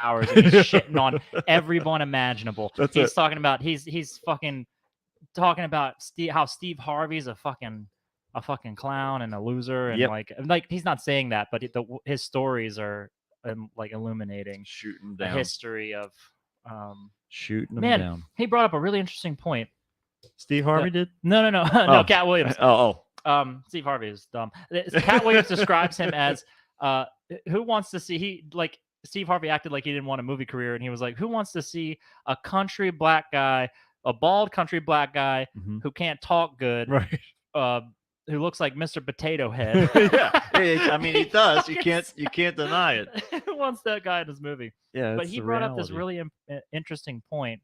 hours and he's shitting on everyone imaginable. He's talking about he's fucking talking about how Steve Harvey's a fucking clown and a loser and like he's not saying that, but his stories are like illuminating shooting the down history of shooting them man. down. He brought up a really interesting point. Steve Harvey did? No, no, Cat Williams. Steve Harvey is dumb. Cat Williams describes him as who wants to see Steve Harvey acted like he didn't want a movie career, and he was like, who wants to see a country black guy, a bald country black guy who can't talk good, right? Who looks like Mr. Potato Head? I mean, he does. You can't deny it. Who wants that guy in his movie? Yeah, but he brought up this really interesting point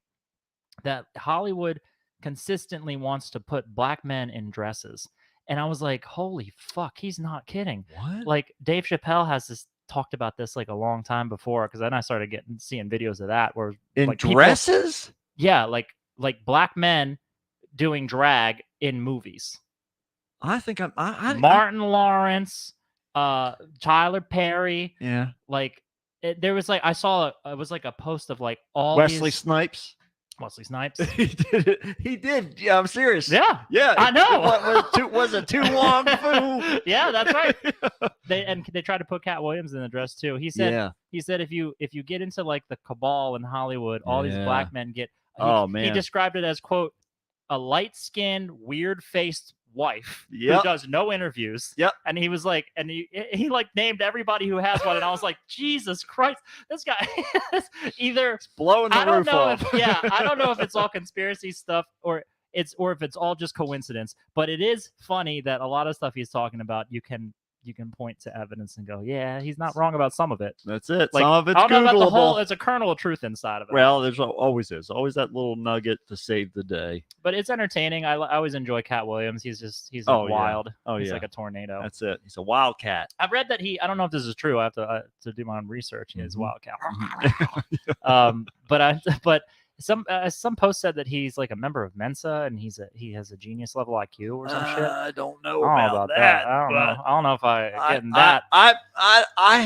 that Hollywood consistently wants to put black men in dresses. And I was like, holy fuck, he's not kidding. What? Like Dave Chappelle has talked about this like a long time before, because then I started seeing videos of that where in like, dresses? People, yeah, like black men doing drag in movies. I think Martin Lawrence, Tyler Perry. Yeah. Like there was like I saw it was like a post of like all Wesley Snipes. Wesley Snipes. He did it. He did. Yeah, I'm serious. Yeah. I know. Was it too long? Foo? Yeah, that's right. They tried to put Cat Williams in the dress too. He said if you get into like the cabal in Hollywood, all these black men get. He described it as, quote, a light-skinned, weird-faced wife who does no interviews. Yep. And he was like, and he like named everybody who has one, and I was like, Jesus Christ, this guy is either it's blowing the roof off. I don't know if it's all conspiracy stuff or if it's all just coincidence, but it is funny that a lot of stuff he's talking about you can point to evidence and go, yeah, he's not wrong about some of it. That's it. Like, some of it's I don't know about the Googleable. whole. There's a kernel of truth inside of it. Well, there's always that little nugget to save the day. But it's entertaining. I always enjoy Cat Williams. He's wild. Yeah. Oh, he's like a tornado. That's it. He's a wildcat. I've read that I don't know if this is true. I have to do my own research. He's wildcat. But some post said that he's like a member of Mensa and he has a genius level IQ or some shit. I don't know about that. I don't know. I don't know if I get that. I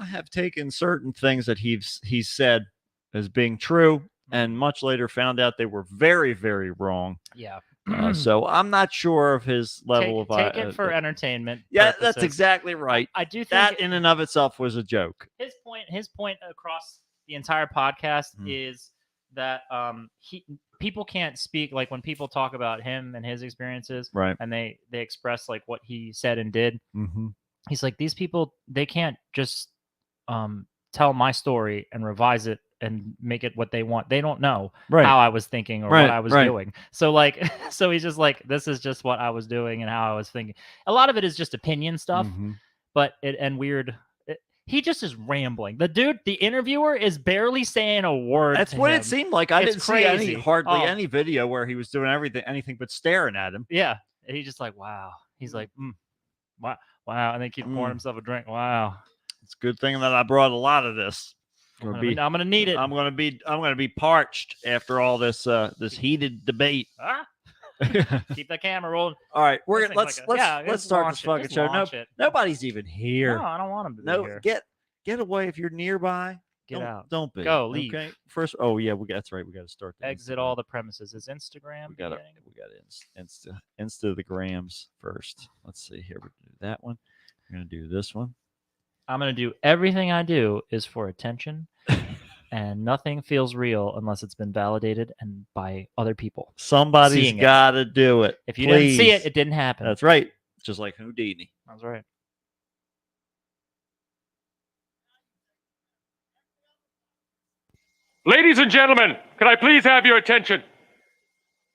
have taken certain things that he's said as being true, and much later found out they were very, very wrong. Yeah. So I'm not sure of his level of take it for entertainment. Yeah, purposes. that's exactly right. I do think that in and of itself was a joke. His point across the entire podcast is that people can't speak, like when people talk about him and his experiences, right? And they express like what he said and did. He's like, these people, they can't just tell my story and revise it and make it what they want. They don't know how I was thinking or what I was doing. So like, so he's just like, this is just what I was doing and how I was thinking. A lot of it is just opinion stuff, but weird. He just is rambling. The interviewer is barely saying a word. That's what him. It seemed like. I didn't see any video where he was doing anything but staring at him. Yeah. And he's just like, wow. He's like, wow. And then keep pouring himself a drink. Wow. It's a good thing that I brought a lot of this. I'm gonna need it. I'm gonna be parched after all this heated debate. Keep that camera rolling. All right, let's start this fucking show. Nobody's even here. No, I don't want them to be here. Get away if you're nearby. Get out. Don't be. Go leave. Okay. First. Oh yeah, that's right. We got to start. Exit all the premises. Is Instagram? We got Insta the grams first. Let's see here. We're gonna do that one. We're gonna do this one. I'm going to do everything I do is for attention, and nothing feels real unless it's been validated and by other people. Somebody's got to do it. If you didn't see it, it didn't happen. That's right. Just like Houdini. That's right. Ladies and gentlemen, can I please have your attention?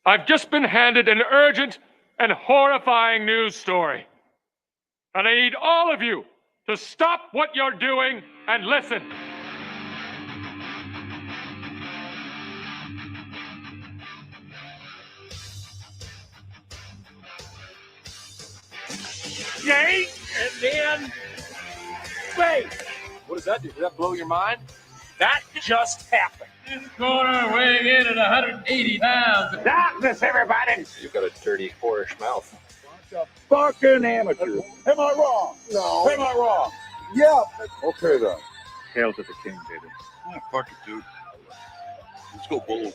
I've just been handed an urgent and horrifying news story. And I need all of you to stop what you're doing and listen. Yay! And then... Wait! What does that do? Did that blow your mind? That just happened. This corner weighing in at 180 pounds. Darkness, everybody! You've got a dirty, whorish mouth. A fucking amateur. Am I wrong? No. Am I wrong? Yeah. Okay then. Hail to the king, baby. Oh, fuck it, dude. Let's go bold.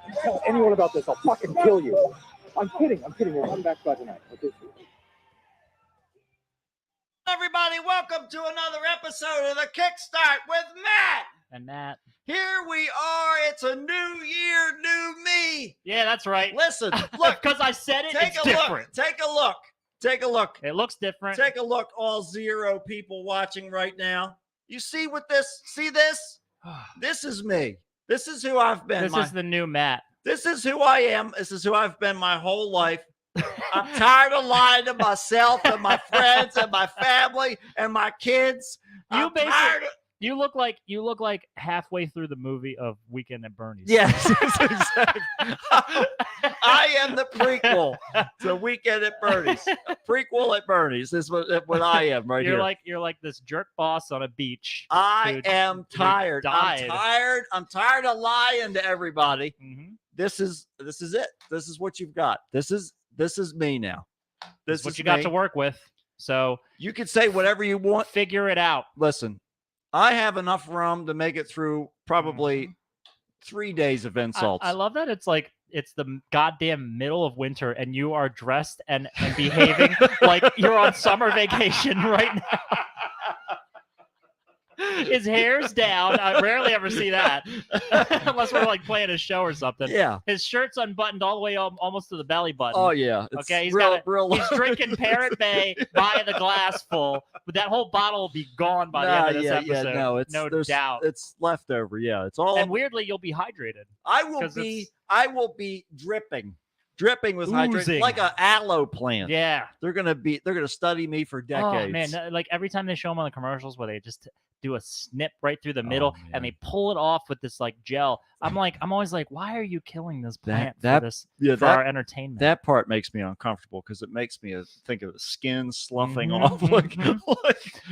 You tell anyone about this, I'll fucking kill you. I'm kidding. We'll come back by tonight. Okay. Everybody, welcome to another episode of the Kickstart with Matt. And Matt. Here we are. It's a new year, new me. Yeah, that's right. Listen, look, because I said it. take It's a different. look. Take a look. Take a look. It looks different. Take a look. All 0 people watching right now. You see what this? See this? This is me. This is who I've been. This is the new Matt. This is who I am. This is who I've been my whole life. I'm tired of lying to myself and my friends and my family and my kids. You I'm basically tired of- you look like halfway through the movie of Weekend at Bernie's. Yes, exactly. I am the prequel to Weekend at Bernie's. A prequel at Bernie's is what I am right you're here. You're like this jerk boss on a beach. I am tired. died. I'm tired of lying to everybody. Mm-hmm. This is it. This is what you've got. This is me now. This is what you got to work with. So you can say whatever you want. Figure it out. Listen, I have enough rum to make it through probably 3 days of insults. I love that it's the goddamn middle of winter and you are dressed and behaving like you're on summer vacation right now. His hair's down. I rarely ever see that unless we're like playing a show or something. Yeah. His shirt's unbuttoned all the way almost to the belly button. Oh yeah. It's okay. he's He's drinking Parrot Bay by the glass full, but that whole bottle will be gone by the end of this episode. Yeah, no, no doubt. It's leftover. Yeah, it's all. And weirdly, you'll be hydrated. I will be dripping with hydration like an aloe plant. Yeah, they're gonna study me for decades. Oh man, like every time they show them on the commercials where they just do a snip right through the middle and they pull it off with this like gel. I'm always like, why are you killing this plant for our entertainment? That part makes me uncomfortable because it makes me think of the skin sloughing off.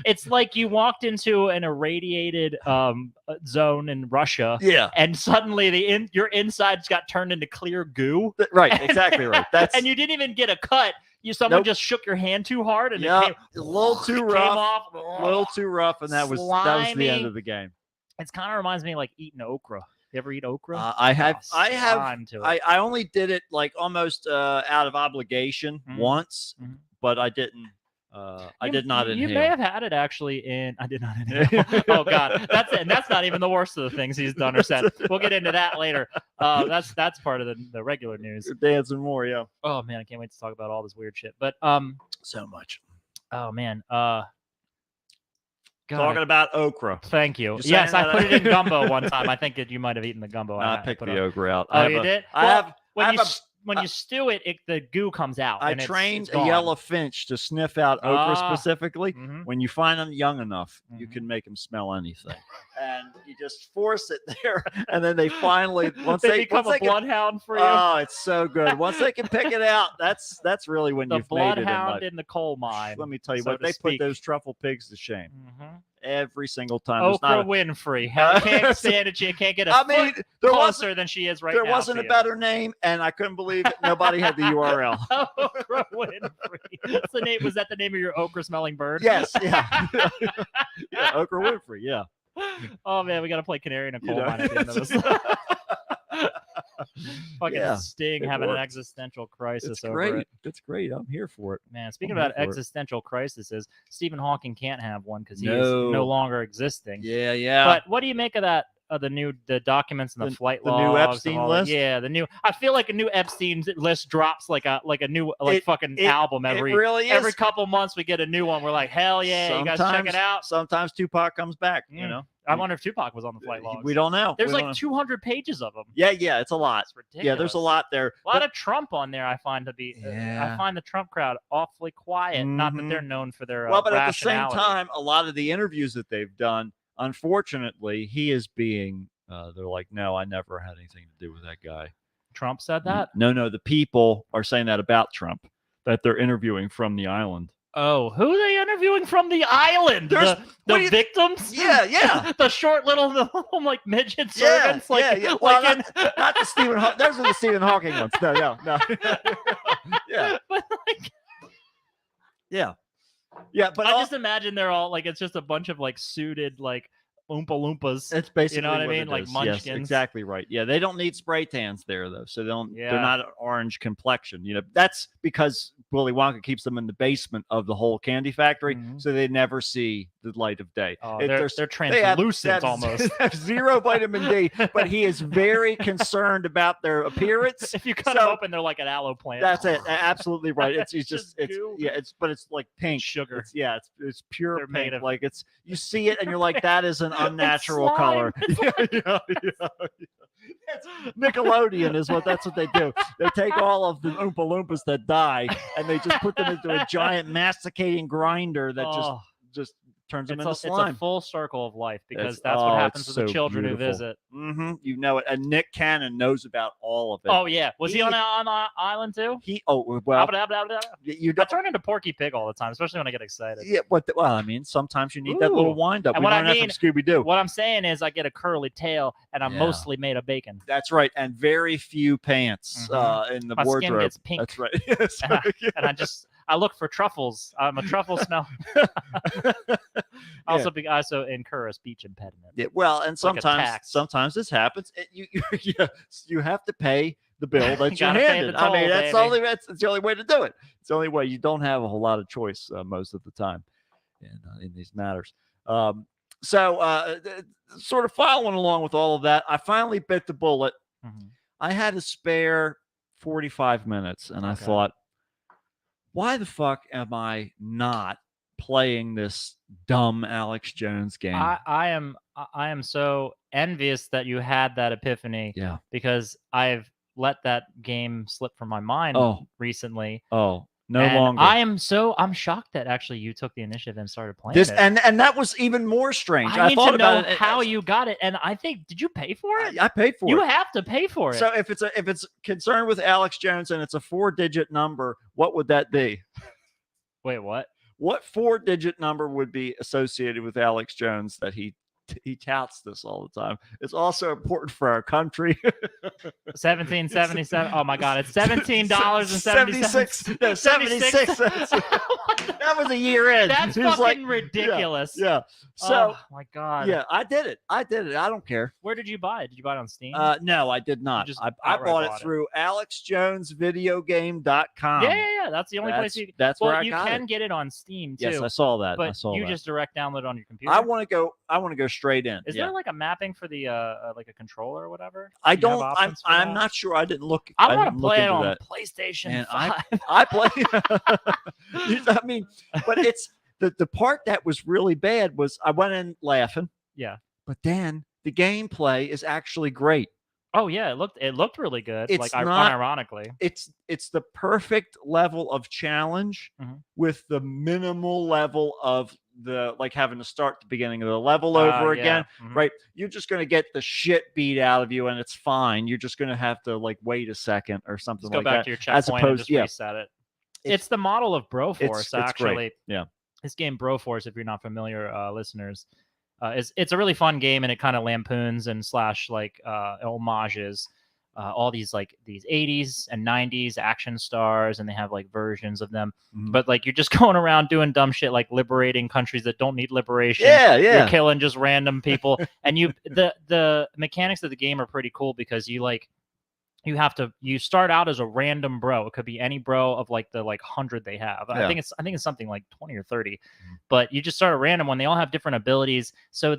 It's like you walked into an irradiated zone in Russia, and suddenly your insides got turned into clear goo. Right, exactly right. And you didn't even get a cut. Someone just shook your hand too hard, and it came, a little too rough, a little too rough, and that was the end of the game. It kind of reminds me of like eating okra. You ever eat okra? I have. I only did it like almost out of obligation once, but I didn't. I did not inhale. You may have had it actually I did not inhale. Oh God, that's not even the worst of the things he's done or said. We'll get into that later. That's part of the regular news. You're dancing more, yeah. Oh man, I can't wait to talk about all this weird shit. But so much. Oh man, talking about okra. Thank you. Yes, I put it in gumbo one time. I think that you might have eaten the gumbo. I picked the okra out. Oh, you did? When you stew it, the goo comes out. I trained a yellow finch to sniff out okra specifically. When you find them young enough, you can make them smell anything. And you just force it there, and then they finally they become a bloodhound for you. Oh, it's so good. Once they can pick it out, that's really when you've made it. The bloodhound in the coal mine. Let me tell you what, they put those truffle pigs to shame. Every single time. Oprah Winfrey. I can't stand it. She can't get a foot closer than she is right now. There wasn't a better name, and I couldn't believe it. Nobody had the URL. Oprah Winfrey. That's the name. Was that the name of your okra-smelling bird? Yes. Yeah. Yeah. Oprah Winfrey. Yeah. Oh man, we got to play Canary in a Coal Mine at the end of this. Fucking Sting having an existential crisis over it. It's great. I'm here for it. Man, speaking about existential crises, Stephen Hawking can't have one because he is no longer existing. Yeah, yeah. But what do you make of that? The documents and the flight logs, the new Epstein list. Yeah, the new. I feel like a new Epstein list drops like a new fucking album every every couple months. We get a new one. We're like, hell yeah, you guys check it out. Sometimes Tupac comes back. You know. I wonder if Tupac was on the flight logs. We don't know. There's 200 pages of them. Yeah, it's a lot. It's ridiculous. Yeah, there's a lot there. A lot of Trump on there. I find to be. I find the Trump crowd awfully quiet. Not that they're known for their. But at the same time, a lot of the interviews that they've done, unfortunately, he is being. They're like, no, I never had anything to do with that guy. Trump said that? No, the people are saying that about Trump, that they're interviewing from the island. Oh, who are they interviewing from the island? The victims? Yeah. The short little like midget servants? Yeah. Well, not the Stephen Hawking. Those are the Stephen Hawking ones. No. Yeah. But Yeah. Yeah, but I just imagine they're all like it's just a bunch of like suited like Oompa Loompas. it's basically you know what I mean, it like is. munchkins. Yes, exactly right. Yeah, they don't need spray tans there though, so they're Yeah. not an orange complexion. That's because Willy Wonka keeps them in the basement of the whole candy factory, so they never see the light of day. Oh, It- they're they translucent have almost. have zero vitamin D, but he is very concerned about their appearance. If you cut So- them open, they're like an aloe plant. That's it. Absolutely right. It's It's just just goo. but it's like pink Sugar. It's pure They're made pink. of- Like you see it and you're like, that is an unnatural slime. color. Yeah. That's Nickelodeon that's what they do. They take all of the Oompa Loompas that die and they just put them into a giant masticating grinder that Oh, just turns them it's, into it's slime. a full circle of life because It's- that's what oh, happens it's to the so children beautiful. who visit. You know it. And Nick Cannon knows about all of it. Oh yeah, was he He- on an island too? Well, Blah, blah, blah, blah. you I don't. turn into Porky Pig all the time, especially when I get excited. Yeah, well, I mean, sometimes you need that little Ooh. wind up. And We what I learned that mean- from Scooby Doo. What I'm saying is, I get a curly tail, and I'm Yeah. mostly made of bacon. That's right, and very few pants in the My wardrobe. skin gets pink. That's right. Yes. And I look for truffles. I'm a truffle smeller. I also incur a speech impediment. Yeah, well, and like a tax. sometimes this happens. You have to pay the bill that you're Gotta pay handed. the I mean, toll, that's baby. it's the only way to do it. It's the only way. You don't have a whole lot of choice most of the time in these matters. Sort of following along with all of that, I finally bit the bullet. Mhm. I had to spare 45 minutes, and I Okay. thought, why the fuck am I not playing this dumb Alex Jones game? I am so envious that you had that epiphany Yeah. because I've let that game slip from my mind Oh. recently. Oh, no and longer. I'm shocked that actually you took the initiative and started playing This it. and that was even more strange. I need thought to know about it. how you got it, and I think did you pay for it? I paid for You it. have to pay for it. So if it's concerned with Alex Jones and it's a 4-digit number, what would that be? Wait, what? What 4-digit number would be associated with Alex Jones that he touts this all the time? It's also important for our country. 1777. Oh my God, it's $17.77. No, 76 cents. That was a year in. That's He was fucking like, ridiculous. Yeah. So oh my God. yeah, I did it. I don't care. Where did you buy it? Did you buy it on Steam? No, I did not. just I outright bought it bought it. through AlexJonesVideoGame.com. yeah. That's the only place you. That's Well, where I you got can it. get it on Steam too. Yes, I saw that. but I saw you that. just direct download it on your computer. I want to go straight in. Is yeah. there like a mapping for the like a controller or whatever? I Do you have don't. options for I'm that? not sure. I didn't look. I want didn't to look play it into on that. PlayStation And 5. I play. I mean, but it's the part that was really bad was I went in laughing, yeah. but then the gameplay is actually great. Oh yeah, it looked really good. It's like not- unironically. It's the perfect level of challenge Mhm. with the minimal level of the like having to start the beginning of the level over Yeah. again. Mhm. Right, you're just going to get the shit beat out of you, and it's fine. You're just going to have to like wait a second or something Just go like back that. to your as checkpoint and opposed- just yeah. reset it. It's the model of Broforce, it's actually. great. Yeah. This game Broforce, if you're not familiar, listeners, it's a really fun game, and it kind of lampoons and slash like homages all these 80s and 90s action stars, and they have like versions of them. Mhm. But like you're just going around doing dumb shit like liberating countries that don't need liberation. Yeah, You're yeah. killing just random people, and the mechanics of the game are pretty cool because you start out as a random bro. It could be any bro of like the 100 they have. I Yeah. think it's something like 20 or 30. But you just start a random one. They all have different abilities. So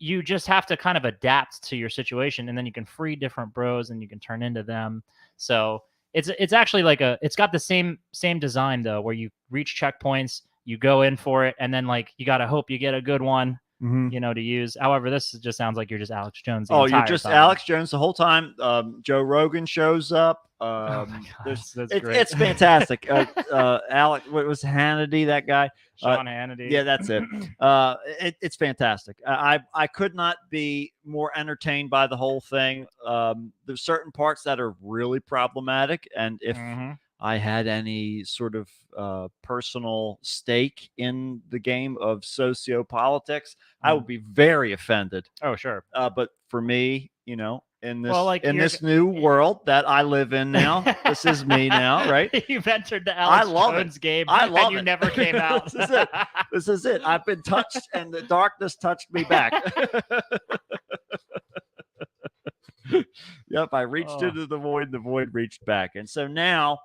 you just have to kind of adapt to your situation, and then you can free different bros and you can turn into them. So it's actually it's got the same design though, where you reach checkpoints, you go in for it, and then you got to hope you get a good one. Mhm. To use. However, this just sounds like you're just Alex Jones. the Oh, you're entire just time. Alex Jones the whole time. Joe Rogan shows up. Oh my God, There's- that's it's, great. it's fantastic. Alex, what was Hannity? That guy. Sean Hannity. Yeah, that's it. It's fantastic. I could not be more entertained by the whole thing. There's certain parts that are really problematic, and if Mhm. I had any sort of personal stake in the game of sociopolitics, I would be very offended. Oh, sure. But for me, in this Well, like, in you're this new world that I live in now. This is me now, right? You've entered the Alex love it. Jones game, I love and you it. never came out. This is it. This is it. I've been touched, and the darkness touched me back. Yep, I reached into the void reached back, and so now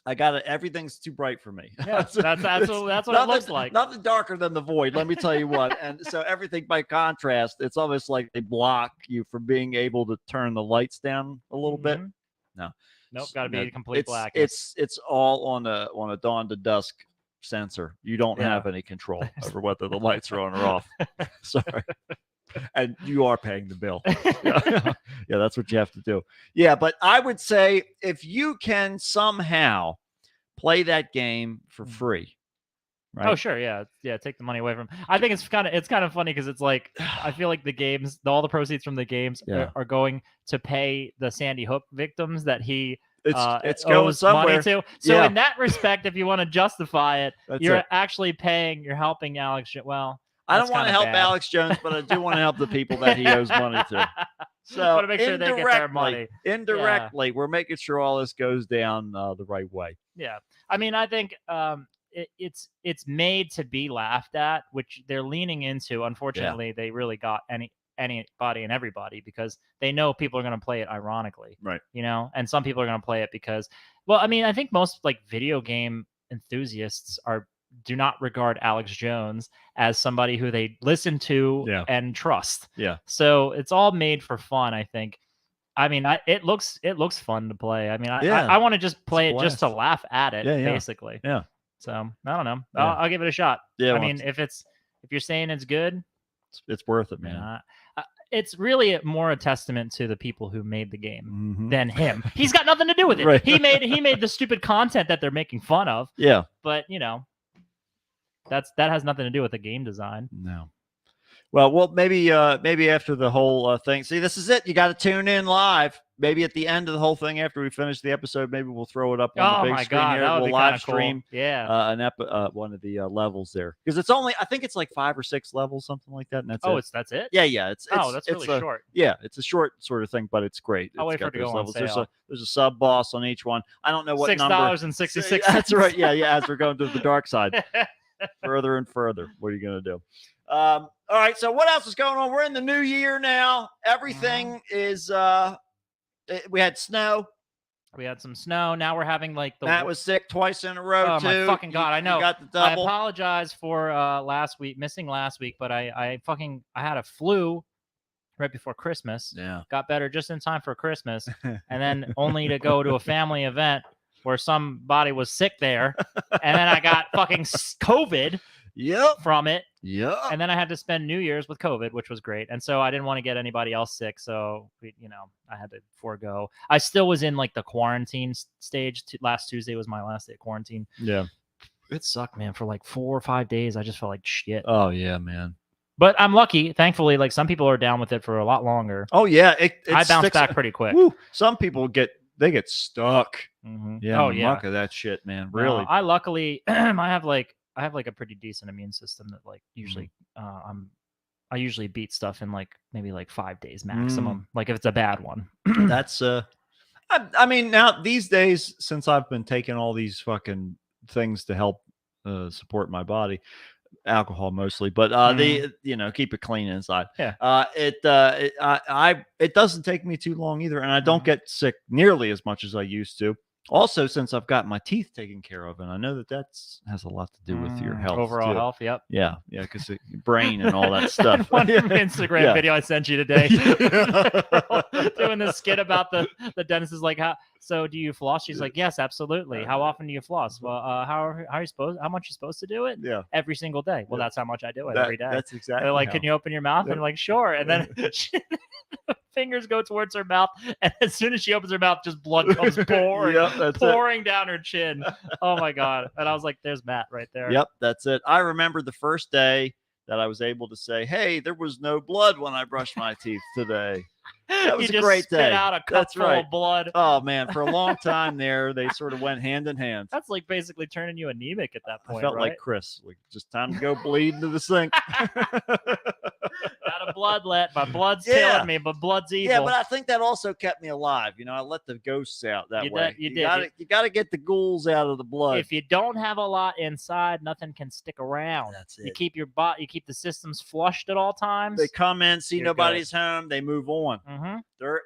I got it. Everything's too bright for me. Yeah, that's what it looks like. Nothing darker than the void. Let me tell you what. And so everything by contrast, it's almost like they block you from being able to turn the lights down a little bit. No, nope, got to be complete black. It's all on a dawn to dusk sensor. You don't have any control over whether the lights are on or off. Sorry. And you are paying the bill. Yeah, that's what you have to do. Yeah, but I would say if you can somehow play that game for free, right? Oh, sure, yeah, take the money away from. I think it's kind of funny because it's like I feel like the games, all the proceeds from the games are going to pay the Sandy Hook victims that he it's going owes somewhere. money to. So in that respect, if you want to justify it, you're actually helping Alex. Well. I don't want to help Alex Jones, but I do want to help the people that he owes money to. So make sure they get their money. Indirectly, we're making sure all this goes down the right way. Yeah, I mean, I think it's made to be laughed at, which they're leaning into. Unfortunately, they really got anybody and everybody because they know people are going to play it ironically, right? You know, and some people are going to play it because, well, I mean, I think most like video game enthusiasts do not regard Alex Jones as somebody who they listen to and trust. Yeah. So it's all made for fun, I think. I mean, it looks fun to play. I mean, I want to just play it just to laugh at it, basically. Yeah. So I don't know. I'll give it a shot. Yeah. I mean, if you're saying it's good, it's worth it, man. It's really more a testament to the people who made the game than him. He's got nothing to do with it. Right. He made the stupid content that they're making fun of. Yeah. But you know. That has nothing to do with the game design. No. Well, maybe after the whole thing. See, this is it. You got to tune in live. Maybe at the end of the whole thing, after we finish the episode, maybe we'll throw it up on the big screen here. We'll live stream, one of the levels there because it's only, I think it's like 5 or 6 levels, something like that. And that's it. Yeah. It's that's really short. Yeah, it's a short sort of thing, but it's great. I'll wait for it to go on sale. There's a sub boss on each one. I don't know what number. $6.66. That's right. Yeah. As we're going to the dark side. Further and further. What are you going to do? All right. So what else is going on? We're in the new year now. Everything is. We had snow. We had some snow. Now we're having like Matt was sick twice in a row. Oh too. My fucking god! I know. You got the double. I apologize for missing last week, but I had a flu right before Christmas. Yeah. Got better just in time for Christmas, and then only to go to a family event where somebody was sick there, and then I got fucking COVID from it. Yeah. And then I had to spend New Year's with COVID, which was great. And so I didn't want to get anybody else sick. So, I had to forego. I still was in like the quarantine stage. Last Tuesday was my last day of quarantine. Yeah. It sucked, man. For like 4 or 5 days, I just felt like shit. Oh, yeah, man. But I'm lucky. Thankfully, like some people are down with it for a lot longer. Oh, yeah. I bounced back pretty quick. Woo. Some people get stuck. Yeah. Oh, yeah. Muck of that shit, man. Really. No, I luckily I have like a pretty decent immune system that like usually I usually beat stuff in like maybe like 5 days maximum. Like if it's a bad one. That's I mean, now these days, since I've been taking all these fucking things to help support my body, alcohol mostly, but keep it clean inside. Yeah. It doesn't take me too long either, and I don't get sick nearly as much as I used to. Also, since I've got my teeth taken care of, and I know that has a lot to do with your health, overall health. Yep. Yeah, because brain and all that stuff. One Instagram video I sent you today, doing this skit about the dentist is like, so do you floss? She's like, yes, absolutely. How often do you floss? Well, how much you supposed to do it? Yeah, every single day. Well, that's how much I do it every day. That's exactly. They're like, can you open your mouth? And I'm like, sure. And then fingers go towards her mouth, and as soon as she opens her mouth, just blood comes pouring down her chin. Oh my god! And I was like, "There's Matt right there." Yep, that's it. I remember the first day that I was able to say, "Hey, there was no blood when I brushed my teeth today." That was a great day. Spit out a cup full of blood. Oh man, for a long time there, they sort of went hand in hand. That's like basically turning you anemic at that point. I felt like Chris. Like just time to go bleed into the sink. That'll My blood's Yeah. killing me, but blood's evil. Yeah, but I think that also kept me alive. I let the ghosts out that You way. did- you did. You got to get the ghouls out of the blood. if you don't have a lot inside, nothing can stick around. That's You it. keep you keep the systems flushed at all times. They come in, see You're nobody's home, they move on. Mm-hmm.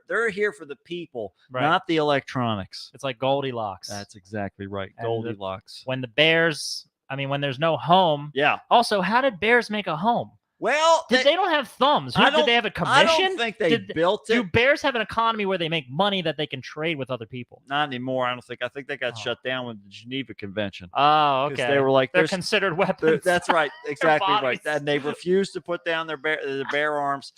They're here for the people, Right. not the electronics. It's like Goldilocks. That's exactly right. And Goldilocks. when the bears, when there's no home. Yeah. Also, how did bears make a home? Well, They don't have thumbs. I Did they have a I commission? don't think they built Do it. bears have an economy where they make money that they can trade with other people? Not anymore. I don't think. I think they got Oh. shut down with the Geneva Convention. Oh, 'Cause okay. They were like, They're "There's considered weapons. That's right, exactly right. bodies. And they refused to put down their bear arms.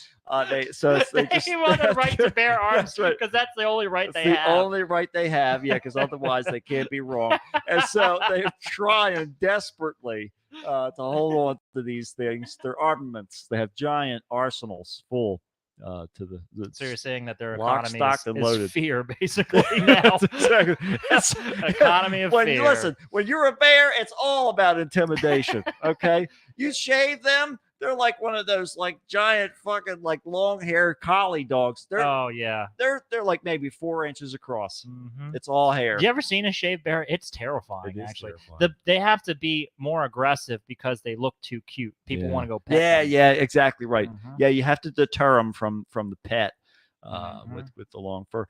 They just They want the right to bear arms That's right. because that's the only right It's they the have. only right they have, yeah, because otherwise they can't be wrong. And so they're trying desperately to hold on to these things. Their armaments. They have giant arsenals full to the So you're saying that their lock, economy stock, and is loaded. fear, basically, now. Exactly. It's Economy of when fear. You listen, when you're a bear, it's all about intimidation. Okay, you shave them, they're like one of those like giant fucking like long haired collie dogs. Oh, yeah. They're like maybe 4 inches across. Mhm. It's all hair. You ever seen a shaved bear? It's terrifying, It is actually. terrifying. They have to be more aggressive because they look too cute. People Yeah. want to go pet them. Yeah, exactly right. Mhm. Yeah, you have to deter them from the pet Mm-hmm. with the long fur.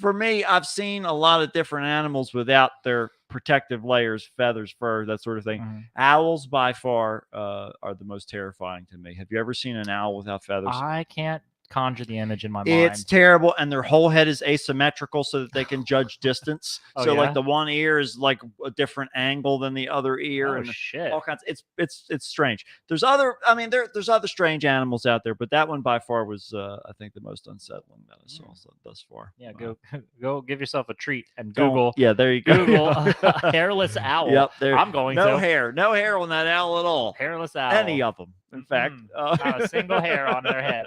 For me, I've seen a lot of different animals without their protective layers, feathers, fur, that sort of thing. Mhm. Owls by far are the most terrifying to me. Have you ever seen an owl without feathers? I can't conjure the image in my mind. It's terrible, and their whole head is asymmetrical so that they can judge distance. Oh, So yeah? like the one ear is like a different angle than the other ear, Oh, and shit. all kinds. It's strange. There's other strange animals out there, but that one by far was I think the most unsettling that I saw thus far. Yeah, go give yourself a treat and Don't- Google Yeah, there you go. Google a hairless owl. Yep, there. I'm going no to. hair on that owl at all. Hairless owl. Any of them, in fact. Not a single hair on their head.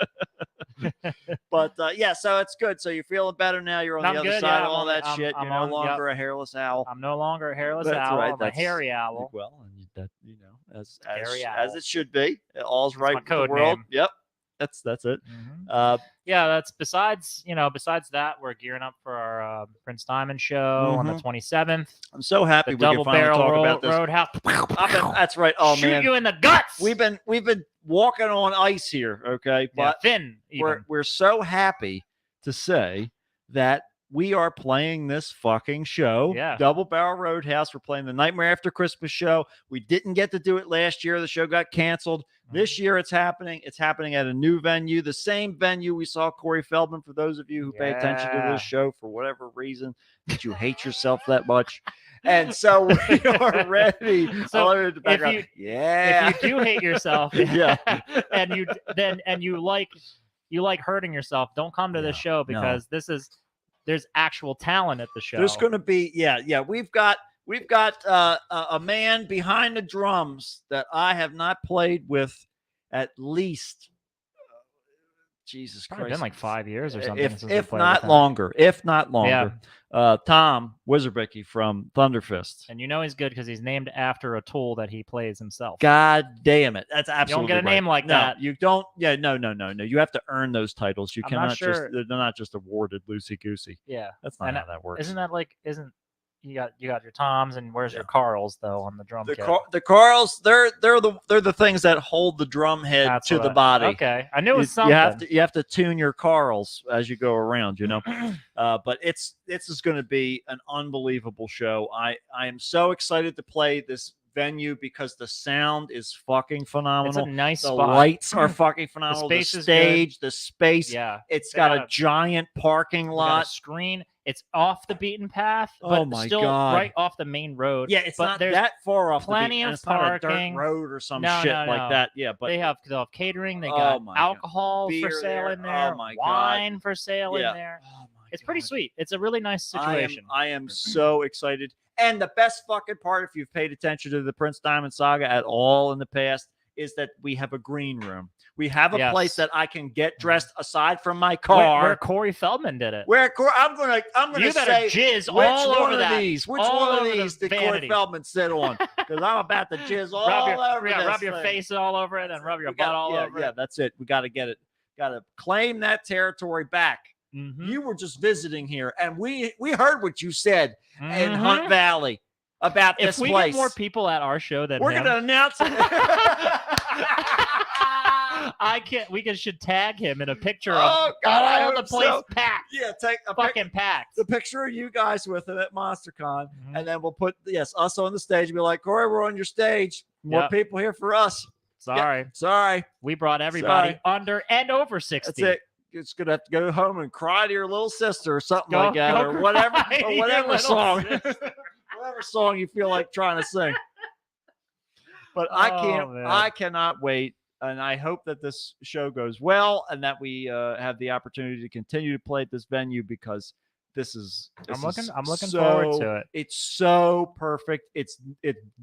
But yeah, so it's good. So you're feeling better now. You're on I'm the other good, side yeah, of all that I'm- shit. I'm You're on- no longer a hairless owl. I'm no longer a hairless That's owl. right, I'm a that's- hairy owl. Well, and that Hairy as owl. it should be. All's right my with the code world. name. Yep, that's it. Mhm. Yeah, that's besides that, we're gearing up for our Prince Diamond show on the 27th. I'm so happy The we can double finally barrel talk about this. roadhouse. That's right. Oh Shoot man, you in the guts. we've been walking on ice here. Okay, Yeah, but thin. Even. we're so happy to say that we are playing this fucking show. Yeah. Double Barrel Roadhouse. We're playing the Nightmare After Christmas show. We didn't get to do it last year. The show got canceled. This year it's happening. It's happening at a new venue, the same venue we saw Corey Feldman. For those of you who pay attention to Yeah. this show for whatever reason, that you hate yourself that much. And so we are ready. So I'll in the background. if Yeah. If you do hate yourself, Yeah. and you like hurting yourself, don't come to this show because there's actual talent at the show. There's going to be, we've got a man behind the drums that I have not played with at least, Jesus Probably Christ, been like 5 years or something. since we if played not with him. longer, Tom Wizardbicky from Thunderfist. And you know he's good because he's named after a tool that he plays himself. God damn it. That's absolutely get a right. name like No, that. You don't. Yeah, no. You have to earn those titles. You I'm not cannot sure- they're not just awarded loosey-goosey. Yeah. That's not And how that works. Isn't you got your Toms and where's your Carls though on the drum kit? The Carls, they're the things that hold the drum head That's to what the body. Okay, I knew it was You something. you have to tune your Carls as you go around, but this is going to be an unbelievable show. I am so excited to play this venue because the sound is fucking phenomenal. It's a nice the spot. lights are fucking phenomenal. The space is stage, the space. Yeah, It's They got got a giant parking we got a lot. screen. It's off the beaten path, Oh but my still God. right off the main road. Yeah, it's but not there's that far off plenty the beat, and of it's not a parking. dirt road or some No, shit no, like no. that. Yeah, but they'll have catering. They Oh got my God. alcohol Beer for sale there. in there. Oh my God. Wine for sale Yeah. in there. Oh my It's pretty God. sweet. It's a really nice situation. I am so excited. And the best fucking part, if you've paid attention to the Prince Diamond saga at all in the past, is that we have a green room. We have a Yes. place that I can get dressed aside from my Where car. Corey Feldman did it. I'm gonna You better say jizz which all one over of that. these, which all one of over the these did Corey vanity. Feldman sit on? because I'm about to jizz all rub your, over this rub your thing. face all over it and rub your We butt gotta- all yeah, over yeah, it. that's it. We got to get it. Got to claim that territory back. Mhm. You were just visiting here, and we heard what you said in Mhm. Hunt Valley about If this we place. get more people at our show than We're him, going to announce it. should tag him in a picture Oh, of God, I all the hope place so. packed, Yeah, take a fucking packed. the picture of you guys with him at MonsterCon, Mhm. and then we'll put us on the stage and be like, Corey, we're on your stage. More Yep. people here for us. Sorry, Sorry, we brought everybody Sorry. under and over 60. that's it. You're just gonna have to go home and cry to your little sister or something Go- like that, go or cry whatever, to or your whatever little song, sister. whatever song you feel like trying to sing. But I can't. Oh, man. I cannot wait, and I hope that this show goes well, and that we have the opportunity to continue to play at this venue because this is. I'm looking forward to it. It's so perfect. It's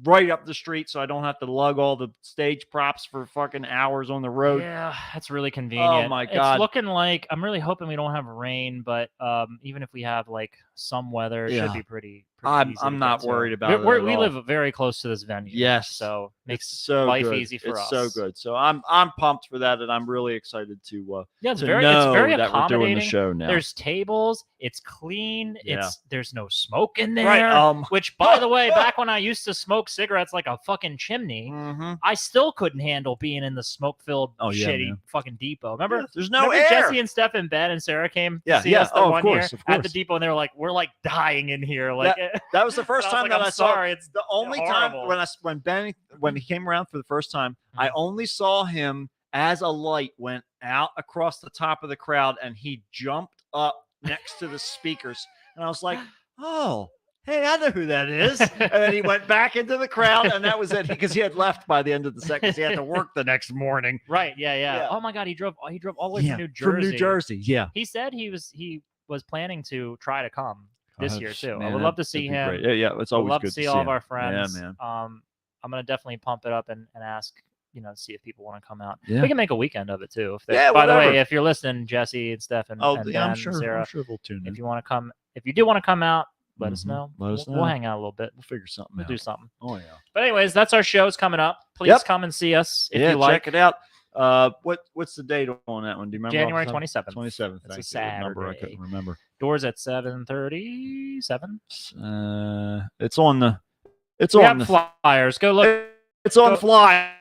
right up the street, so I don't have to lug all the stage props for fucking hours on the road. Yeah, that's really convenient. my God. It's looking like I'm really hoping we don't have rain, but even if we have like some weather, it Yeah. should be pretty I'm easy to not get to. worried about it at We all. live very close to this venue. Yes. so makes It's so life good. easy for it's us. so good. So I'm pumped for that, and I'm really excited to Yeah, it's to very know that we're doing accommodating. the show now. There's tables. It's clean. Yeah. There's no smoke in there. right. Which, by the way, back when I used to smoke cigarettes like a fucking chimney, Mhm. I still couldn't handle being in the smoke-filled, Oh, yeah, shitty man. fucking depot. Remember? Yeah, there's no Remember air. Jesse and Steph in bed and Sarah came Yeah, to see yeah. us the Oh, of one course, year of at the course. depot, and they were like, "We're like dying in here." Like That was the first and I was time like, that I'm I saw. sorry, it's the only horrible. time when he came around for the first time, I Mhm. only saw him as a light went out across the top of the crowd, and he jumped up next to the speakers, and I was like, "Oh, hey, I know who that is." And then he went back into the crowd, and that was it because he had left by the end of the set because he had to work the next morning. Right? Yeah. Yeah. Oh my God, he drove all the way from New Jersey. From New Jersey, yeah. He said he was planning to try to come this year too. I Man, would love to that'd see be him. great. Yeah, it's I'd always love good to see to all see of our him. friends. Yeah, man. I'm gonna definitely pump it up and ask, see if people want to come out. Yeah. We can make a weekend of it too. If Yeah, by the whatever. way, if you're listening, Jesse and Steph and, Oh, and yeah, I'm Ben, sure. Sarah, I'm sure we'll tune in. if you want to come, if you do want to come out, let us Mhm. know. Let us We'll know. hang out a little bit. We'll figure something We'll out. do something. Oh yeah. But anyways, that's our show's coming up. Please Yep. come and see us if yeah, you like. check it out. What's the date on that one? Do you remember? January off the top? 27th. 27th. It's a thank you. What number I Saturday. couldn't remember. Doors at 7:37. It's on the. It's We on have the. flyers. Go look. It's on go- fly.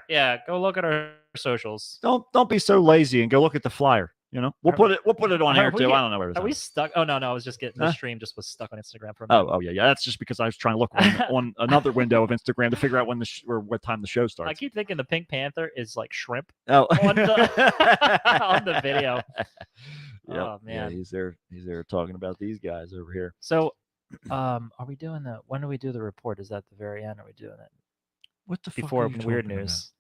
Yeah, go look at our socials. Don't be so lazy and go look at the flyer. We'll put it on Are here we too. get- I don't know where it's Are we at. stuck? Oh no, I was just getting the Huh? stream just was stuck on Instagram for a minute. Oh yeah. That's just because I was trying to look on another window of Instagram to figure out when or what time the show I starts. keep thinking the Pink Panther is like shrimp Oh, on the on the video. Yep. Oh Yeah, man. he's there talking about these guys over here. So, are we doing when do we do the report? Is that the very end? Or are we doing it What the before fuck are you weird talking news?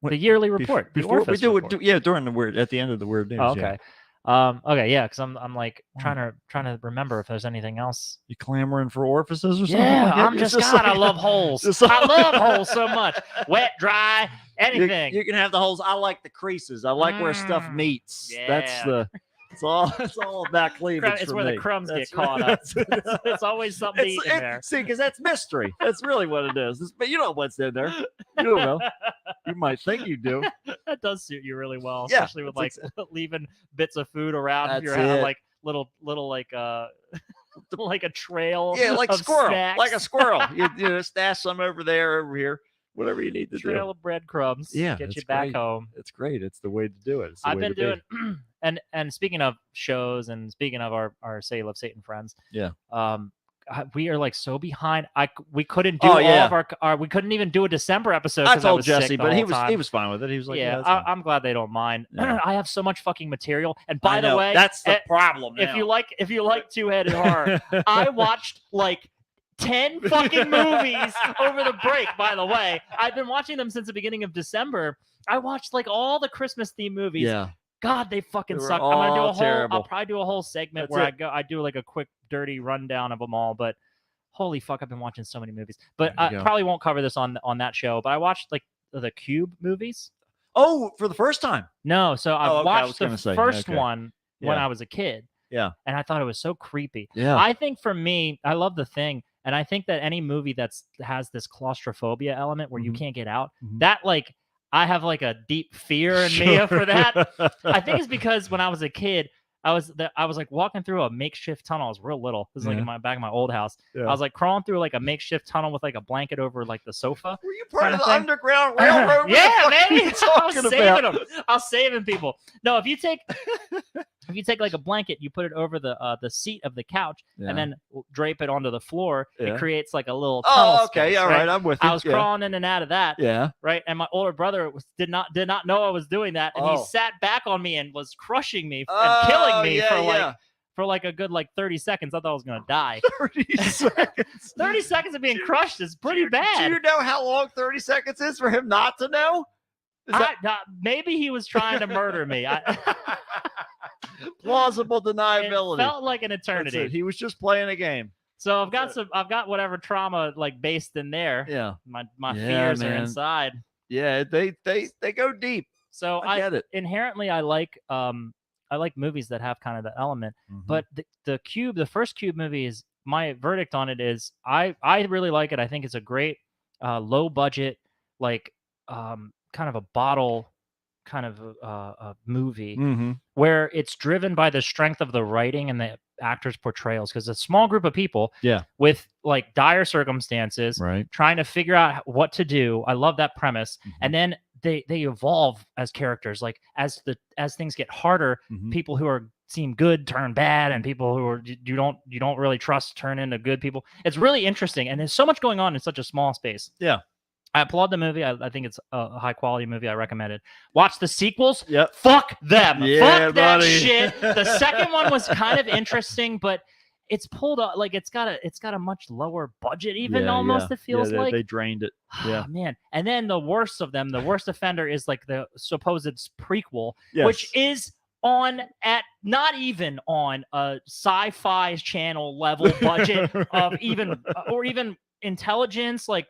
What- The yearly about? report. the Before we Orpheus do report. it, yeah, during the weird at the end of the weird news. Oh, yeah. okay. Okay, yeah, because I'm like trying to remember if there's anything else. You clamoring for orifices or something? Yeah, like that? I'm It's just God. I like- love holes. it's I like- love holes so much. Wet, dry, You, anything. you can have the holes. I like the creases. I like where stuff meets. That's yeah. it's all about cleavage. It's for where the me. crumbs get That's caught right. up. It's always something to eat in there. See, because that's mystery. That's really what it is. But you know what's in there. You don't know. You might think you do. That does suit you really well, Yeah, especially with like that's leaving bits of food around. That's You're having it. like little like like a trail. Yeah, like of squirrel. snacks. Like a squirrel. You stash some over there, over here. Whatever you need to trail do. of breadcrumbs. Yeah, get you it's back great. home. It's great. It's the way to do it. It's the I've way been to be. doing and speaking of shows and speaking of our Say You Love Satan friends. Yeah. We are like so behind. We couldn't do Oh, all yeah. of our we couldn't even do a December episode. I 'cause told was sick Jesse, the but he whole time. was fine with it. He was like, yeah, that's fine." I'm glad they don't mind. Yeah. I have so much fucking material. And I by the know, way, that's the eh, problem. if now. you like two-headed horror, I watched like 10 fucking movies over the break. By the way, I've been watching them since the beginning of December. I watched like all the Christmas themed movies. yeah, God, they fucking They were suck. I'm gonna do all a whole. terrible. I'll probably do a whole segment That's where it. I do like a quick, dirty rundown of them all. But holy fuck, I've been watching so many movies. But There I you go. probably won't cover this on that show. But I watched like the Cube movies. Oh, for the first time. No, so I Oh, okay, I was watched the gonna say, first okay. one when Yeah. I was a kid. Yeah. And I thought it was so creepy. Yeah. I think for me, I love The Thing. And I think that any movie has this claustrophobia element where you Mhm. can't get out, Mhm. that like I have like a deep fear in me for that. I think it's because when I was a kid, I was like walking through a makeshift tunnel. I was real little. This is like in my back of my old house. Yeah. I was like crawling through like a makeshift tunnel with like a blanket over like the sofa. Were you part of the thing. Underground Railroad? Yeah, What the fuck man. are you talking I was saving about? them. I was saving people. No, if you take like a blanket, you put it over the seat of the couch, Yeah. and then drape it onto the floor. Yeah. It creates like a little tunnel. Oh, okay, space, all right, I'm with you. I was Yeah. crawling in and out of that. Yeah. Right, and my older brother did not know I was doing that, and he Oh. sat back on me and was crushing me and killing me yeah, for like a good like 30 seconds. I thought I was gonna die. 30 seconds. 30 seconds of being crushed is pretty Do bad. you know how long 30 seconds is for him not to know? Is that Maybe he was trying to murder me. plausible It deniability? felt like an That's eternity. it. He was just playing a game. So I've got whatever trauma like based in there. Yeah. My Yeah, fears are man. inside. Yeah, they go deep. So I get it. inherently I like movies that have kind of that element. But the first Cube movie is my verdict on it is I really like it. I think it's a great low budget like kind of a bottle kind of a movie where it's driven by the strength of the writing and the actors' portrayals, because a small group of people with like dire circumstances Right. trying to figure out what to do. I love that premise. And then they evolve as characters. Like as things get harder, people who seem good turn bad, and people who are you don't really trust turn into good people. It's really interesting, and there's so much going on in such a small space. Yeah. I applaud the movie. I think it's a high quality movie. I recommend it. Watch the sequels. Yep. Fuck them. Yeah, Fuck that buddy. shit. The second one was kind of interesting, but it's pulled up like it's got a much lower budget. Even almost it feels like they drained it. Yeah. Man. And then the worst of them, the worst offender is like the supposed prequel, Yes. which is not even on a sci-fi channel level budget of even intelligence. Like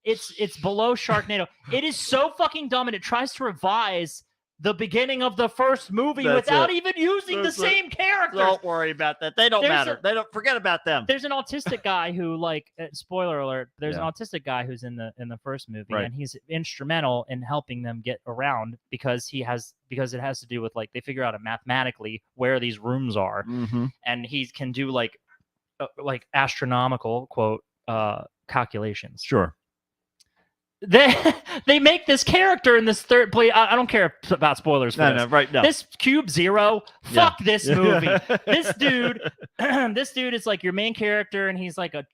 it's below Sharknado. It is so fucking dumb, and it tries to revise the beginning of the first movie That's without it. even using That's the same characters. Don't worry about that. They don't There's matter. They don't forget about them. There's an autistic guy who, like, spoiler alert. There's Yeah. an autistic guy who's in the first movie, Right. and he's instrumental in helping them get around because it has to do with like they figure out mathematically where these rooms are, and he can do like astronomical quote calculations. Sure. They make this character in this third play. I don't care about spoilers for this. Right. No. This Cube Zero, fuck this movie. This dude is like your main character, and he's like a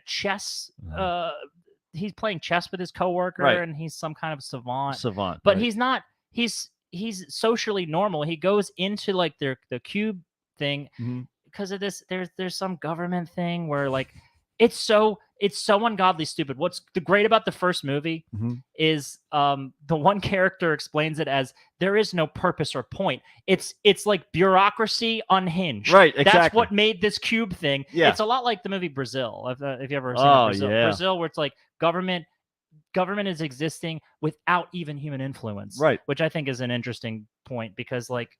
chess. He's playing chess with his coworker, Right. and he's some kind of savant. right. But he's not. He's socially normal. He goes into like the Cube thing because of this. There's some government thing where like it's so ungodly stupid. What's the great about the first movie is the one character explains it as there is no purpose or point. It's like bureaucracy unhinged. Right, That's exactly. what made this Cube thing. Yeah. It's a lot like the movie Brazil. If you ever seen Oh, Brazil. yeah. Brazil, where it's like government is existing without even human influence. Right. Which I think is an interesting point because like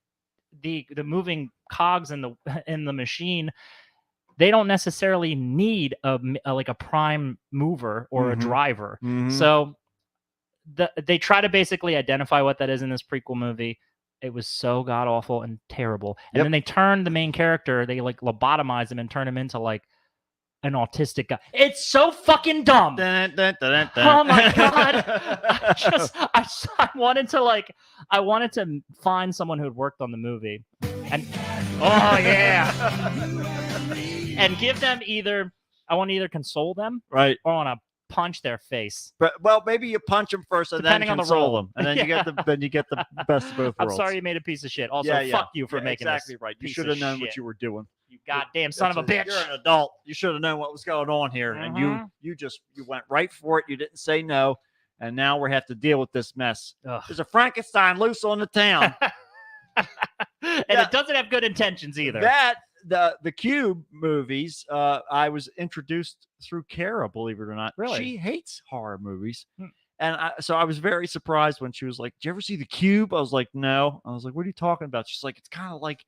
the moving cogs in the machine, they don't necessarily need a prime mover or a driver. So they try to basically identify what that is in this prequel movie. It was so god awful and terrible. And then they turn the main character, they like lobotomize him and turn him into like an autistic guy. It's so fucking dumb. Oh my god! I wanted to find someone who had worked on the movie, and and give them I want to either console them, Right. or I want to punch their face. But well, maybe you punch them first and Depending then on the console role. them, and then you get the best of both I'm worlds. sorry you made a piece of shit. Also, fuck you for making exactly this. right. You piece should of have known shit. what you were doing. You goddamn son of a bitch. You're an adult. You should have known what was going on here, and you went right for it. You didn't say no, and now we have to deal with this mess. Ugh. There's a Frankenstein loose on the town. And it doesn't have good intentions either. The Cube movies, I was introduced through Kara, believe it or not. Really? She hates horror movies. And so I was very surprised when she was like, "Did you ever see The Cube?" I was like, "No." I was like, "What are you talking about?" She's like, "It's kind of like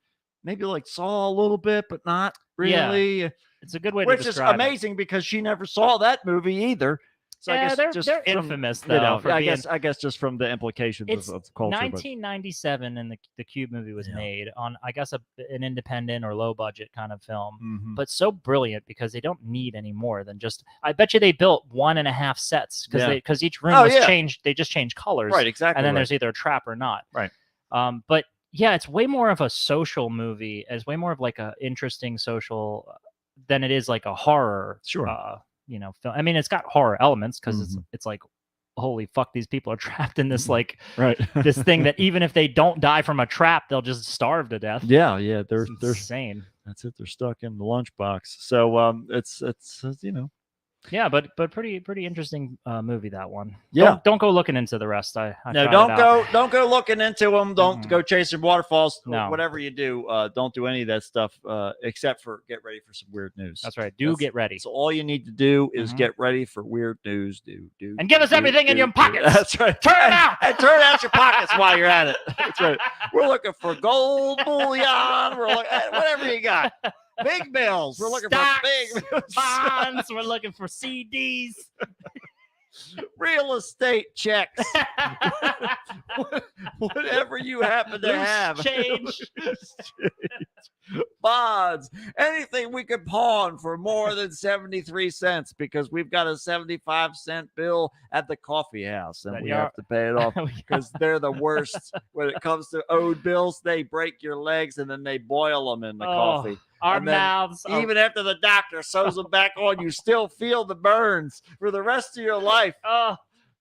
maybe like Saw a little bit, but not really." It's a good way to which is describe it. amazing because she never saw that movie either. So Yeah, I guess they're just they're from, infamous you though. know, for I being, guess just from the implications it's of culture. 1997, and the Cube movie was Yeah. made on, I guess, an independent or low budget kind of film, Mhm. but so brilliant because they don't need any more than just. I bet you they built 1.5 sets Yeah. because each room Oh, was yeah. changed. They just changed colors, Right, exactly. and then right. there's either a trap or not. Right. But yeah, it's way more of a social movie. It's way more of like a interesting social than it is like a horror. Sure. Film. I mean, it's got horror elements because Mhm. it's like, holy fuck, these people are trapped in this like right. this thing that even if they don't die from a trap, they'll just starve to death. yeah, It's they're insane. that's it. They're stuck in the lunchbox. So it's Yeah, but pretty interesting movie, that one. Yeah. Don't go looking into the rest. I no, tried it out. don't go looking into them. Don't Mm-mm. go chasing waterfalls. No. Whatever you do, don't do any of that stuff except for get ready for some weird news. That's right. Get ready. So all you need to do is Mhm. get ready for weird news. And give us everything in your pockets. That's right. Turn it out. And turn out your pockets while you're at it. That's right. We're looking for gold bullion. We're looking at whatever you got. Big bills. We're looking Stocks, for big bonds. We're looking for CDs. real estate checks. Whatever you happen to Loose have. change. Bonds, anything we could pawn for more than 73 cents because we've got a 75-cent bill at the coffee house and That we you have to pay it off because they're the worst when it comes to owed bills. They break your legs and then they boil them in the coffee. Our And then mouths. Even after the doctor sews them back on, you still feel the burns for the rest of your life.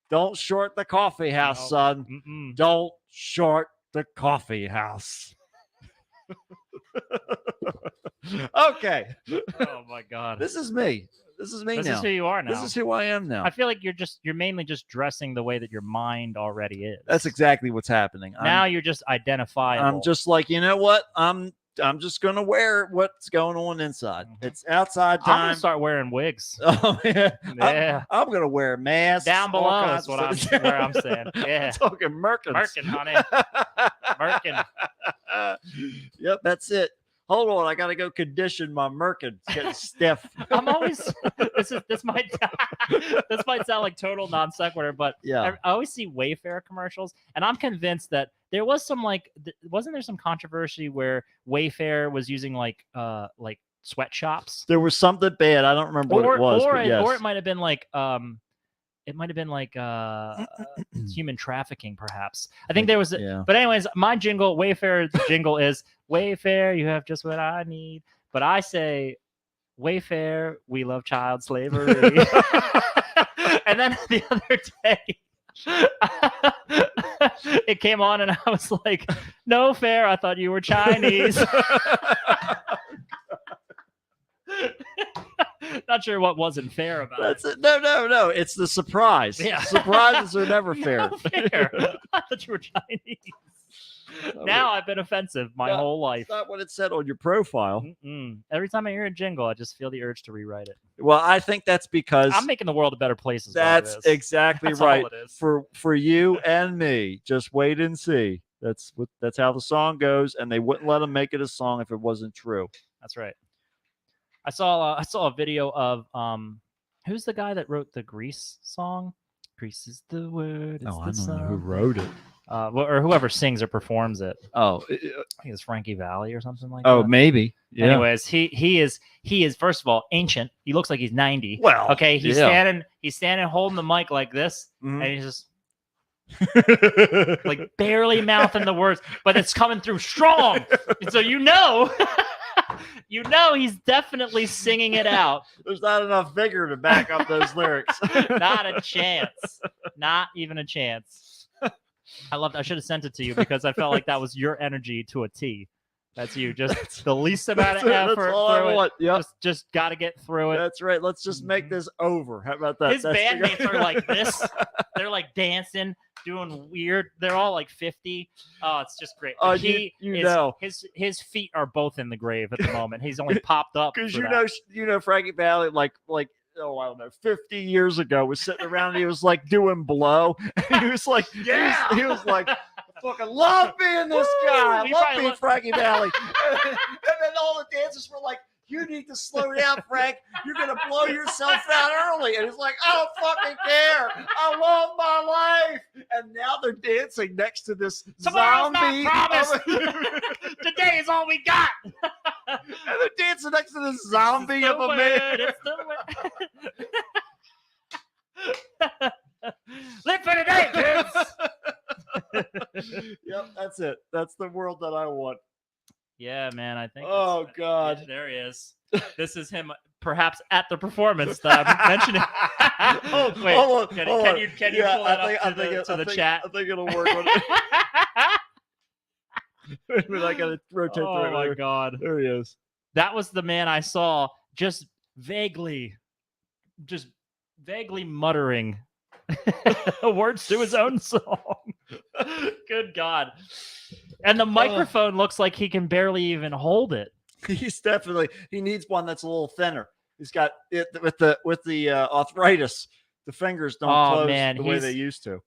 Don't short the coffee house, Nope. son. Mm-mm. Don't short the coffee house. Okay. Oh my god. This is me. This is me This now. is who you are now. This is who I am now. I feel like you're mainly just dressing the way that your mind already is. That's exactly what's happening. Now you're just identifiable. I'm just like, you know what? I'm just gonna wear what's going on inside. Mhm. It's outside I'm time. gonna start wearing wigs. Oh yeah. Yeah. I'm gonna wear a mask Down below is where I'm saying. Yeah. I'm talking Merkins. Merkin, honey. Merkin. Yep, that's it. Hold on, I gotta go condition my Merkin. It's getting stiff. I'm always this might sound like total non sequitur, but Yeah. I always see Wayfair commercials, and I'm convinced that there was some wasn't there some controversy where Wayfair was using like sweatshops, There was something bad. I don't remember what it was. or but yes. it might have been like human trafficking, perhaps. I think there was. Yeah. But anyways, my Wayfair jingle is Wayfair, you have just what I need. But I say, Wayfair, we love child slavery. And then the other day, it came on, and I was like, "No fair, I thought you were Chinese." Not sure what wasn't fair about That's it. it. No. It's the surprise. Yeah. Surprises are never fair. No fair. I thought you were Chinese. Now I've been offensive my No, whole life. It's not what it said on your profile. Mm-mm. Every time I hear a jingle, I just feel the urge to rewrite it. Well, I think that's because I'm making the world a better place. Is what it that's is. exactly That's all right it is. for you and me. Just wait and see. That's how the song goes, and they wouldn't let them make it a song if it wasn't true. That's right. I saw a video of who's the guy that wrote the Grease song? Grease is the word. It's the song. wrote it. Or whoever sings or performs it. Oh, I think it's Frankie Valli or something like oh, that. maybe. Yeah. Anyways, he is first of all ancient. He looks like he's 90. Well, Okay, he's yeah. standing holding the mic like this, Mhm. and he's just like barely mouthing the words, but it's coming through strong. And so you know he's definitely singing it out. There's not enough vigor to back up those lyrics. Not a chance. Not even a chance. I should have sent it to you because I felt like that was your energy to a T. That's you. Just the least amount of That's effort. all I through it. want. Yep. Just got to get through it. That's right. Let's just make this over. How about that? His That's the bandmates guy. are like this. They're like dancing, doing weird. They're all like 50. Oh, it's just great. Oh, But you is- know. his feet are both in the grave at the moment. He's only popped up Because for that. you know Frankie Valli like oh I don't know 50 years ago was sitting around and he was like doing blow. And he was like he was like I fucking love being this Woo! guy. I He love probably being looked- Frankie Valli. And then all the dancers were like you need to slow down, Frank. You're going to blow yourself out early. And he's like, I don't fucking care. I love my life. And now they're dancing next to this Tomorrow's zombie. not promised. Today is all we got. And they're dancing next to this zombie of a man. It's the win. Live for today, kids. Yep, that's it. That's the world that I want. Yeah, man. I think. Oh, God. Yeah, there he is. This is him, perhaps at the performance that I'm mentioning. Oh, wait. hold on, Can hold on. you pull that up to the chat? I think it'll work. I gotta rotate. Oh my God. There he is. That was the man I saw just vaguely muttering words to his own song. Good God. And the microphone looks like he can barely even hold it. He needs one that's a little thinner. He's got it with the arthritis. The fingers don't close the way they used to.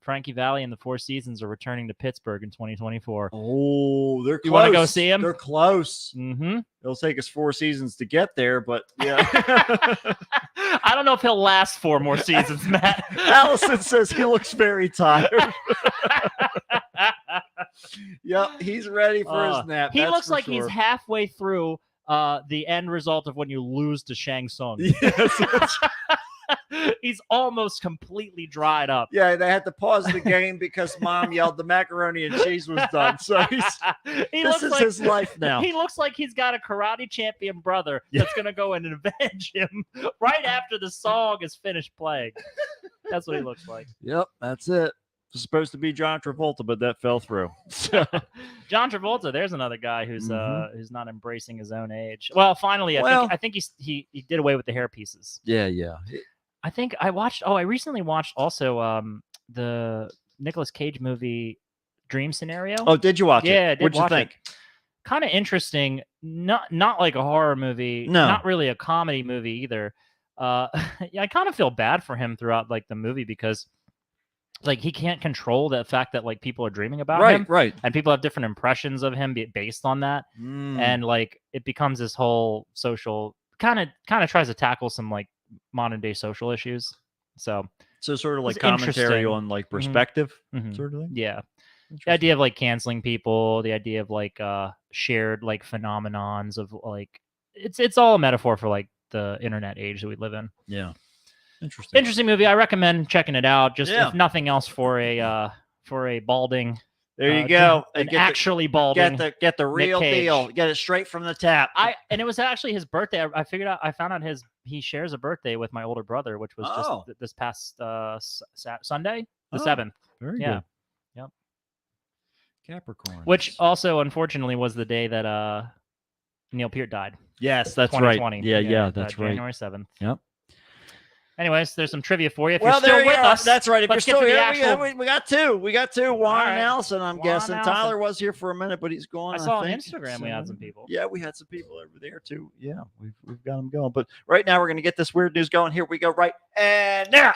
Frankie Valli and the Four Seasons are returning to Pittsburgh in 2024. Oh, they're close. You want to go see him? They're close. Mm-hmm. It'll take us 4 seasons to get there, but yeah. I don't know if he'll last 4 more seasons, Matt. Allison says he looks very tired. Yep, he's ready for his nap. He looks like he's halfway through the end result of when you lose to Shang Tsung. Yes. He's almost completely dried up. Yeah, they had to pause the game because Mom yelled the macaroni and cheese was done. So this is his life now. He looks like he's got a karate champion brother that's going to go in and avenge him right after the song is finished playing. That's what he looks like. Yep, that's it. It was supposed to be John Travolta, but that fell through. John Travolta, there's another guy who's not embracing his own age. Well, finally, I think he did away with the hair pieces. Yeah. I think I recently watched also the Nicolas Cage movie Dream Scenario. Oh, did you watch it? Yeah, I did. What'd you think? Kind of interesting. Not like a horror movie. No. Not really a comedy movie either. Yeah, I kind of feel bad for him throughout like the movie because like he can't control the fact that like people are dreaming about him. Right. And people have different impressions of him based on that. And like it becomes this whole social kind of tries to tackle some like modern day social issues. So sort of like commentary on like perspective sort of thing. Yeah. The idea of like canceling people, the idea of like shared like phenomenons of like it's all a metaphor for like the internet age that we live in. Yeah. Interesting movie. I recommend checking it out. Just if nothing else for a balding. There you go. Actually balding. Get the real deal. Get it straight from the tap. And it was actually his birthday. I found out he shares a birthday with my older brother, which was just this past Sunday, the 7th. Very good. Yep. Capricorn. Which also unfortunately was the day that Neil Peart died. Yes, that's right. Yeah, that's right. January 7th. Yep. Anyways, there's some trivia for you. If well, you're still with us, that's right. If you're still here, actual... we got two. We got two. Juan and Allison, I'm guessing. Allison. Tyler was here for a minute, but he's gone. I saw on Instagram we had some people. Yeah, we had some people over there too. Yeah, we've got them going. But right now we're going to get this weird news going. Here we go. Right and now.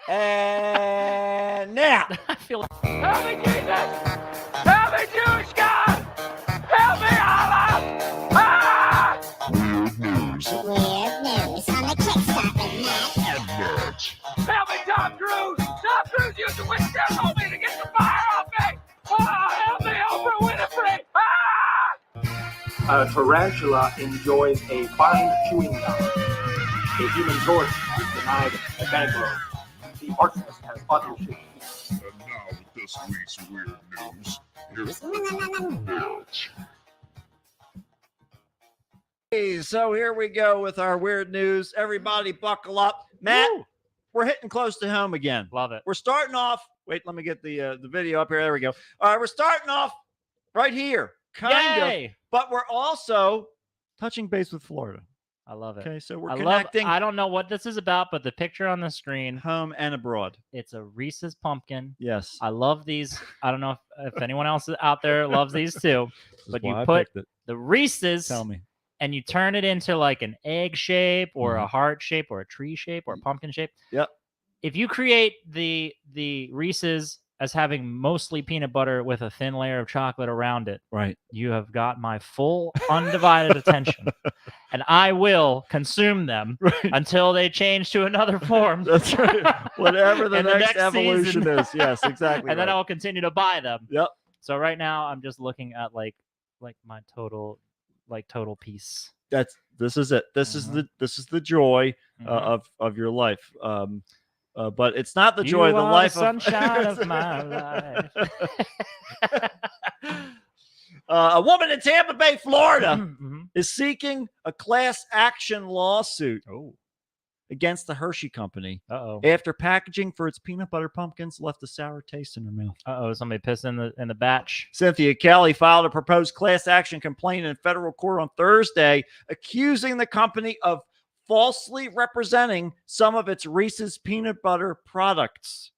And now. I feel. Help me, Jesus! Help me, Jewish God! Help me, Allah! Ah! Weird news on the Kickstarter net. Help me, Tom Cruise! Tom Cruise used to withstand on me to get the fire off me! Help me, Oprah Winfrey! A tarantula enjoys a fine chewing gum. A human torch is denied a bank loan. The arsonist has other shit. And now with this week's weird news, here's Hey, so here we go with our weird news. Everybody buckle up. Matt, we're hitting close to home again. Love it. We're starting off. Wait, let me get the video up here. There we go. All right, we're starting off right here. Kind of. But we're also touching base with Florida. I love it. Okay, so we're connecting. I don't know what this is about, but the picture on the screen, home and abroad. It's a Reese's pumpkin. Yes. I love these. I don't know if anyone else out there loves these too, but you put the Reese's. Tell me. And you turn it into like an egg shape or a heart shape or a tree shape or a pumpkin shape. Yep. If you create the Reese's as having mostly peanut butter with a thin layer of chocolate around it, Right. you have got my full undivided attention, and I will consume them until they change to another form. That's right. Whatever the In the next next evolution season. is. Yes, exactly. And then I will continue to buy them. Yep. So right now I'm just looking at like my total piece. This is it. This is the joy of your life. But it's not the joy of the life sunshine of my life. A woman in Tampa Bay, Florida, Mhm. is seeking a class action lawsuit against the Hershey Company Uh-oh. after packaging for its peanut butter pumpkins left a sour taste in her mouth. Uh-oh, somebody pissed in the batch. Cynthia Kelly filed a proposed class action complaint in federal court on Thursday, accusing the company of falsely representing some of its Reese's peanut butter products.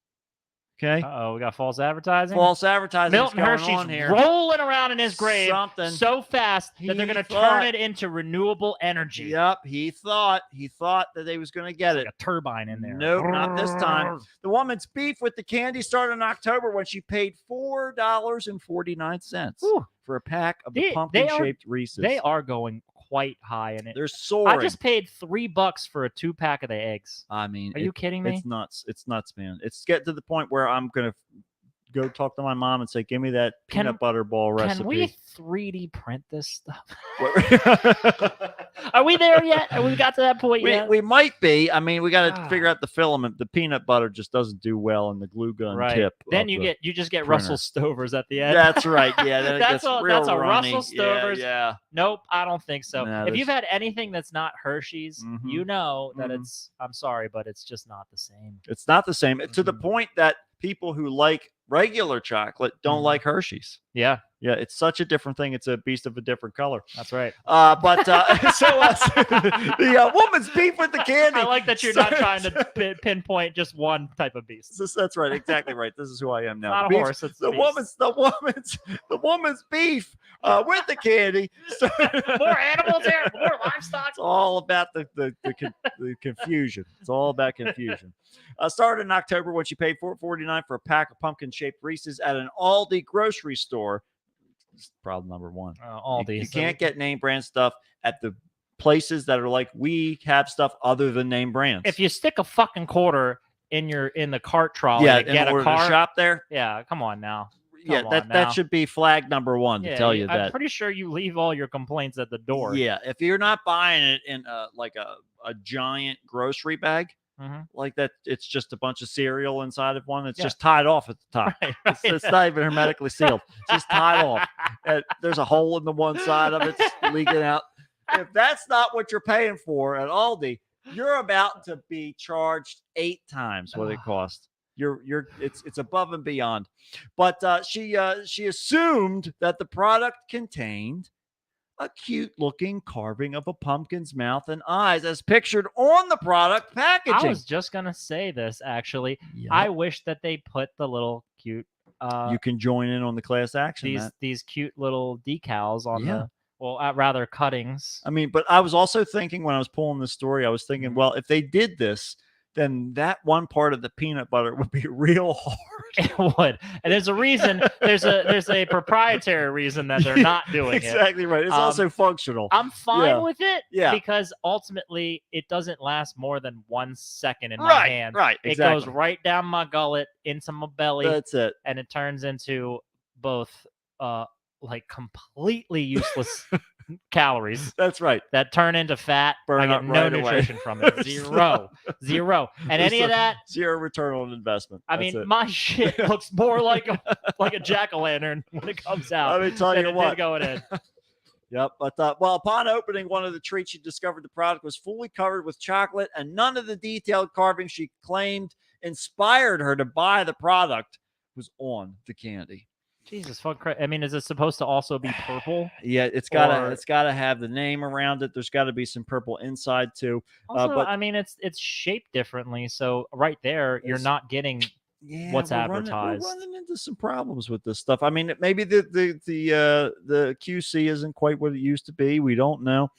Okay. Uh-oh, we got false advertising. False advertising Milton going Hershey's on here. rolling around in his grave so fast that they're he going to thought- turn it into renewable energy. Yep, he thought that they was going to get it. A turbine in there. Nope, not this time. The woman's beef with the candy started in October when she paid $4.49 for a pack of the pumpkin-shaped Reese's. They are going quite high in it. They're soaring. I just paid $3 for a 2-pack of the eggs. I mean, are you kidding me? It's nuts. It's nuts, man. It's getting to the point where I'm gonna go talk to my mom and say, "Give me that peanut butter ball recipe." Can we 3D print this stuff? Are we there yet? Have we got to that point yet? We might be. I mean, we got to figure out the filament. The peanut butter just doesn't do well in the glue gun tip. Then you just get Russell Stovers at the end. That's right. Yeah, then that's a runny. Russell Stovers. Yeah. Nope, I don't think so. Nah, if you've had anything that's not Hershey's, Mhm. you know that it's. I'm sorry, but it's just not the same. It's not the same to the point that people who like regular chocolate don't like Hershey's. Yeah. Yeah, it's such a different thing. It's a beast of a different color. That's right. The woman's beef with the candy. I like that you're not trying to pinpoint just one type of beast. That's right. Exactly right. This is who I am now. Not a Beef- horse. It's the woman's beef with the candy. More animals here. More livestock. It's all about the confusion. It's all about confusion. Started in October when she paid $4.49 for a pack of pumpkin-shaped Reese's at an Aldi grocery store. Problem number one. Aldi. You can't get name brand stuff at the places that are like we have stuff other than name brands. If you stick a fucking quarter in the cart trolley to get in a order car, to shop there. Yeah, come on now. That should be flag number one to tell you that. I'm pretty sure you leave all your complaints at the door. Yeah, if you're not buying it in like a giant grocery bag. Like that, it's just a bunch of cereal inside of one. It's just tied off at the top. Right. It's not even hermetically sealed. It's just tied off. There's a hole in the one side of it leaking out. If that's not what you're paying for at Aldi, you're about to be charged 8 times what it cost. It's above and beyond. But she assumed that the product contained a cute-looking carving of a pumpkin's mouth and eyes as pictured on the product packaging. I was just going to say this, actually. Yep. I wish that they put the little cute... you can join in on the class action. These cute little decals on the... Well, rather cuttings. I mean, but I was also thinking when I was pulling this story, I was thinking, well, if they did this, then that one part of the peanut butter would be real hard. It would. And there's a reason, there's a proprietary reason that they're not doing it. Exactly right. It's also functional. I'm fine with it because ultimately it doesn't last more than 1 second in my hand. Right. It goes right down my gullet into my belly. That's it. And it turns into both like completely useless calories. That's right. That turn into fat. I get no nutrition from it. Zero. And any of that. Zero return on investment. I mean, my shit looks more like a jack-o'-lantern when it comes out. Let me tell you what. Going in. Yep. But upon opening one of the treats, she discovered the product was fully covered with chocolate, and none of the detailed carvings she claimed inspired her to buy the product was on the candy. Jesus fuck! I mean, is it supposed to also be purple? Yeah, it's gotta have the name around it. There's got to be some purple inside too. Also, I mean, it's shaped differently, so right there, you're not getting what's advertised. We're running into some problems with this stuff. I mean, maybe the QC isn't quite what it used to be. We don't know,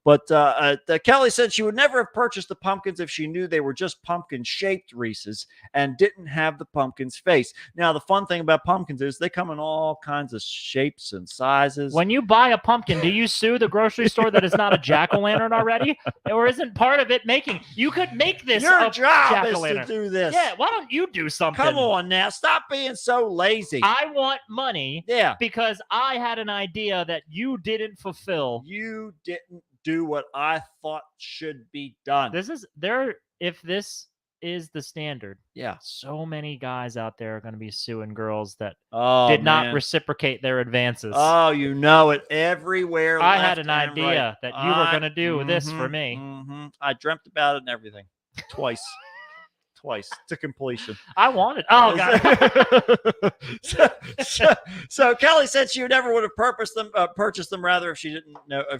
But Kelly said she would never have purchased the pumpkins if she knew they were just pumpkin-shaped Reese's and didn't have the pumpkin's face. Now, the fun thing about pumpkins is they come in all kinds of shapes and sizes. When you buy a pumpkin, do you sue the grocery store that is not a jack-o'-lantern already? Or isn't part of it making? You could make this Your a job is to jack-o'-lantern. do this. Yeah, why don't you do something? Come on now. Stop being so lazy. I want money Yeah. because I had an idea that you didn't fulfill. You didn't do what I thought should be done. If this is the standard, Yeah. so many guys out there are going to be suing girls that did not reciprocate their advances. Oh, you know it everywhere. I had left an and idea right. that you were going to do this for me. I dreamt about it and everything. Twice. Twice to completion. I wanted. Oh, God. so Kelly said she never would have purchased them rather if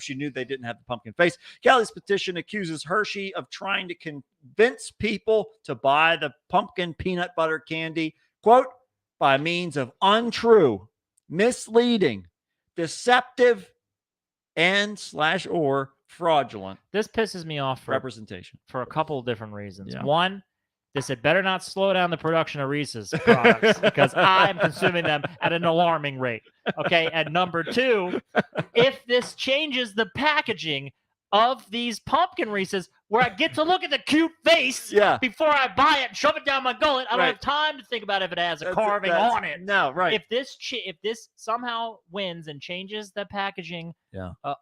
she knew they didn't have the pumpkin face. Kelly's petition accuses Hershey of trying to convince people to buy the pumpkin peanut butter candy, quote, by means of untrue, misleading, deceptive, and/or fraudulent This pisses me off representation for a couple of different reasons. Yeah. One, this had better not slow down the production of Reese's products because I'm consuming them at an alarming rate. Okay. And number two, if this changes the packaging of these pumpkin Reese's where I get to look at the cute face before I buy it and shove it down my gullet, I don't have time to think about if it has a carving on it. No, right. If this somehow wins and changes the packaging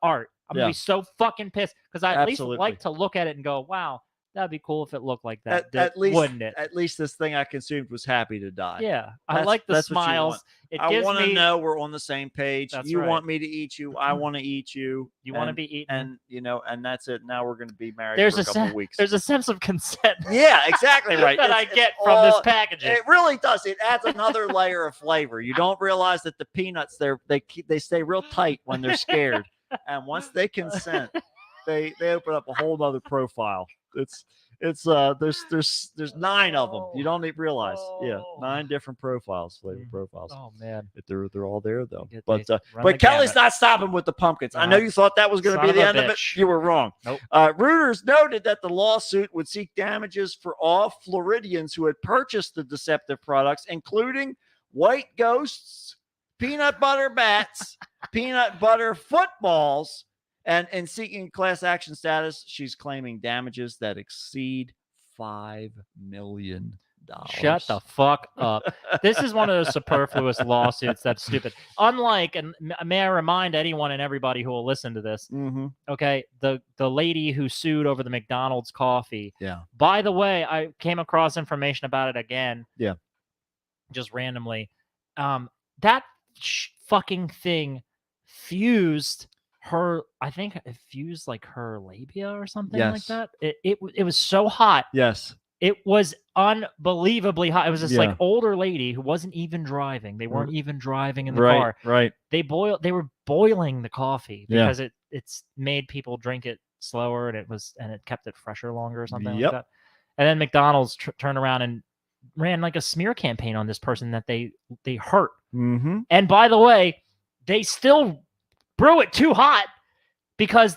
art, I'm Yeah. going to be so fucking pissed because I at least Absolutely. like to look at it and go, wow, that'd be cool if it looked like that. At least, wouldn't it? At least this thing I consumed was happy to die. Yeah. I That's- like the that's what you smiles. want. It I gives want to me know we're on the same page. That's You right. want me to eat you. I want to eat you. you want to and- be eaten. and and that's it. Now we're going to be married There's for a couple a of weeks. there's a sense of consent Yeah, exactly right. that I It's get from this all- packaging. It really does. It adds another layer of flavor. You don't realize that the peanuts they stay real tight when they're scared, and once they consent, they open up a whole other profile. There's 9 of them. You don't even realize. Yeah, 9 different profiles, flavor profiles. Oh man. They're all there though. Get But they run but the Kelly's gamut. not stopping with the pumpkins. I know you thought that was going to Son be the of a end of it. bitch. You were wrong. Nope. Reuters noted that the lawsuit would seek damages for all Floridians who had purchased the deceptive products, including white ghosts, peanut butter bats, peanut butter footballs. And in seeking class action status, she's claiming damages that exceed $5 million. Shut the fuck up. This is one of those superfluous lawsuits that's stupid. Unlike, and may I remind anyone and everybody who will listen to this, okay, the lady who sued over the McDonald's coffee. Yeah. By the way, I came across information about it again. Yeah. Just randomly. That fucking thing fused her, I think it fused like her labia or something like Yes. that. It was so hot. Yes. It was unbelievably hot. It was this Yeah. like older lady who wasn't even driving. They weren't even driving in the Right. car. Right. They were boiling the coffee Yeah. because it's made people drink it slower and it kept it fresher longer or something Yep. like that. And then McDonald's turned around and ran like a smear campaign on this person that they hurt. Mm-hmm. And by the way, they still brew it too hot because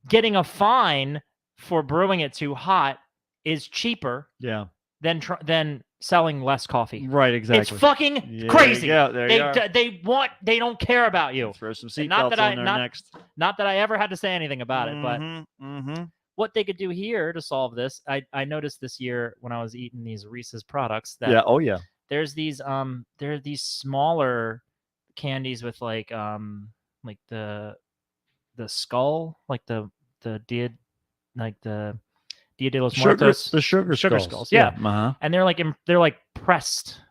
getting a fine for brewing it too hot is cheaper Yeah. than selling less coffee. Right. Exactly. It's fucking Yeah, crazy. yeah, there you are. They don't care about you. Throw some And not seatbelts that on I- there not- next. Not that I ever had to say anything about it, but Mm-hmm. what they could do here to solve this, I noticed this year when I was eating these Reese's products that Yeah. Oh yeah. there's these there are these smaller candies with like the skull, like the Dia de los Muertos. The sugar skulls, yeah. Uh-huh. And they're like pressed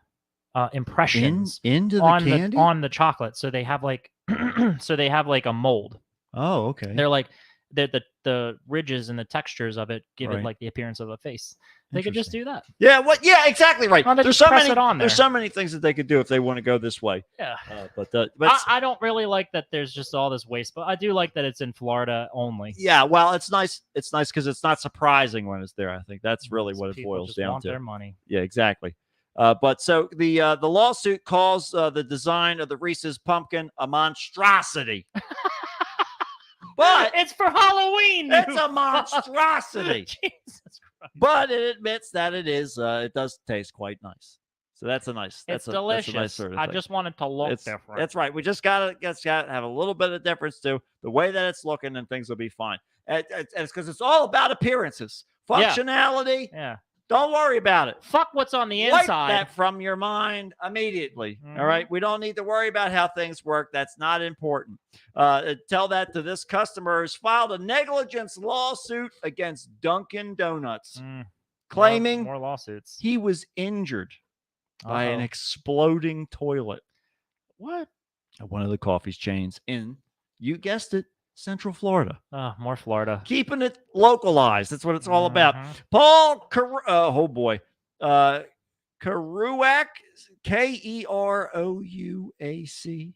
impressions Into the on candy. on the chocolate. So they have like a mold. Oh, okay. They're like the ridges and the textures of it give Right. it like the appearance of a face. They could just do that. Yeah. What? Yeah. Exactly right. Why don't they There's just so press many. it on There's there? so many things that they could do if they want to go this way. Yeah. But I don't really like that there's just all this waste, but I do like that it's in Florida only. yeah. Well, it's nice. It's nice because it's not surprising when it's there. I think that's really what it People boils just down want to. their money. Yeah, exactly. But so the lawsuit calls the design of the Reese's pumpkin a monstrosity. But it's for Halloween. it's you a fuck. monstrosity. Jesus Christ. But it admits that it does taste quite nice. So that's a nice. It's That's a delicious. nice sort of I thing. just want it to look It's, different. That's right. We just gotta have a little bit of difference to the way that it's looking, and things will be fine. And it's because it's all about appearances, functionality. Yeah. Don't worry about it. Fuck what's on the Wipe inside. that from your mind immediately. All right. We don't need to worry about how things work. That's not important. Tell that to this customer who's filed a negligence lawsuit against Dunkin' Donuts, claiming more lawsuits. he was injured by an exploding toilet. What? At one of the coffee chains in, you guessed it, Central Florida. Oh, more Florida. Keeping it localized. That's what it's all about. Paul, oh boy. Kerouac, Kerouac.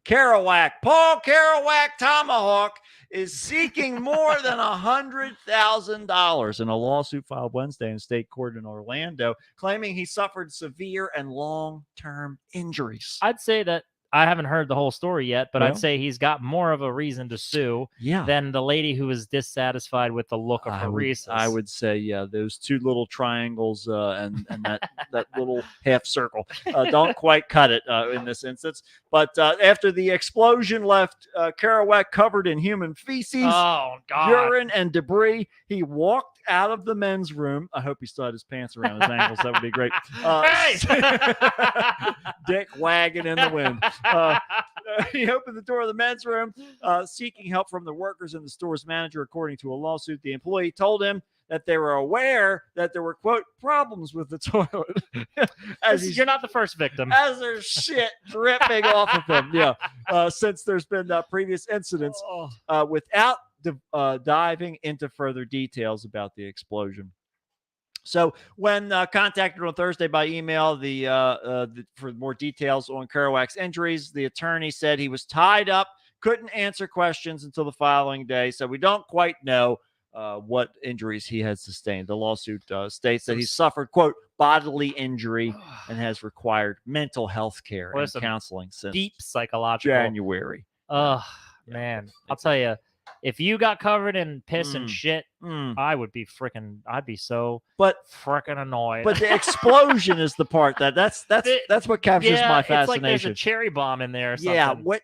Kerouac. Paul Kerouac Tomahawk is seeking more than $100,000 in a lawsuit filed Wednesday in state court in Orlando, claiming he suffered severe and long-term injuries. I'd say that I haven't heard the whole story yet, but Well, I'd say he's got more of a reason to sue Yeah. than the lady who was dissatisfied with the look of her Reese's. I would say, yeah, those two little triangles and that little half circle don't quite cut it in this instance. But after the explosion left Kerouac covered in human feces, Oh, God. urine, and debris, he walked out of the men's room. I hope he still had his pants around his ankles. That would be great. Dick wagging in the wind. He opened the door of the men's room, seeking help from the workers and the store's manager. According to a lawsuit, the employee told him that they were aware that there were, quote, problems with the toilet. You're not the first victim. As there's shit dripping off of them. Yeah. Since there's been previous incidents without diving into further details about the explosion. So when contacted on Thursday by email for more details on Kerouac's injuries, the attorney said he was tied up, couldn't answer questions until the following day. So we don't quite know what injuries he had sustained. The lawsuit states that he suffered, quote, bodily injury and has required mental health care and counseling since deep psychological January. Oh, man. I'll tell you, if you got covered in piss and shit, I'd be so freaking annoyed. But the explosion is the part that's what captures my fascination. It's like there's a cherry bomb in there or something. Yeah, what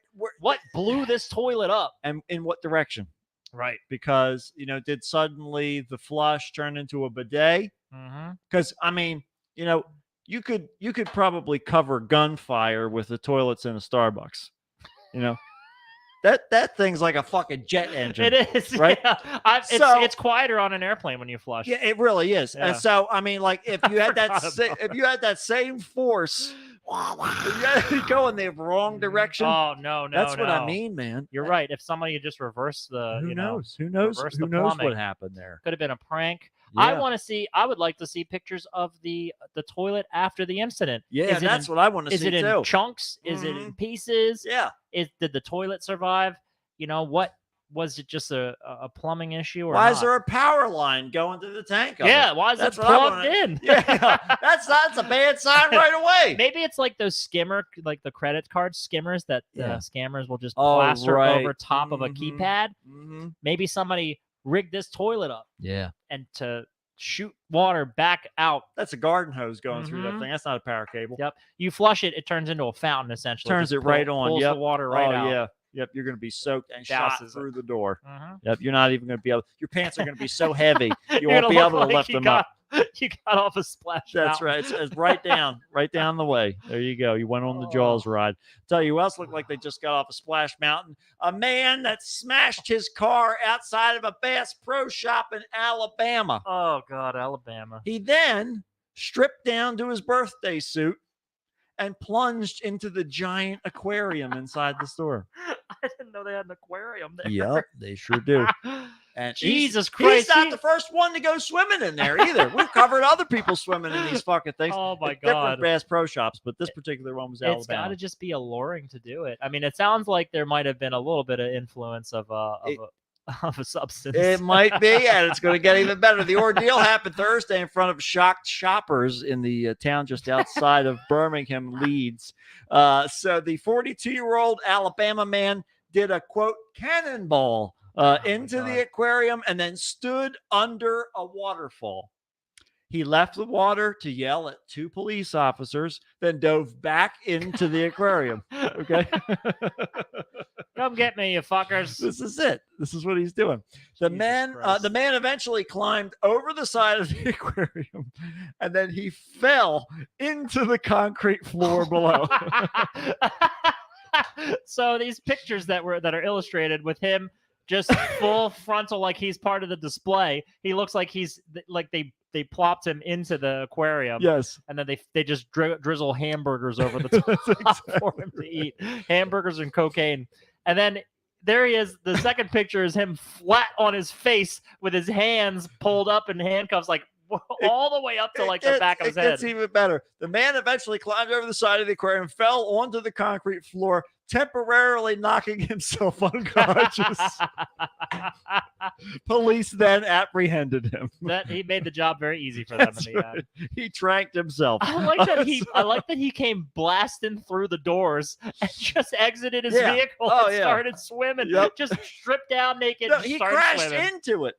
blew this toilet up? And in what direction? Right. Because, did suddenly the flush turn into a bidet? Because, you could probably cover gunfire with the toilets in a Starbucks. That thing's like a fucking jet engine. It is, right? Yeah. It's quieter on an airplane when you flush. Yeah, it really is. Yeah. And so, if you had that same force, you go in the wrong direction. Oh no, that's what I mean, man. You're right. If somebody had just reversed the, who knows what happened there? Could have been a prank. Yeah. I would like to see pictures of the toilet after the incident. Yeah, that's what I want to see too. Is it in chunks? Is it in pieces? Yeah. Did the toilet survive? What was it? Just a plumbing issue? Or why is there a power line going to the tank? Yeah, why is it plugged in? Yeah, that's a bad sign right away. Maybe it's like those like the credit card skimmers that scammers will just plaster over top of a keypad. Maybe somebody rigged this toilet up. Yeah. And to shoot water back out. That's a garden hose going through that thing. That's not a power cable. Yep. You flush it, it turns into a fountain essentially. Turns it right on. Pulls the water right out. Yeah. Yep. You're going to be soaked and shot through the door. Mhm. Yep. You're not even going to be able. Your pants are going to be so heavy you won't be able to lift them up. You got off a splash. That's right. It's right down the way. There you go. You went on the Jaws ride. Tell you who else looked like they just got off a Splash Mountain. A man that smashed his car outside of a Bass Pro Shop in Alabama. Oh God, Alabama. He then stripped down to his birthday suit and plunged into the giant aquarium inside the store. I didn't know they had an aquarium there. Yep, they sure do. And Jesus Christ. He's not the first one to go swimming in there either. We've covered other people swimming in these fucking things. Oh my At God. Different Bass Pro Shops, but this particular one was Alabama. It's got to just be alluring to do it. I mean, it sounds like there might have been a little bit of influence of a substance. It might be, and it's going to get even better. The ordeal happened Thursday in front of shocked shoppers in the town just outside of Birmingham, Leeds. So the 42-year-old Alabama man did a quote cannonball into the aquarium and then stood under a waterfall. He left the water to yell at 2 police officers, then dove back into the aquarium. Okay. Come get me, you fuckers. This is it. This is what he's doing. The man eventually climbed over the side of the aquarium, and then he fell into the concrete floor below. So these pictures that are illustrated with him just full frontal, like he's part of the display. He looks like he's like they plopped him into the aquarium. Yes. And then they just drizzle hamburgers over the top for him to eat. Hamburgers and cocaine. And then there he is. The second picture is him flat on his face with his hands pulled up in handcuffs, like all the way up to like the back of his head. It's even better. The man eventually climbed over the side of the aquarium, fell onto the concrete floor, temporarily knocking himself unconscious. Police then apprehended him. That he made the job very easy for them. In the end. He tranked himself. I like that he came blasting through the doors and just exited his vehicle and started swimming. Yep. Just stripped down naked. No, he crashed swimming. into it.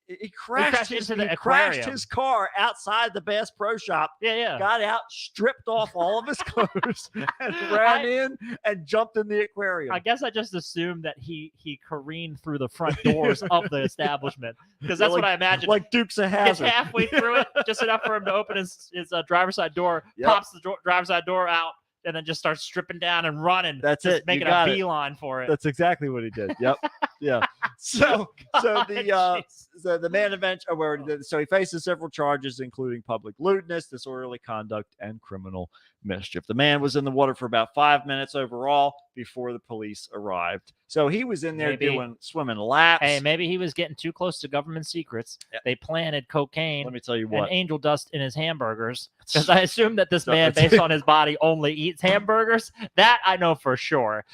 He crashed into the crashed aquarium. his car outside the Bass Pro Shop. Yeah. Got out, stripped off all of his clothes, and ran in and jumped in the aquarium. I guess I just assumed that he careened through the front doors of the establishment, because that's what I imagined. Like Dukes of Gets Hazzard. halfway through it, just enough for him to open his driver's side door, pops the driver's side door out, and then just starts stripping down and running. That's just it. Making a beeline for it. That's exactly what he did. Yep. Yeah. So the man eventually, so he faces several charges, including public lewdness, disorderly conduct, and criminal mischief. The man was in the water for about 5 minutes overall before the police arrived. So he was in there swimming laps. Hey, maybe he was getting too close to government secrets. Yeah. They planted cocaine. Let me tell you what. And angel dust in his hamburgers. Because I assume that this man, based on his body, only eats hamburgers. That I know for sure.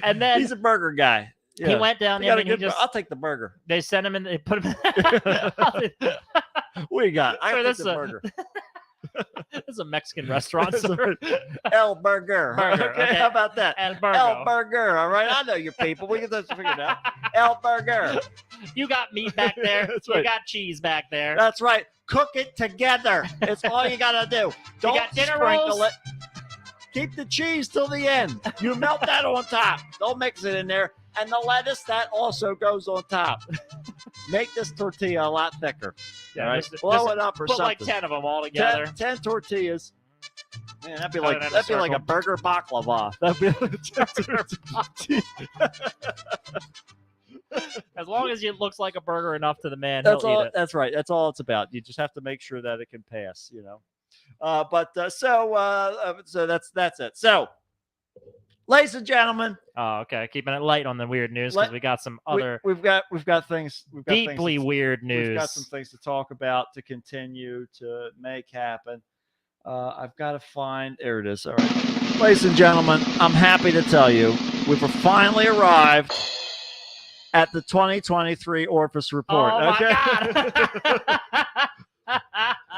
And then he's a burger guy. Yeah. He went down. I'll take the burger. They sent him in. They put him. What you got? I take the burger. This is a Mexican restaurant. Sir. El Burger. Okay, how about that? El Burger. El Burger. All right, I know your people. We can just figure it out. El Burger. You got meat back there. That's You right. got cheese back there. That's right. Cook it together. It's all you gotta do. Don't got dinner sprinkle rolls? it. Keep the cheese till the end. You melt that on top. Don't mix it in there. And the lettuce, that also goes on top. Make this tortilla a lot thicker. Yeah, all right? just Blow it up or put something. like 10 of them all together. 10 tortillas. Man, that'd be Cut like it in a that'd be like a circle. burger baklava. That'd be As long as it looks like a burger enough to the man, That's he'll all. eat it. That's right. That's all it's about. You just have to make sure that it can pass. So that's it. So, ladies and gentlemen, Oh, okay. Keeping it light on the weird news because we got some other we've got things. We've got deeply weird news. We've got some things to talk about to continue to make happen. I've got to find. There it is. All right, ladies and gentlemen, I'm happy to tell you we've finally arrived at the 2023 Orpheus Report. Oh okay. my God.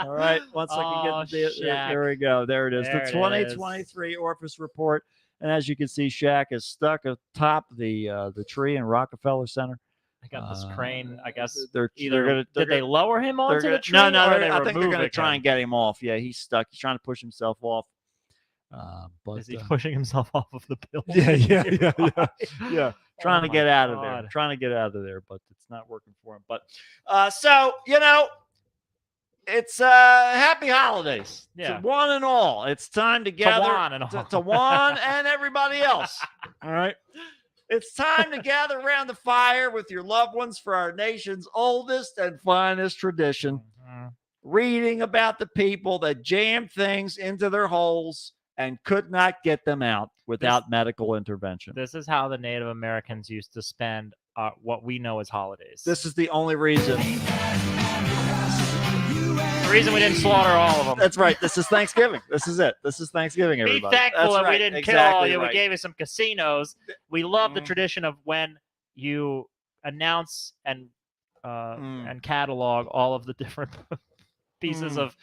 All right. Once I can get the Shaq. there we go. There it is. There The it 2023 Orpheus Report. And as you can see, Shaq is stuck atop the tree in Rockefeller Center. I got this crane. I guess They're either did they lower him they're onto gonna- the tree? No, or are they I think they're going to removing try him? and get him off. Yeah, he's stuck. He's trying to push himself off. But Is he pushing himself off of the building? yeah. Trying to my get out of there. God. Trying to get out of there, but it's not working for him. But it's happy holidays Yeah. to one and all. It's time to gather Juan and all. to Juan and everybody else. All right. It's time to gather around the fire with your loved ones for our nation's oldest and finest tradition. Mhm. Reading about the people that jammed things into their holes and could not get them out without medical intervention. This is how the Native Americans used to spend what we know as holidays. This is the only reason. the reason we didn't slaughter all of them. That's right. This is Thanksgiving. This is it. This is Thanksgiving, Be everybody. thankful That's that we right. didn't kill all Exactly you. right. We gave you some casinos. We love the Mhm. tradition of when you announce and catalog all of the different pieces of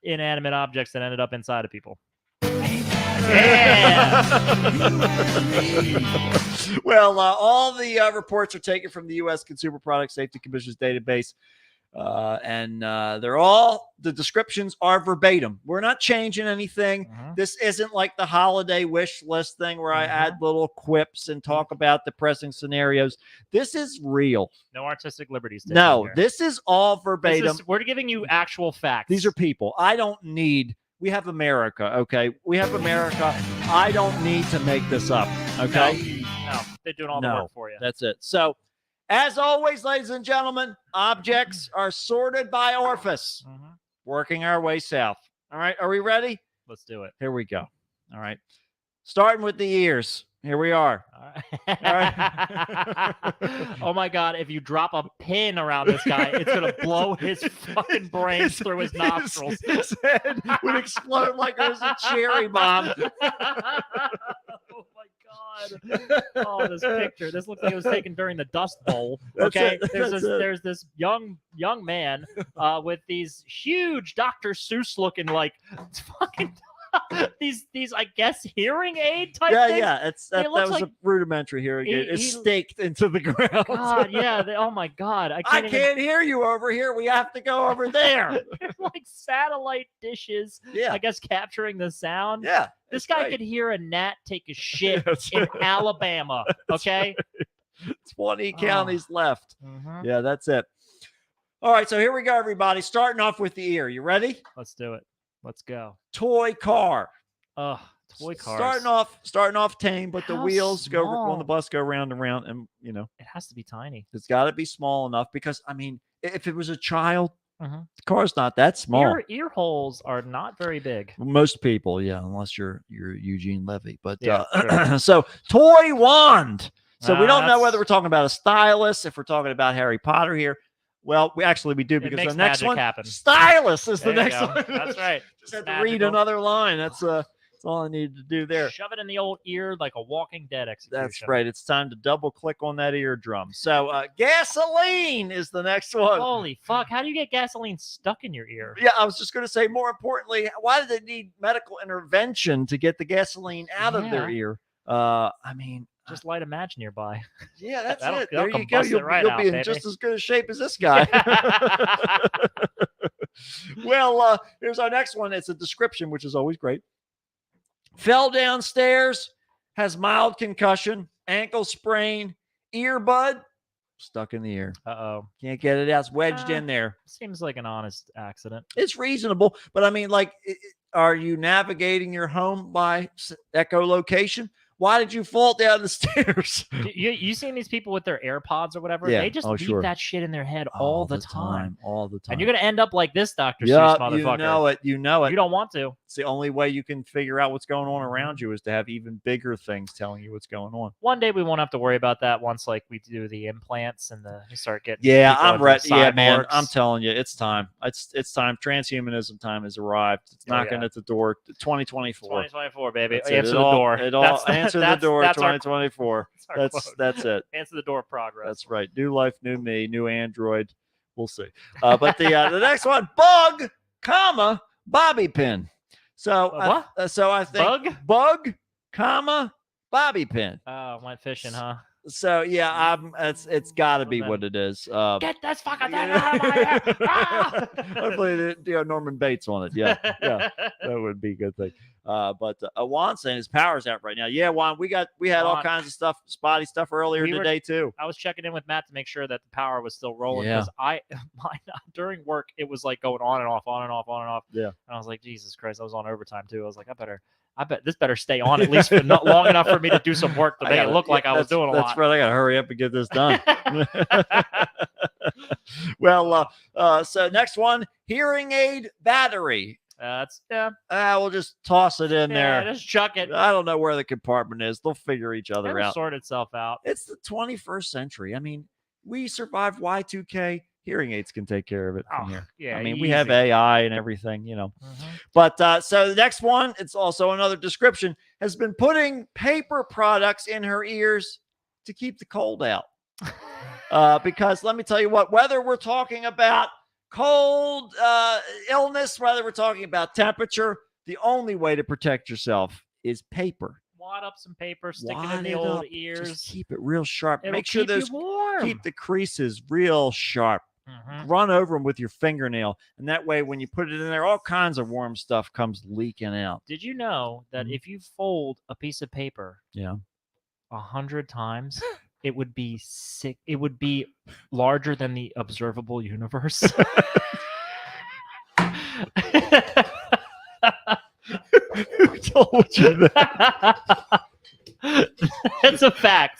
inanimate objects that ended up inside of people. Well, all the reports are taken from the U.S. Consumer Product Safety Commission's database. And the descriptions are verbatim. We're not changing anything. This isn't like the holiday wish list thing where I add little quips and talk about depressing scenarios. This is real. No artistic liberties. No, here. this is all verbatim. We're giving you actual facts. These are people. We have America, okay? We have America. I don't need to make this up, okay? No, they're doing all the work for you. That's it. So, as always, ladies and gentlemen, objects are sorted by orifice, working our way south. All right, are we ready? Let's do it. Here we go. All right. Starting with the ears. Here we are. All right. Oh my God! If you drop a pin around this guy, it's gonna blow his fucking brains through his nostrils. His head would explode like it was a cherry bomb. Oh my God! Oh, this picture. This looks like it was taken during the Dust Bowl. Okay, there's this young man with these huge Dr. Seuss looking like fucking. these I guess hearing aid type things. Yeah, that was like a rudimentary hearing aid. It's staked into the ground. God, yeah. Oh my God, I can't hear you over here. We have to go over there. They're like satellite dishes. Yeah, I guess capturing the sound. Yeah, this guy could hear a gnat take a shit in Alabama. Okay, right. 20 counties left. Yeah, that's it. All right, so here we go, everybody. Starting off with the ear. You ready? Let's do it. Let's go. Toy car. Toy cars. Starting off tame, but the wheels small? go on the bus go round and round, and it has to be tiny. It's got to be small enough because I mean, if it was a child, the car's not that small. Ear holes are not very big. Most people, yeah, unless you're Eugene Levy. But yeah, so toy wand. So we don't know whether we're talking about a stylus, if we're talking about Harry Potter here. Well, we do because the next one, stylus is the next one. That's right. Just had to read another line. That's all I needed to do there. Shove it in the old ear like a Walking Dead execution. That's right. It's time to double click on that eardrum. So gasoline is the next one. Holy fuck. How do you get gasoline stuck in your ear? Yeah, I was just going to say, more importantly, why do they need medical intervention to get the gasoline out of their ear? I mean, just light a match nearby. Yeah, that's it. There you go. You'll be in just as good a shape as this guy. Well, here's our next one. It's a description, which is always great. Fell downstairs, has mild concussion, ankle sprain, earbud stuck in the ear. Can't get it out. It's wedged in there. Seems like an honest accident. It's reasonable, but I mean, like, are you navigating your home by echolocation? Why did you fall down the stairs? You seen these people with their AirPods or whatever? Yeah. They just leave that shit in their head all the time. All the time. And you're going to end up like this Dr. Seuss motherfucker. You know it. You don't want to. It's the only way you can figure out what's going on around you is to have even bigger things telling you what's going on. One day we won't have to worry about that once like we do the implants and you start getting I'm ready. Yeah, man. I'm telling you, it's time. It's time. Transhumanism time has arrived. It's knocking at the door. 2024. 2024, baby. Answer the door. Answer the door. 2024. That's it. Answer the door of progress. That's right. New life, new me, new Android. We'll see. But the next one, bug, comma, bobby pin. So what? So I think bug, comma, bobby pin. Oh, went fishing, huh? So yeah, it's got to be what it is. Get this fucking thing out of my hair! Ah! Hopefully, Norman Bates on it. Yeah, that would be a good thing. But Juan's saying his power's out right now. Yeah, Juan, we had all kinds of stuff, spotty stuff earlier today too. I was checking in with Matt to make sure that the power was still rolling because during work it was like going on and off, on and off, on and off. Yeah, and I was like, Jesus Christ, I was on overtime too. I was like, I bet this better stay on at least for not long enough for me to do some work to make it look like I was doing a lot. That's right. I got to hurry up and get this done. Well, so next one, hearing aid battery. We'll just toss it in there. Just chuck it. I don't know where the compartment is. They'll figure each other out. Sort itself out. It's the 21st century. I mean, we survived Y2K. Hearing aids can take care of it from here. Yeah, I mean, we have AI and everything, But so the next one, it's also another description, has been putting paper products in her ears to keep the cold out. Because let me tell you what, whether we're talking about cold illness, whether we're talking about temperature, the only way to protect yourself is paper. Wad up some paper, stick it in Wad the it old up, ears. Just keep it real sharp. It'll Make sure keep you those warm. keep the creases real sharp. Run over them with your fingernail, and that way, when you put it in there, all kinds of warm stuff comes leaking out. Did you know that if you fold a piece of paper, 100 times, it would be sick? It would be larger than the observable universe. Who told you that? That's a fact.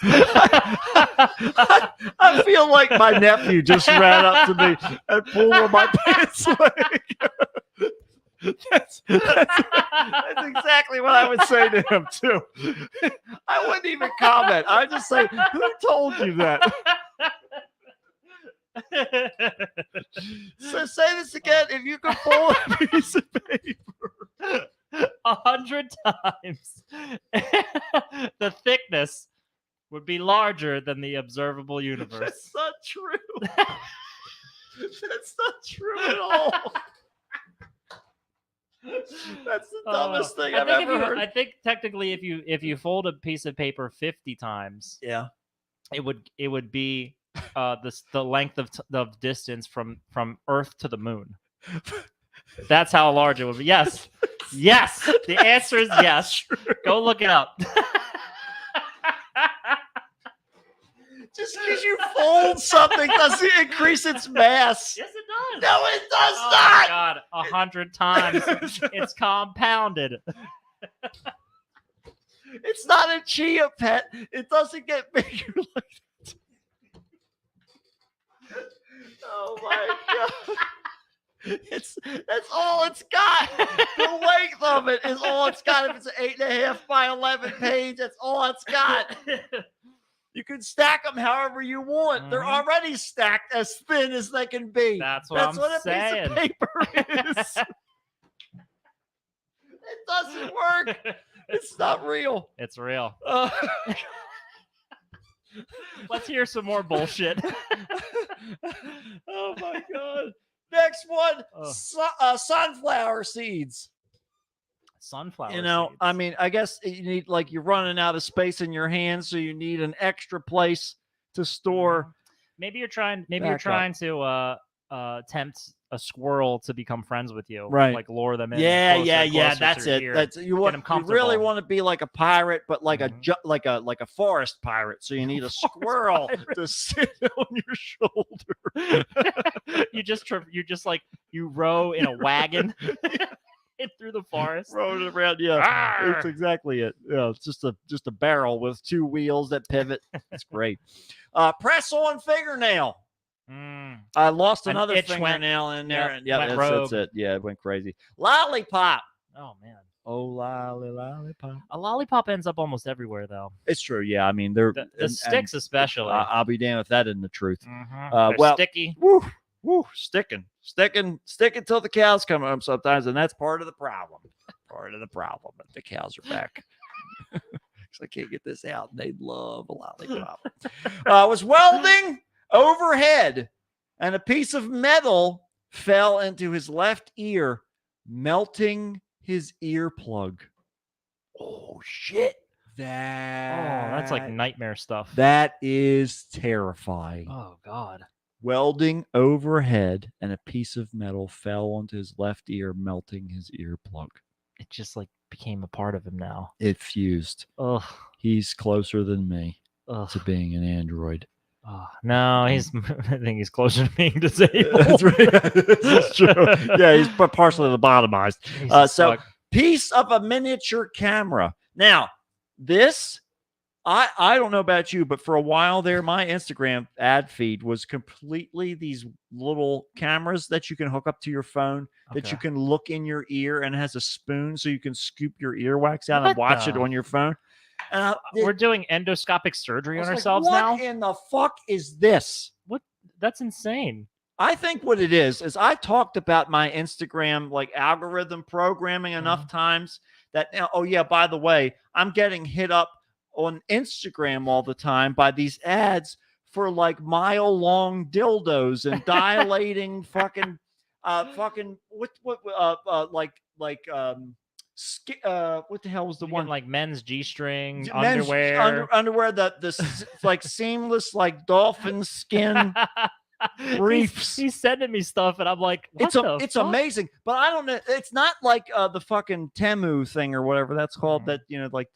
I feel like my nephew just ran up to me and pulled on my pants leg. That's exactly what I would say to him too. I wouldn't even comment. I would just say, "Who told you that?" So say this again. If you could fold a piece of paper 100 times, the thickness would be larger than the observable universe. That's not true. That's not true at all. That's the dumbest thing I've ever heard. I think technically, if you fold a piece of paper 50 times, it would be the length of distance from Earth to the moon. That's how large it would be. Yes. Yes. The answer is yes. Go look it up. Just because you fold something doesn't increase its mass. Yes, it does. No, it does Oh not. my God, 100 times. It's compounded. It's not a chia pet. It doesn't get bigger like that. Oh my God. That's all it's got. The length of it is all it's got. If it's an 8.5 by 11 page, that's all it's got. You can stack them however you want. They're already stacked as thin as they can be. That's what I'm saying. A piece of paper is. It doesn't work. It's not real. It's real. Let's hear some more bullshit. Oh my God. Next one, sunflower seeds. Sunflower You know, seeds. I mean, I guess you need, like, you're running out of space in your hands, so you need an extra place to store. Maybe you're trying Back to tempt a squirrel to become friends with you, Right. Like lure them in. Yeah. closer That's to your it. ear, That's you want. them You really comfortable. want to be like a pirate, but like a like a forest pirate. So you need a squirrel to sit on your shoulder. you row in a wagon through the forest. Roll it around. Yeah, that's exactly it. Yeah, it's just a barrel with two wheels that pivot. It's great. Press on fingernail. I lost An another itch fingernail in there. Yep, And went that's rogue. it. Yeah, it went crazy. Lollipop. Oh man. Oh, lollipop. A lollipop ends up almost everywhere, though. It's true. Yeah, I mean, they're The sticks, especially. I'll be damned if that isn't the truth. They're Well, sticky. sticking till the cows come home sometimes, and that's part of the problem. Part of the problem that the cows are back. Because I can't get this out, and they love a lollipop. Was welding overhead, and a piece of metal fell into his left ear, melting his earplug. Oh shit! That's like nightmare stuff. That is terrifying. Oh God. Welding overhead, and a piece of metal fell onto his left ear, melting his earplug. It just like became a part of him now. It fused. Ugh. He's closer than me Ugh. to being an android. No, I think he's closer to being disabled. That's right. That's true. Yeah, he's partially lobotomized. So, piece of a miniature camera. Now, this, I don't know about you, but for a while there, my Instagram ad feed was completely these little cameras that you can hook up to your phone, that you can look in your ear, and it has a spoon so you can scoop your earwax out and watch it on your phone. We're doing endoscopic surgery on ourselves what now. What in the fuck is this? What? That's insane. I think what it is I talked about my Instagram like algorithm programming enough times that now, oh yeah, by the way, I'm getting hit up on Instagram all the time by these ads for like mile-long dildos and dilating fucking what the hell was the You one? get, like men's G-string Men's underwear. underwear that like seamless like dolphin skin briefs. He's sending me stuff, and I'm like, what It's fuck? amazing, but I don't know. It's not like the fucking Temu thing or whatever that's called. That like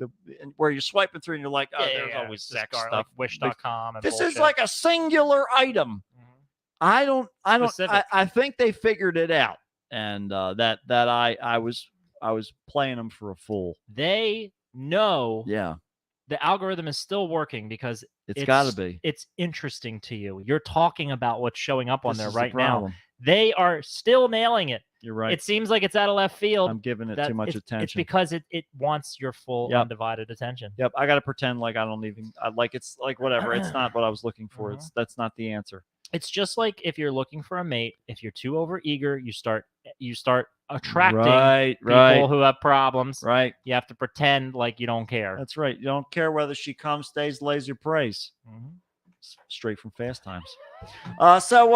where you're swiping through and you're like, oh, there's always Just sex like stuff. Wish.com. And This is bullshit. like a singular item. I don't. Specific. I think they figured it out, and that I was playing them for a fool. They know Yeah, the algorithm is still working because it's got to be. It's interesting to you. You're talking about what's showing up on This there is the right now. problem. They are still nailing it. You're right. It seems like it's out of left field. I'm giving it That too much it's attention. because it wants your full Yep. undivided attention. Yep, I got to pretend like I don't even like it's like whatever. It's not what I was looking for. That's not the answer. It's just like if you're looking for a mate, if you're too overeager, you start attracting Right, people who have problems. right. You have to pretend like you don't care. That's right. You don't care whether she comes, stays, lays, or prays. Straight from Fast Times. So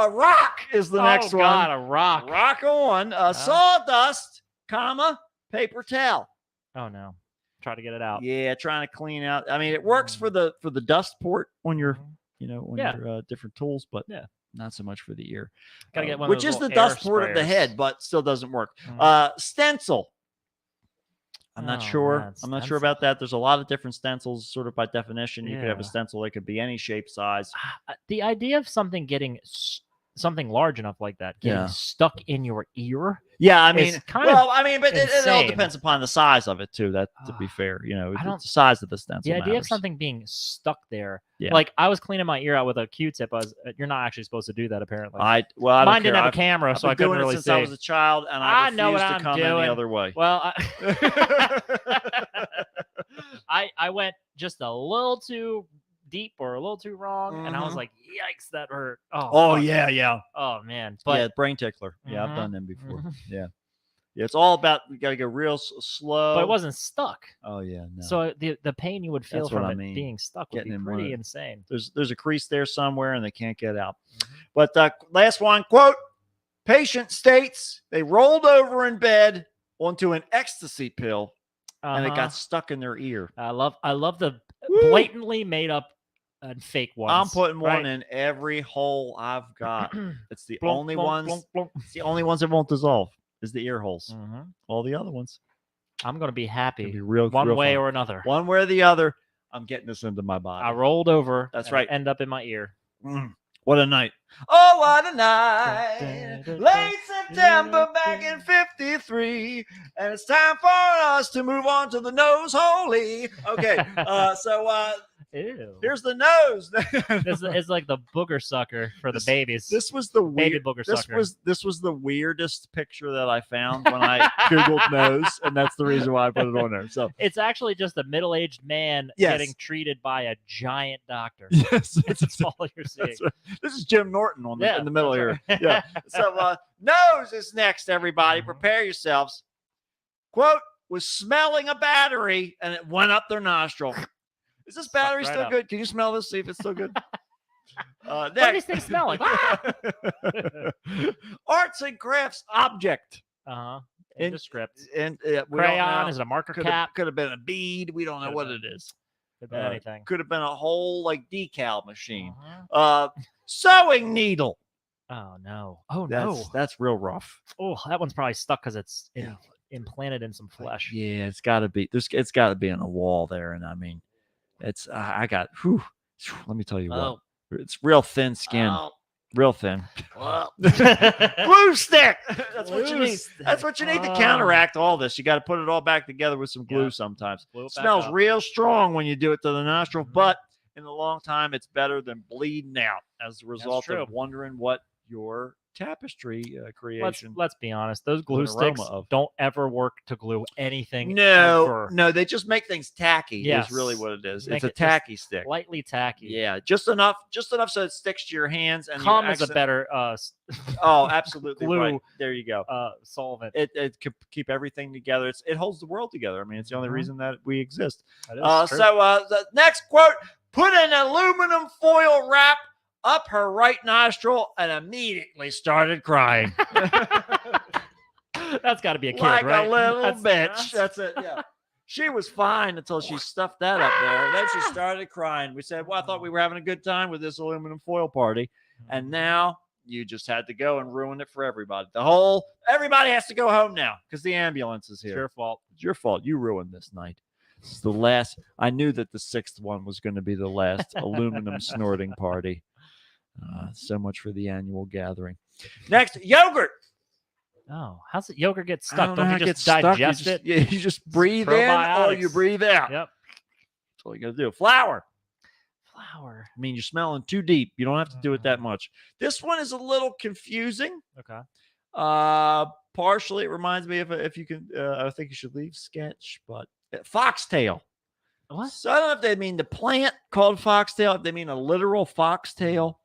rock is the next oh one. God, a rock. Rock on. Sawdust, paper towel. Oh no. Try to get it out. Yeah, trying to clean out. I mean, it works for the dust port on your Yeah. your different tools, but Yeah. not so much for the ear. Gotta get one of which those is the little air dust port of the sprayers. head, but still doesn't work. Stencil. I'm not Oh, sure. man, I'm not sure stencil. about that. There's a lot of different stencils, sort of by definition. You could have a Yeah. stencil that could be any shape, size. The idea of something getting something large enough like that getting Yeah. stuck in your ear. Yeah, I mean, It's kind of but it all insane. depends upon the size of it too. That to be fair, I don't- the size of the stencil. The idea of matters. something being stuck there. Yeah. Like I was cleaning my ear out with a Q-tip. You're not actually supposed to do that apparently. I don't Mine didn't care. have a camera, I've so I been couldn't doing really it since see. I was a child, and I I know what refuse to I'm come doing. any other way. Well, I went just a little too deep or a little too wrong, and I was Mhm. like, "Yikes, that hurt!" Oh, Oh fuck. yeah. Oh man, Yeah, but brain tickler. Yeah, I've Mhm. done them before. Mhm. Yeah, it's all about you got to go real slow. but it wasn't stuck. Oh yeah, no. So the pain you would feel That's what from I it mean. being stuck would Getting be in one of pretty the- insane. there's a crease there somewhere, and they can't get out. But last one quote: patient states they rolled over in bed onto an ecstasy pill, and it Uh-huh. got stuck in their ear. I love the Woo! blatantly made up and fake ones. I'm putting one right? in every hole I've got. It's the Blunk, only blunk, ones. blunk, blunk. It's the only ones that won't dissolve. Is the ear holes. Mhm. All the other ones. I'm gonna be It'll happy be real, one real way fun. or another. One way or the other. I'm getting this into my body. I rolled over. That's and right. End up in my ear. What a night. Oh, what a night. Late September back in 53. And it's time for us to move on to the nose holy. Okay. Ew. Here's the nose. It's like the booger sucker for the babies. This was the baby weird. booger This sucker. this was the weirdest picture that I found when I googled nose, and that's the reason why I put it on there. So It's actually just a middle-aged man Yes. getting treated by a giant doctor. yes, That's all you're seeing. that's right. This is Jim Norton on Yeah, in the middle that's here. right. Yeah. So nose is next, everybody. Mhm. Prepare yourselves. Quote was smelling a battery and it went up their nostril. Is this battery right still up. good? Can you smell this? See if it's still good. What do these things smell like? Arts and crafts object. Uh-huh. In- In the script. And we don't Crayon know. is it a marker could cap? have been a bead. We don't know Could've what been. it is. Could be anything. Could have been a whole like decal machine. Uh-huh. Sewing needle. Oh no. Oh That's no. that's real rough. Oh, that one's probably stuck because it's Yeah. implanted in some flesh. Yeah, it's got to be. It's got to be on a wall there, and I mean, it's. I got. Whew, let me tell you what. It's real thin skin, real thin. Glue stick. That's what you Glue need. stick. That's what you need to Oh. counteract all this. You got to put it all back together with some glue. Yeah. Sometimes Glue it back smells up. real strong when you do it to the nostril, Mhm. but in the long time, it's better than bleeding out as a result true. of wondering what your tapestry creation. Let's be honest. Those glue an sticks aroma of. don't ever work to glue anything. No, ever. no, they just make things tacky. Yes. Is really what it is. Make It's a it just tacky stick. Lightly tacky. Yeah, just enough so it sticks to your hands. And you Cum is a accent- better Oh, absolutely glue. right. There you go. solvent. It could keep everything together. It holds the world together. I mean, it's the only Mhm. reason that we exist. That is true. The next quote: put an aluminum foil wrap up her right nostril and immediately started crying. That's got to be a kid, like right? a little That's- bitch. That's it. Yeah. She was fine until she stuffed that up there. And then she started crying. We said, well, I thought we were having a good time with this aluminum foil party. And now you just had to go and ruin it for everybody. Everybody has to go home now because the ambulance is here. It's your fault. It's your fault. You ruined this night. This is the last. I knew that the sixth one was going to be the last aluminum snorting party. So much for the annual gathering. Next, yogurt. Oh, how's it? Yogurt get I stuck? know Don't how you it just gets stuck. digest it? Yeah, you just breathe in or you Probiotics. breathe out. Yep. That's all you got to do. Flour. Flour. I mean, you're smelling too deep. You don't have to do it that much. This one is a little confusing. Okay. Partially, it reminds me of if you can. I think you should leave sketch, but foxtail. What? So I don't know if they mean the plant called foxtail, if they mean a literal foxtail,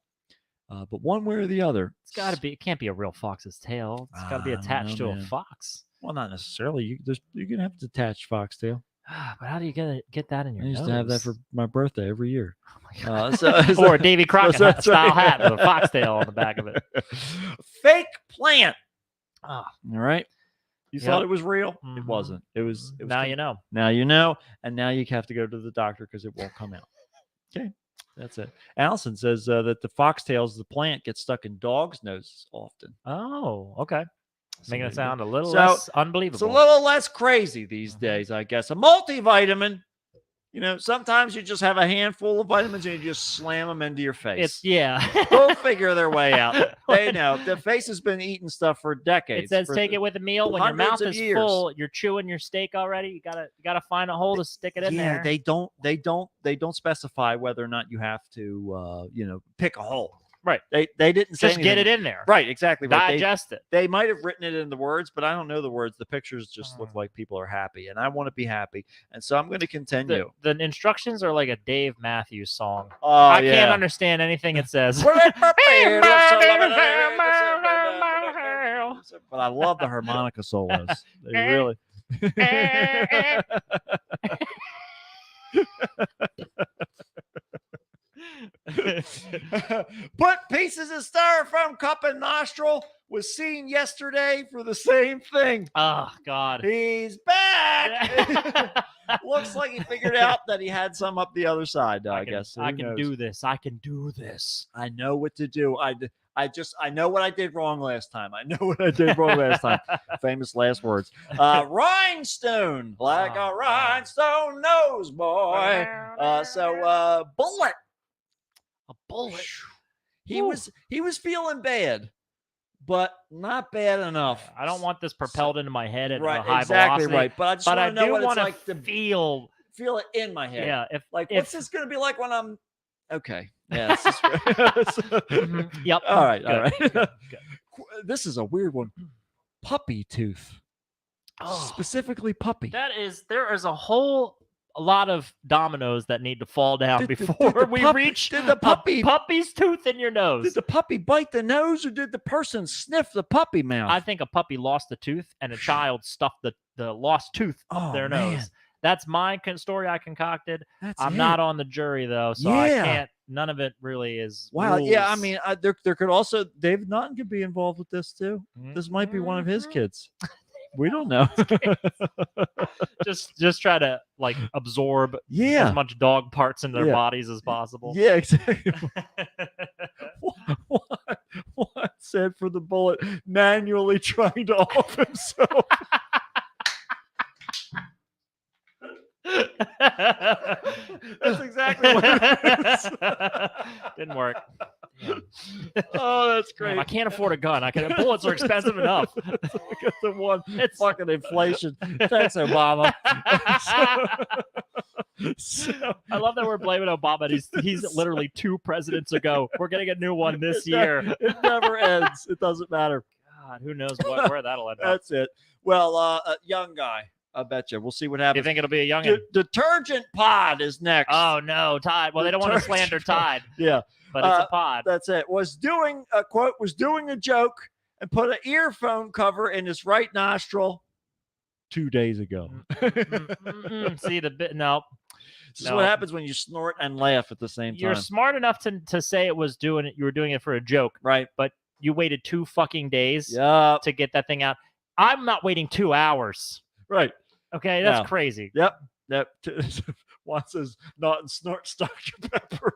but one way or the other. It's got to be. It can't be a real fox's tail. It's got to be I don't attached know, to man. a fox. Well, not necessarily. You can have a detached foxtail. But how do you get that in your I used nose? to have that for my birthday every year. Oh my God. So- or a Davy Crockett that's style right. hat with a foxtail on the back of it. Fake plant. Oh, All right. You Yep. thought it was real? It Mhm. wasn't. It was. now you know. Now you know, and now you have to go to the doctor because it won't come out. Okay, that's it. Allison says that the foxtails, the plant, gets stuck in dogs' noses often. Oh, okay. Making So it sound a little So, less unbelievable. It's a little less crazy these Mhm. days, I guess. A multivitamin. You know, sometimes you just have a handful of vitamins and you just slam them into your face. It's yeah. They'll figure their way out. They know. The face has been eating stuff for decades. It says for take it with a meal. When your hundreds mouth of is years. full, you're chewing your steak already. You gotta find a hole to stick it in Yeah, there. they don't specify whether or not you have to pick a hole. Right. They didn't say Just get it anything. in there. Right, exactly. Right. Digest it. They might have written it in the words, but I don't know the words. The pictures just look like people are happy, and I want to be happy, and so I'm going to continue. The instructions are like a Dave Matthews song. Oh, I yeah. can't understand anything it says. But I love the harmonica solos. They really. Put pieces of styrofoam cup in nostril was seen yesterday for the same thing. Oh God. He's back. Looks like he figured out that he had some up the other side, though, I guess. I Who can knows? do this. I can do this. I know what to do. I know what I did wrong last time. I know what I did wrong last time. Famous last words. Rhinestone, like Oh, a rhinestone nose, boy. Bullet. A bullet. He was feeling bad, but not bad enough. I don't want this propelled into my head at a right, high exactly velocity. right. But I just But I want to know do what it's want like to to feel. feel it in my head. Yeah. Like, if- what's this going to be like when I'm okay? Yeah. This is Mhm, Yep. All right. Good, All right. good, good. This is a weird one. Puppy tooth. Oh. Specifically puppy. There is a lot of dominoes that need to fall down Did the before we puppy- reach did the puppy- puppy's tooth in your nose. Did the puppy bite the nose or did the person sniff the puppy mouth? I think a puppy lost a tooth and a child stuffed the lost tooth up Oh, their man. nose. That's my story I concocted. That's I'm it. not on the jury though, so I Yeah. can't. None of it really is. Wow. Yeah. I rules. mean, there could also David Naughton could be involved with this too. This might be one of his Mhm. kids. We don't know. just try to like absorb Yeah. as much dog parts into their Yeah. bodies as possible. Yeah. Exactly. What said for the bullet manually trying to off himself? That's exactly what it is. Didn't work. Damn. Oh, that's great. Damn, I can't afford a gun. Bullets are expensive enough. Look at the one. It's Fucking inflation. Thanks, Obama. So- I love that we're blaming Obama. He's literally 2 presidents ago. We're getting a new one this year. It never ends. It doesn't matter. God, who knows where that'll end up. That's it. Well, a young guy. I bet you. We'll see what Do you happens. think it'll be a youngin? Detergent pod is next. Oh no, Tide. Well, they don't want to Detergent slander pod. Tide, Yeah, but it's a pod. that's it. Was doing a joke and put an earphone cover in his right nostril 2 days ago. See the bit? No, This is No. what happens when you snort and laugh at the same you're time. smart enough to say it was doing it. You were doing it for a joke. Right. You waited 2 fucking days Yup. to get that thing out. I'm not waiting 2 hours. Right. Okay, that's No. crazy. Yep. That wants his not and snorts Dr. Pepper.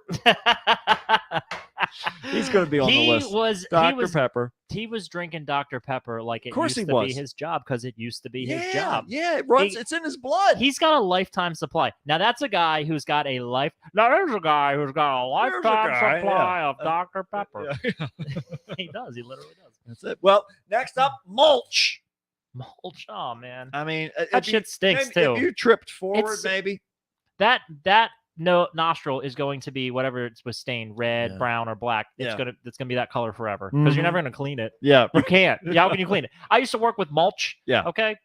He's going to be on the list. Dr. Pepper. He was drinking Dr. Pepper like it Of course used he to be was. his job because it used to be his Yeah, job. yeah, it runs. It's in his blood. He's got a lifetime supply. Now that's a guy who's got a life. Now there's a guy who's got a lifetime supply of Dr. Pepper. Yeah. He does. He literally does. That's it. Well, next up, mulch. Mulch. Oh man, I mean, that shit stinks maybe, too. If you tripped forward, It's- maybe. That nostril is going to be whatever it was stained, red, Yeah. brown, or black. Yeah. It's gonna be that color forever because you're Mhm. never gonna clean it. Yeah. You can't. Yeah, how can you clean it? I used to work with mulch. Yeah. Okay.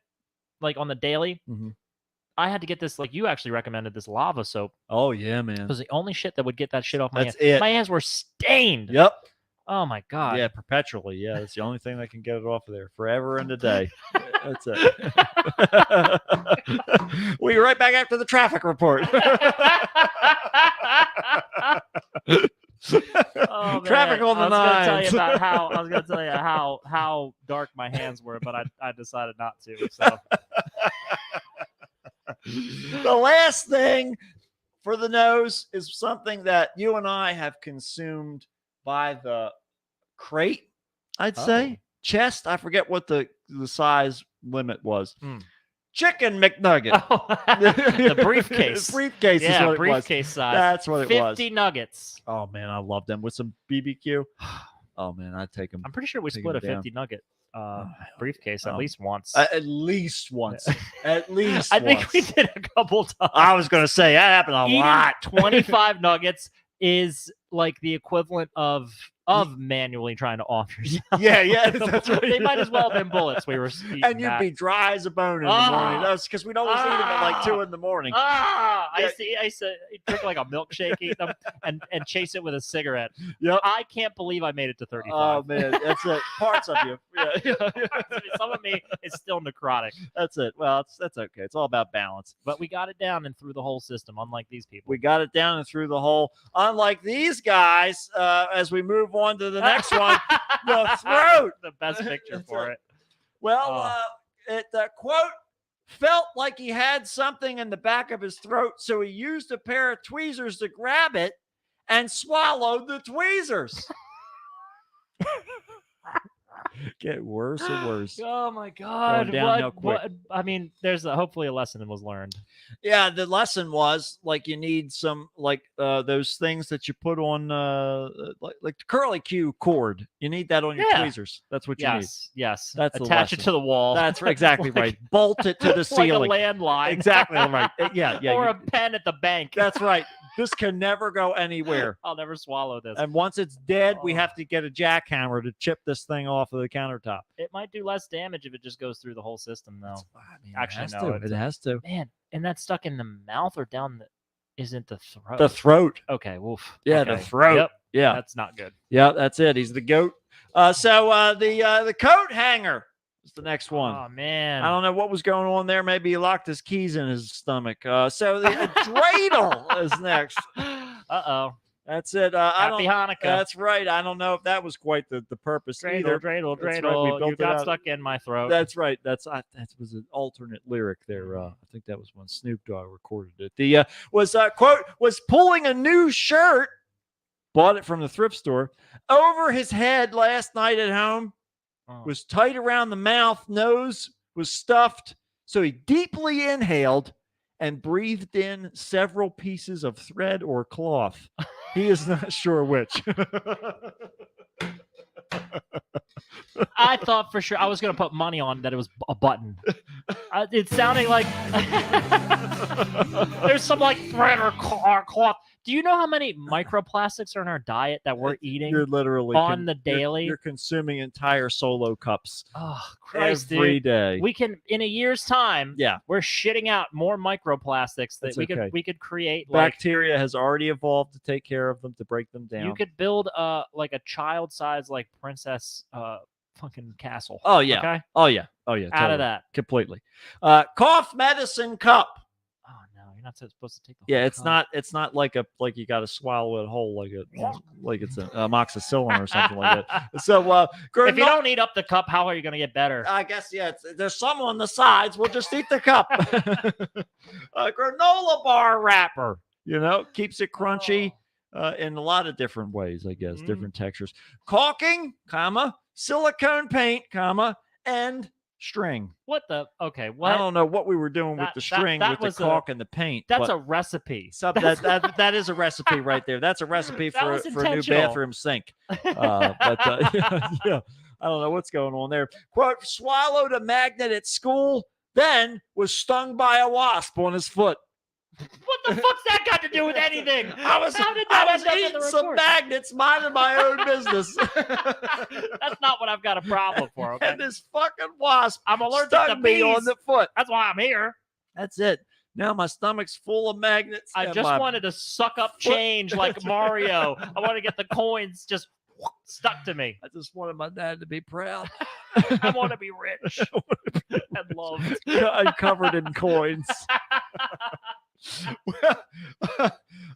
Like on the daily. Mhm. I had to get this. Like you actually recommended this lava soap. Oh yeah, man. It was the only shit that would get that shit off my That's hands. it. My hands were stained. Yep. Oh my god. Yeah, perpetually. Yeah, that's the only thing that can get it off of there forever and a day. That's it. We'll be right back after the traffic report. Oh, Traffic man. on the I was gonna tell you nines. about how I was gonna tell you how dark my hands were, but I decided not to. So The last thing for the nose is something that you and I have consumed by the crate, I'd say. Chest, I forget what the size limit was. Chicken McNugget. the briefcase. Briefcase is Yeah, what it was. briefcase size. That's what it was. 50 nuggets. Oh man, I love them with some BBQ. Oh man, I'd take them. I'm pretty sure we Take split a 'em down. 50 nugget briefcase at Oh. least once. At least once. At least I think once. we did a couple times. I was going to say that happened a Eating lot. 25 nuggets is like the equivalent of manually trying to off yourself. Yeah, that's right. They might as well have been bullets. We were eating And you'd that. be dry as a bone in the morning. Ah. That's because we'd always eat them at like 2 in the morning. Ah, Yeah. I used to drink like a milkshake, eat them, and chase it with a cigarette. Yep. I can't believe I made it to 35. Oh man, that's it. Parts of you. Yeah. Some of me is still necrotic, That's it. Well, that's okay. It's all about balance. but we got it down and through the whole system, unlike these people. We got it down and through the hole. Unlike these guys, as we move on to the next one, the throat. The best picture That's for it. it. Well, it quote felt like he had something in the back of his throat, so he used a pair of tweezers to grab it and swallowed the tweezers. Get worse and worse. Oh my God! downhill quick. I mean, there's hopefully a lesson was learned. Yeah, the lesson was like you need some like those things that you put on like the curly Q cord. You need that on your Yeah. tweezers. That's what you need. Yes. That's the Attach it lesson. to the wall. That's exactly Like- right. Bolt it to the ceiling. Like a landline. Exactly right. Yeah. or you- a pen at the bank. That's right. This can never go anywhere. I'll never swallow this. And once it's dead, we Oh. have to get a jackhammer to chip this thing off of the countertop. It might do less damage if it just goes through the whole system, though. I mean, Actually, it has no, to. it's- It has to. Man, and that's stuck in the mouth or down the. Isn't the throat? The throat. Okay, woof. Yeah, Okay. the throat. Yep, Yeah. that's not good. Yeah, that's it. He's the goat. So the coat hanger is the next one. Oh man, I don't know what was going on there. Maybe he locked his keys in his stomach. So the dreidel is next. Uh-oh. That's it. I don't. Happy Hanukkah. That's right. I don't know if that was quite the purpose either. Dreidel, That's right, we built you it got out. stuck in my throat. That's right. That was an alternate lyric there. I think that was when Snoop Dogg recorded it. The quote was pulling a new shirt, bought it from the thrift store, over his head last night at home. Oh. Was tight around the mouth, nose was stuffed, so he deeply inhaled and breathed in several pieces of thread or cloth. He is not sure which. I thought for sure I was going to put money on that it was a button. It's sounding like there's some like thread or cloth. Do you know how many microplastics are in our diet that we're eating You're literally on the daily? You're consuming entire Solo cups Oh, Christ, every dude. day. We can, in a year's time, Yeah. we're shitting out more microplastics that That's we okay. could create. Like Bacteria has already evolved to take care of them, to break them down. you could build like a child-sized like princess fucking castle. Oh yeah. Okay. Oh yeah. Oh yeah. Out totally. of that. Completely. Cough medicine cup. Oh no, you're not supposed to take the. Yeah, whole it's cup. not like you got to swallow it whole like it's a amoxicillin or something like that. So If you don't eat up the cup, how are you going to get better? I guess there's some on the sides. We'll just eat the cup. Granola bar wrapper, keeps it crunchy in a lot of different ways, I guess, different textures. Caulking, silicone paint, and string. What the? Okay, what? I don't know what we were doing with the string, with the caulk and the paint. That's a recipe. That is a recipe right there. That's a recipe for a new bathroom sink. Yeah, I don't know what's going on there. Quote, swallowed a magnet at school, then was stung by a wasp on his foot. What the fuck's that got to do with anything? I was eating some magnets, minding my own business. That's not what I've got a problem for. Okay? And this fucking wasp I'm allergic stung to me bees. on the foot. That's why I'm here. That's it. Now my stomach's full of magnets. I just wanted to suck up change like Mario. I want to get the coins just stuck to me. I just wanted my dad to be proud. I want to be rich and loved. I'm covered in coins.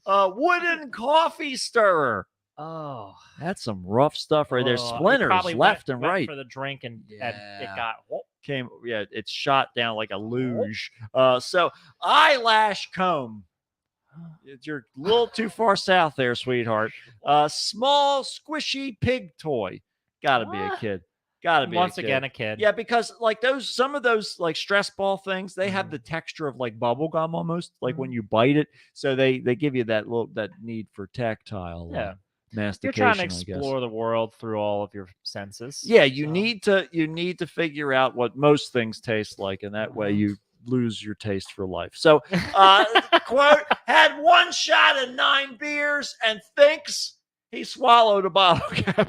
Wooden coffee stirrer. Oh, that's some rough stuff right there. Splinters left and right for the drink, and it got it's shot down like a luge. So eyelash comb. You're a little too far south there, sweetheart. Small squishy pig toy. Gotta be a kid. Gotta be once again a kid. Yeah, because like some of those like stress ball things, they have the texture of like bubble gum almost, like when you bite it. So they give you that need for tactile mastication. You're trying to explore the world through all of your senses. Yeah, you need to figure out what most things taste like, and that way you lose your taste for life. So quote, had one shot of 9 beers and thinks he swallowed a bottle cap.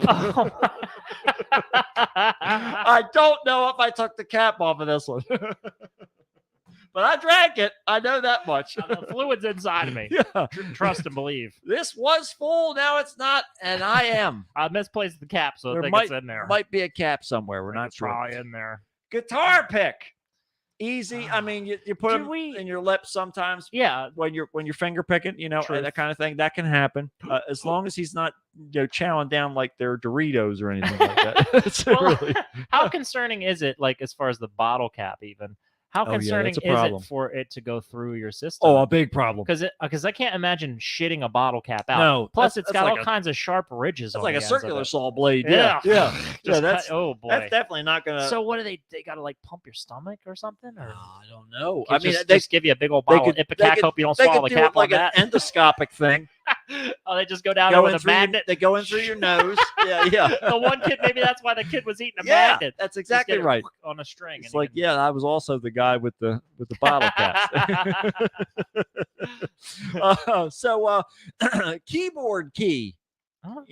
I don't know if I took the cap off of this one. But I drank it. I know that much. The fluid's inside of me. Yeah. Trust and believe. This was full. Now it's not. And I am. I misplaced the cap, so I think it's in there. Might be a cap somewhere. We're not sure. Probably in there. Guitar pick. Easy. I mean, you put them in your lips sometimes. Yeah. When you're finger picking, that kind of thing. That can happen. As long as he's not, chowing down like they're Doritos or anything like that. How concerning is it, like as far as the bottle cap even? How concerning is it for it to go through your system? Oh, a big problem. Because I can't imagine shitting a bottle cap out. No. Plus, it's got all kinds of sharp ridges. It's like a circular saw blade. Yeah. That's oh boy. That's definitely not gonna. So what do they got to like pump your stomach or something? Or I don't know. I mean, they just give you a big old bottle of Ipecac. Hope you don't swallow the cap like on an that. endoscopic thing. Oh, they just go down there with a magnet. They go in through your nose. Yeah. The one kid, maybe that's why the kid was eating a magnet. That's exactly right. On a string. It's like, I was also the guy with the bottle caps. Keyboard key. Huh?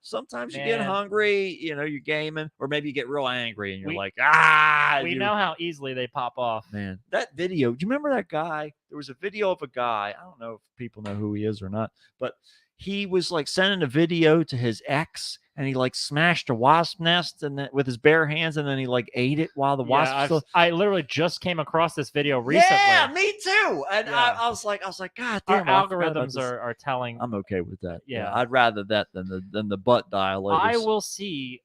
Sometimes you get hungry, you're gaming, or maybe you get real angry and you're We know how easily they pop off. Man, that video, do you remember that guy? There was a video of a guy. I don't know if people know who he is or not, but he was like sending a video to his ex, and he like smashed a wasp nest and then with his bare hands, and then he like ate it while the wasp. I literally just came across this video recently. Yeah, me too. And I was like, God damn, our algorithms are telling. I'm okay with that. Yeah, I'd rather that than the butt dilators. I will see.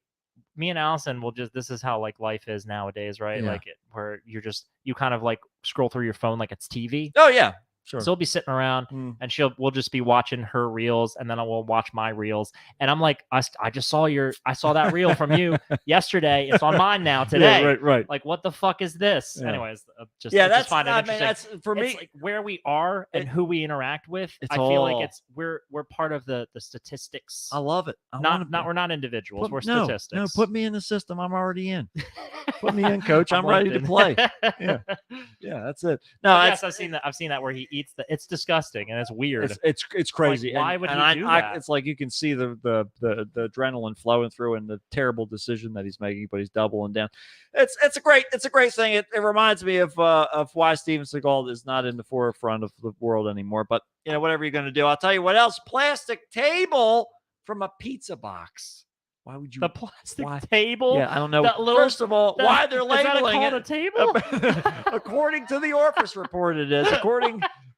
Me and Allison will just. This is how like life is nowadays, right? Yeah. Like where you kind of like scroll through your phone like it's TV. Oh yeah. Sure. So we'll be sitting around and we'll just be watching her reels, and then I will watch my reels. And I'm like, I saw that reel from you yesterday. It's on mine now today. Yeah, right. Like, what the fuck is this? Yeah. Anyways, just find it interesting. That's for me. It's like where we are and who we interact with. I feel like we're part of the statistics. I love it. We're not individuals. We're statistics. No, put me in the system. I'm already in. Put me in, coach. I'm ready to play. Yeah, that's it. No, yes, I've seen that where he eats it's disgusting and it's weird. It's crazy. Like, why would he do that? It's like you can see the adrenaline flowing through and the terrible decision that he's making, but he's doubling down. It's a great thing. It reminds me of why Steven Seagal is not in the forefront of the world anymore. But whatever you're going to do, I'll tell you what else. Plastic table from a pizza box. Why would you? The plastic table? Yeah, I don't know. First of all, why they're labeling it? a table? According to the Orpheus report, it is.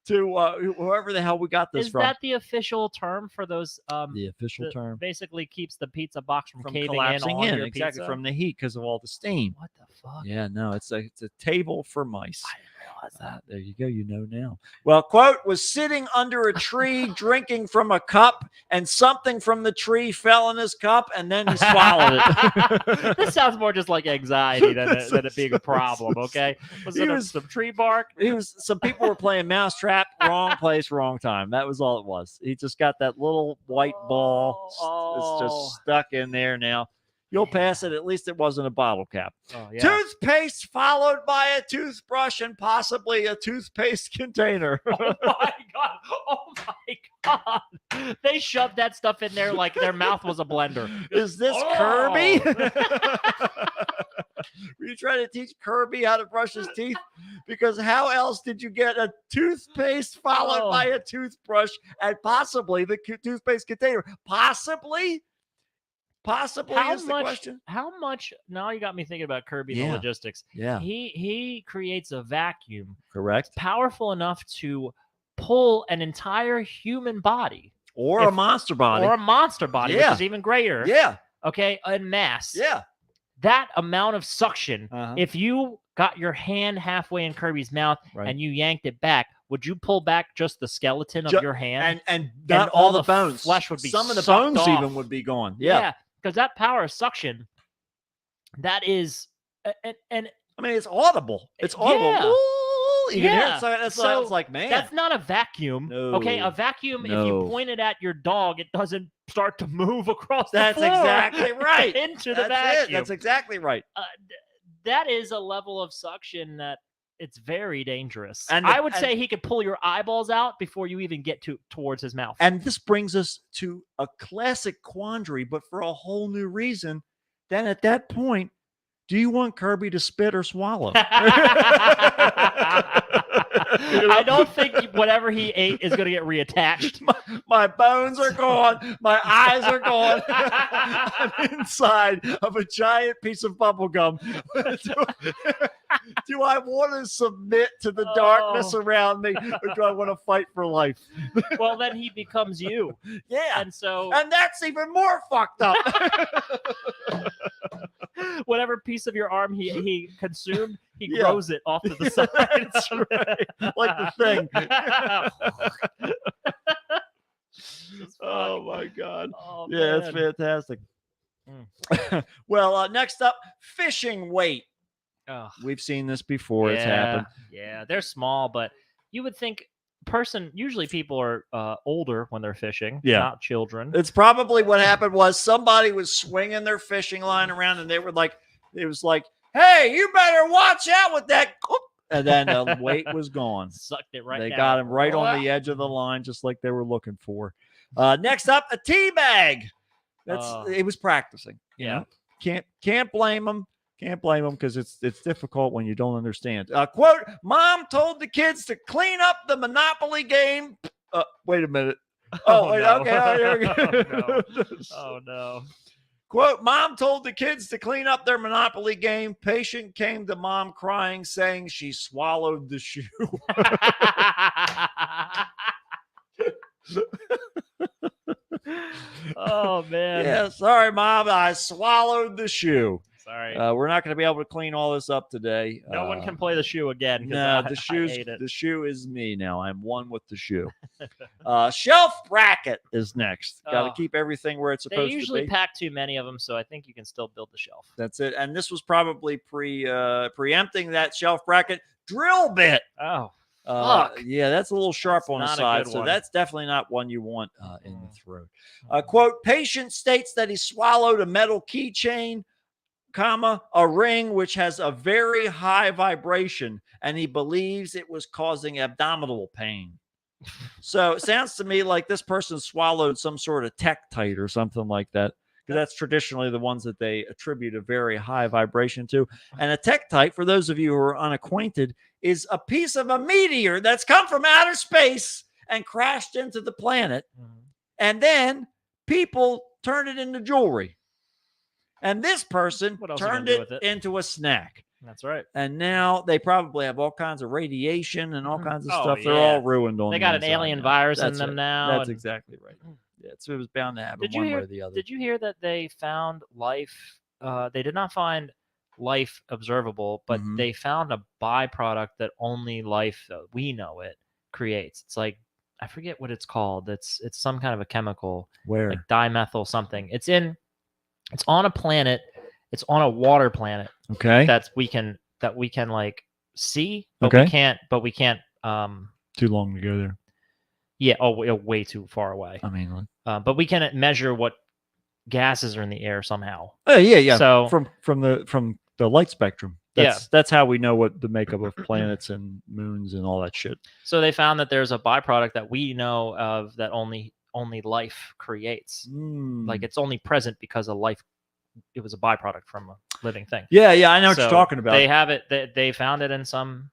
to whoever the hell we got this Is from. that the official term for those? The official term basically keeps the pizza box from caving collapsing in on in your exactly pizza? from the heat because of all the steam. What the fuck? Yeah, no, it's a table for mice. I didn't realize that. There you go. You know now. Well, quote, was sitting under a tree drinking from a cup, and something from the tree fell in his cup, and then he swallowed it. This sounds more just like anxiety than it being a problem. Okay, was it some tree bark? Some people were playing mousetrap, wrong place, wrong time. That was all it was. He just got that little white ball. It's just stuck in there now. You'll pass it. At least it wasn't a bottle cap. Oh, yeah. Toothpaste followed by a toothbrush and possibly a toothpaste container. Oh my god! Oh my god! They shoved that stuff in there like their mouth was a blender. Is this Oh. Kirby? Were you trying to teach Kirby how to brush his teeth? Because how else did you get a toothpaste followed by a toothbrush and possibly the toothpaste container? Possibly is the question. How much? Now you got me thinking about Kirby and Yeah. the logistics. Yeah. He creates a vacuum Correct. powerful enough to pull an entire human body Or a monster body. or a monster body, Yeah. which is even greater. Yeah. Okay, en masse. Yeah. That amount of suction. Uh-huh. If you got your hand halfway in Kirby's mouth Right. and you yanked it back, would you pull back just the skeleton of your hand? And not all all the the bones. flesh would be Some of the sucked bones off. even would be gone. Yeah. Because that power of suction, that is, and I mean, it's audible. It's audible. Yeah. Ooh, you can hear Yeah. it. So that's So it's like, man. that's not a vacuum. Okay, No. a vacuum. If No. you point it at your dog, it doesn't start to move across That's the floor exactly right. into the That's vacuum. it. That's exactly right. That is a level of suction that it's very dangerous. And I would say he could pull your eyeballs out before you even get towards his mouth. And this brings us to a classic quandary, but for a whole new reason. Then at that point, do you want Kirby to spit or swallow? I don't think whatever he ate is going to get reattached. My bones are gone. My eyes are gone. I'm inside of a giant piece of bubble gum. Do I want to submit to the darkness around me, or do I want to fight for life? Well, then he becomes you. Yeah. And that's even more fucked up. Whatever piece of your arm he consumed, he Yeah. grows it off to the side. That's right. Like the thing. Oh my God. Oh, Yeah, it's man. fantastic. Well, next up, fishing weight. Ugh. We've seen this before. It's happened. Yeah, they're small, but you would think usually people are older when they're fishing, Yeah. not children. It's probably what happened was somebody was swinging their fishing line around, and it was like, hey, you better watch out with that. And then the weight was gone. Sucked it right They down. got him right on the edge of the line, just like they were looking for. Next up, a tea bag. It was practicing. You Yeah. know? Can't blame them. Can't blame them because it's difficult when you don't understand. Quote: Mom told the kids to clean up the Monopoly game. Wait a minute. Oh, wait, no. okay. Oh, here we go. Oh no. Quote: Mom told the kids to clean up their Monopoly game. Patient came to mom crying, saying she swallowed the shoe. Oh man. Yeah, sorry, Mom. I swallowed the shoe. Sorry. We're not going to be able to clean all this up today. No one can play the shoe again. 'cause No, I hate it. the shoe is me now. I'm one with the shoe. Shelf bracket is next. Got to Oh. keep everything where it's They supposed usually to be. pack too many of them, so I think you can still build the shelf. That's it. And this was probably preempting that shelf bracket drill bit. Oh, fuck. Yeah, that's a little sharp That's on the not a side. good So one. that's definitely not one you want in the throat. Quote: Patient states that he swallowed a metal keychain, a ring which has a very high vibration, and he believes it was causing abdominal pain. So it sounds to me like this person swallowed some sort of Tektite or something like that, because that's traditionally the ones that they attribute a very high vibration to. And a Tektite, for those of you who are unacquainted, is a piece of a meteor that's come from outer space and crashed into the planet. And then people turn it into jewelry. And this person What else are you turned gonna do it with it? into a snack. That's right. And now they probably have all kinds of radiation and all kinds of Oh, stuff. They're yeah. all ruined on They the got an inside alien now. virus in That's them it. now. That's and- exactly right. Yeah, so it was bound to happen Did you one hear? way or the other. Did you hear that they found life? They did not find life observable, but Mhm. they found a byproduct that only life we know it creates. It's like I forget what it's called. It's some kind of a chemical, Where? like dimethyl something. It's on a planet. It's on a water planet Okay. that we can like see, but Okay. we can't. Too long to go there. Yeah. Oh, way too far away. I mean, But we can measure what gases are in the air somehow. oh yeah. So from the light spectrum. That's how we know what the makeup of planets and moons and all that shit. So they found that there's a byproduct that we know of that only life creates. Like it's only present because of life. It was a byproduct from a living thing. Yeah, I know what So you're talking about. They have it. They found it in some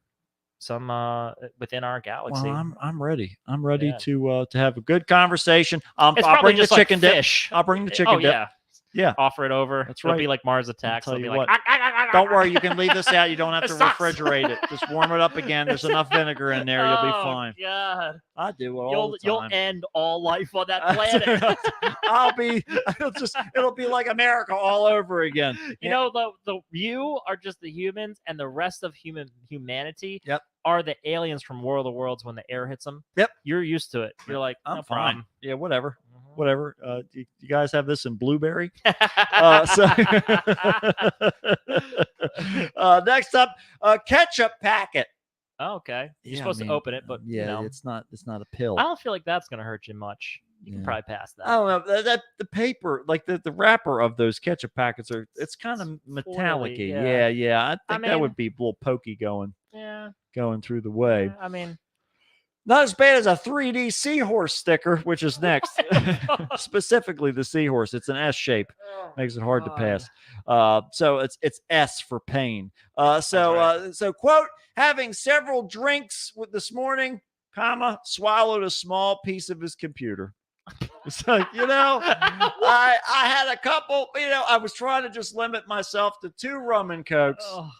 within our galaxy. Well, I'm ready. I'm ready Yeah. to have a good conversation. I'll It's bring probably the just like chicken dip. fish. I'll bring the chicken Oh dip. yeah, Yeah. Offer it over. That's It'll right. be like Mars Attacks. tell They'll be you like, what. Don't worry, you can leave this out. You don't have It to sucks. refrigerate it. Just warm it up again. There's enough vinegar in there. You'll be Oh, fine. God. I do it all the You'll time. end all life on that planet. It'll be like America all over again. You know, you are just the humans, and the rest of humanity Yep. are the aliens from War of the Worlds when the air hits them. Yep. You're used to it. You're like, I'm no fine. problem. Yeah, whatever. Whatever. Do you guys have this in blueberry? Next up, ketchup packet. Oh, okay. You're Yeah, supposed I mean, to open it, but yeah, you know, it's not a pill. I don't feel like that's gonna hurt you much. You can Yeah. probably pass that. I don't know that the paper, like the wrapper of those ketchup packets it's kind of metallic-y. yeah. Yeah. I think that mean- would be a little pokey going Yeah. through the way. I mean, Not as bad as a 3D seahorse sticker, which is next. Specifically the seahorse. It's an S shape. Makes it hard to pass. So it's S for pain. So quote, having several drinks this morning, comma, swallowed a small piece of his computer. So, I had a couple, I was trying to just limit myself to 2 rum and cokes. Oh.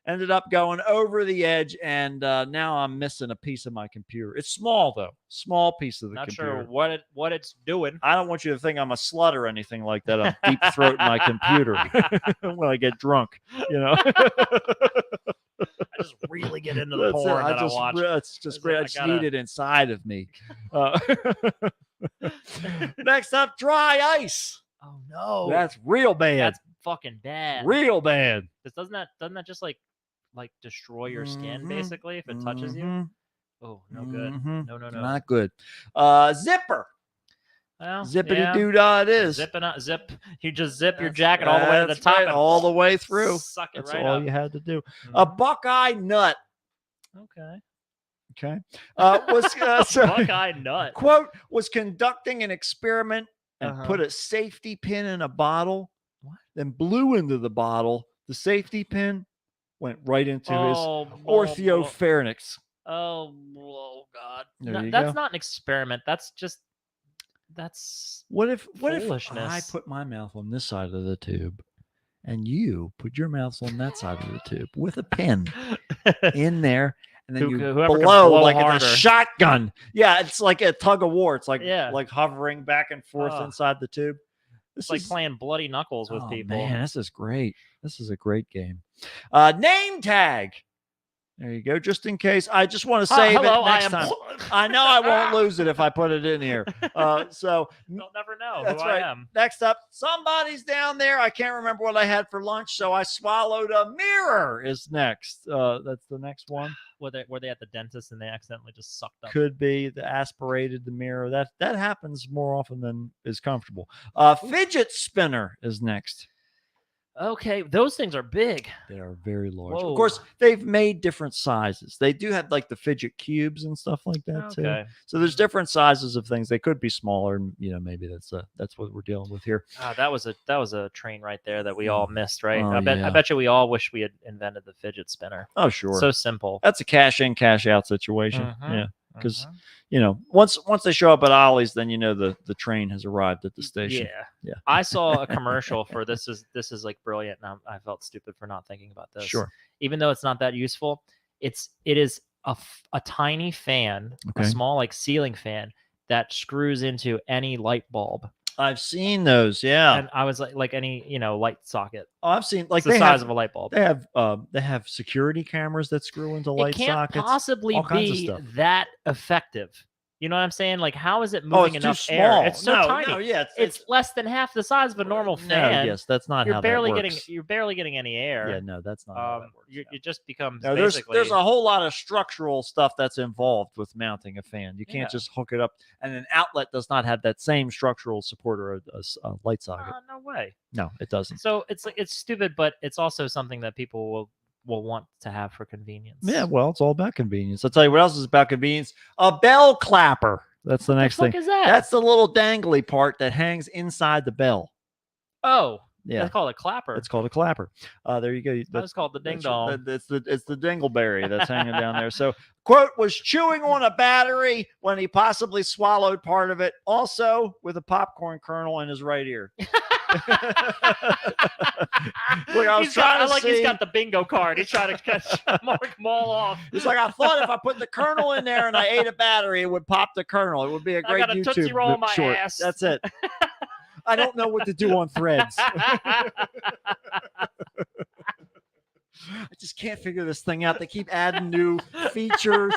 Ended up going over the edge, and now I'm missing a piece of my computer. It's small though, small piece of the Not computer. sure what it's doing. I don't want you to think I'm a slut or anything like that. I'm deep throating my computer when I get drunk. I just really get into the That's it. porn that I just, watch. It's just It's great. like, I I just gotta- need it inside of me. Next up, dry ice. Oh no, That's real bad. that's fucking bad. real bad. Doesn't that just like destroy your skin Mhm. basically if it touches you? Mhm. Oh, no good. Mhm. No. Not good. Zipper. Well, Zippity yeah. doo dah it is. Zip. You just zip your jacket all the way to the That's top right, and all the way through. Suck it That's right all up. you had to do. A Mhm. Buckeye nut. Okay. Okay. Was Buckeye nut. quote was conducting an experiment and Uh-huh. put a safety pin in a bottle. What? Then blew into the bottle. The safety pin went right into his orthopharynx. Oh God. There you That's go. not an experiment. That's What if I foolishness. put my mouth on this side of the tube and you put your mouth on that side of the tube with a pin in there, and then you Whoever can blow blow like harder. it's a shotgun. Yeah, it's like a tug of war. It's like Yeah. like hovering back and forth Oh. inside the tube. This It's like is- playing bloody knuckles with oh, people. Man, this is great. This is a great game. Name tag. There you go. Just in case, I just want to save Hello, it next I am. time. I know I won't lose it if I put it in here. So You'll never know That's who right. I am. next up, somebody's down there. I can't remember what I had for lunch, so I swallowed a mirror. Is next. That's the next one. Were they at the dentist and they accidentally just sucked up? Could be the aspirated the mirror. That happens more often than is comfortable. Fidget spinner is next. Okay, those things are big. They are very large. Whoa. Of course, they've made different sizes. They do have like the fidget cubes and stuff like that too. Okay. So there's different sizes of things. They could be smaller, and maybe that's what we're dealing with here. That was a train right there that we all missed, right? Oh, I yeah. bet you we all wish we had invented the fidget spinner. Oh, sure. So simple. That's a cash in, cash out situation. Mhm. Yeah. because once they show up at Ollie's, then the train has arrived at the station. Yeah. I saw a commercial for this is like brilliant, and I felt stupid for not thinking about this. Sure. Even though it's not that useful, it is a tiny fan, a small like ceiling fan that screws into any light bulb. I've seen those, yeah. And I was like any light socket. Oh, I've seen like it's the size of a light bulb. They have security cameras that screw into light sockets. It can't possibly all kinds of be stuff. that effective. You know what I'm saying? Like, how is it moving it's enough too small. air? It's so tiny. No, yeah, it's less than half the size of a normal fan. Yes, that's not you're how barely that works. You're barely getting any air. Yeah, no, that's not how that works. It just becomes basically. There's a whole lot of structural stuff that's involved with mounting a fan. You can't just hook it up, and an outlet does not have that same structural support or a light socket. No way. No, it doesn't. So it's stupid, but it's also something that people will want to have for convenience. Yeah, well, it's all about convenience. I'll tell you what else is about convenience. A bell clapper. That's the next thing. What is that? That's the little dangly part that hangs inside the bell. Oh, yeah. That's called a clapper. It's called a clapper. There you go. That's called the ding dong. It's the dingleberry that's hanging down there. So, quote, was chewing on a battery when he possibly swallowed part of it, also with a popcorn kernel in his right ear. Look, he's got the bingo card. He's trying to mark them all off. It's like, I thought if I put the kernel in there and I ate a battery, it would pop the kernel. It would be a great YouTube Tootsie Roll my short. ass. That's it. I don't know what to do on Threads. I just can't figure this thing out. They keep adding new features.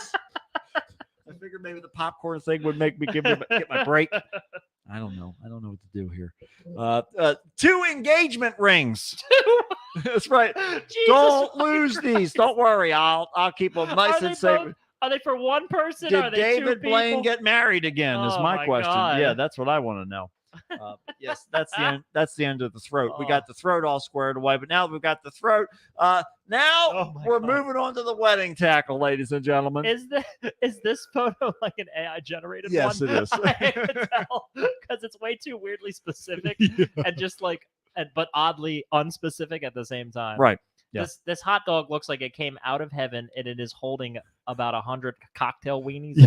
I figured maybe the popcorn thing would make me get my break. I don't know. I don't know what to do here. 2 engagement rings. That's right. Jesus, don't lose these. Don't worry. I'll keep them nice and safe. Are they for one person? Did or are they David 2 Blaine people? get married again? Is my question. God. Yeah, that's what I want to know. Yes, that's the end. That's the end of the throat. We got the throat all squared away, but now we've got the throat. Now we're moving on to the wedding tackle, ladies and gentlemen. Is this photo like an AI generated one? Yes, it is. I can tell because it's way too weirdly specific and just but oddly unspecific at the same time. Right. Yeah. This hot dog looks like it came out of heaven, and it is holding about 100 cocktail weenies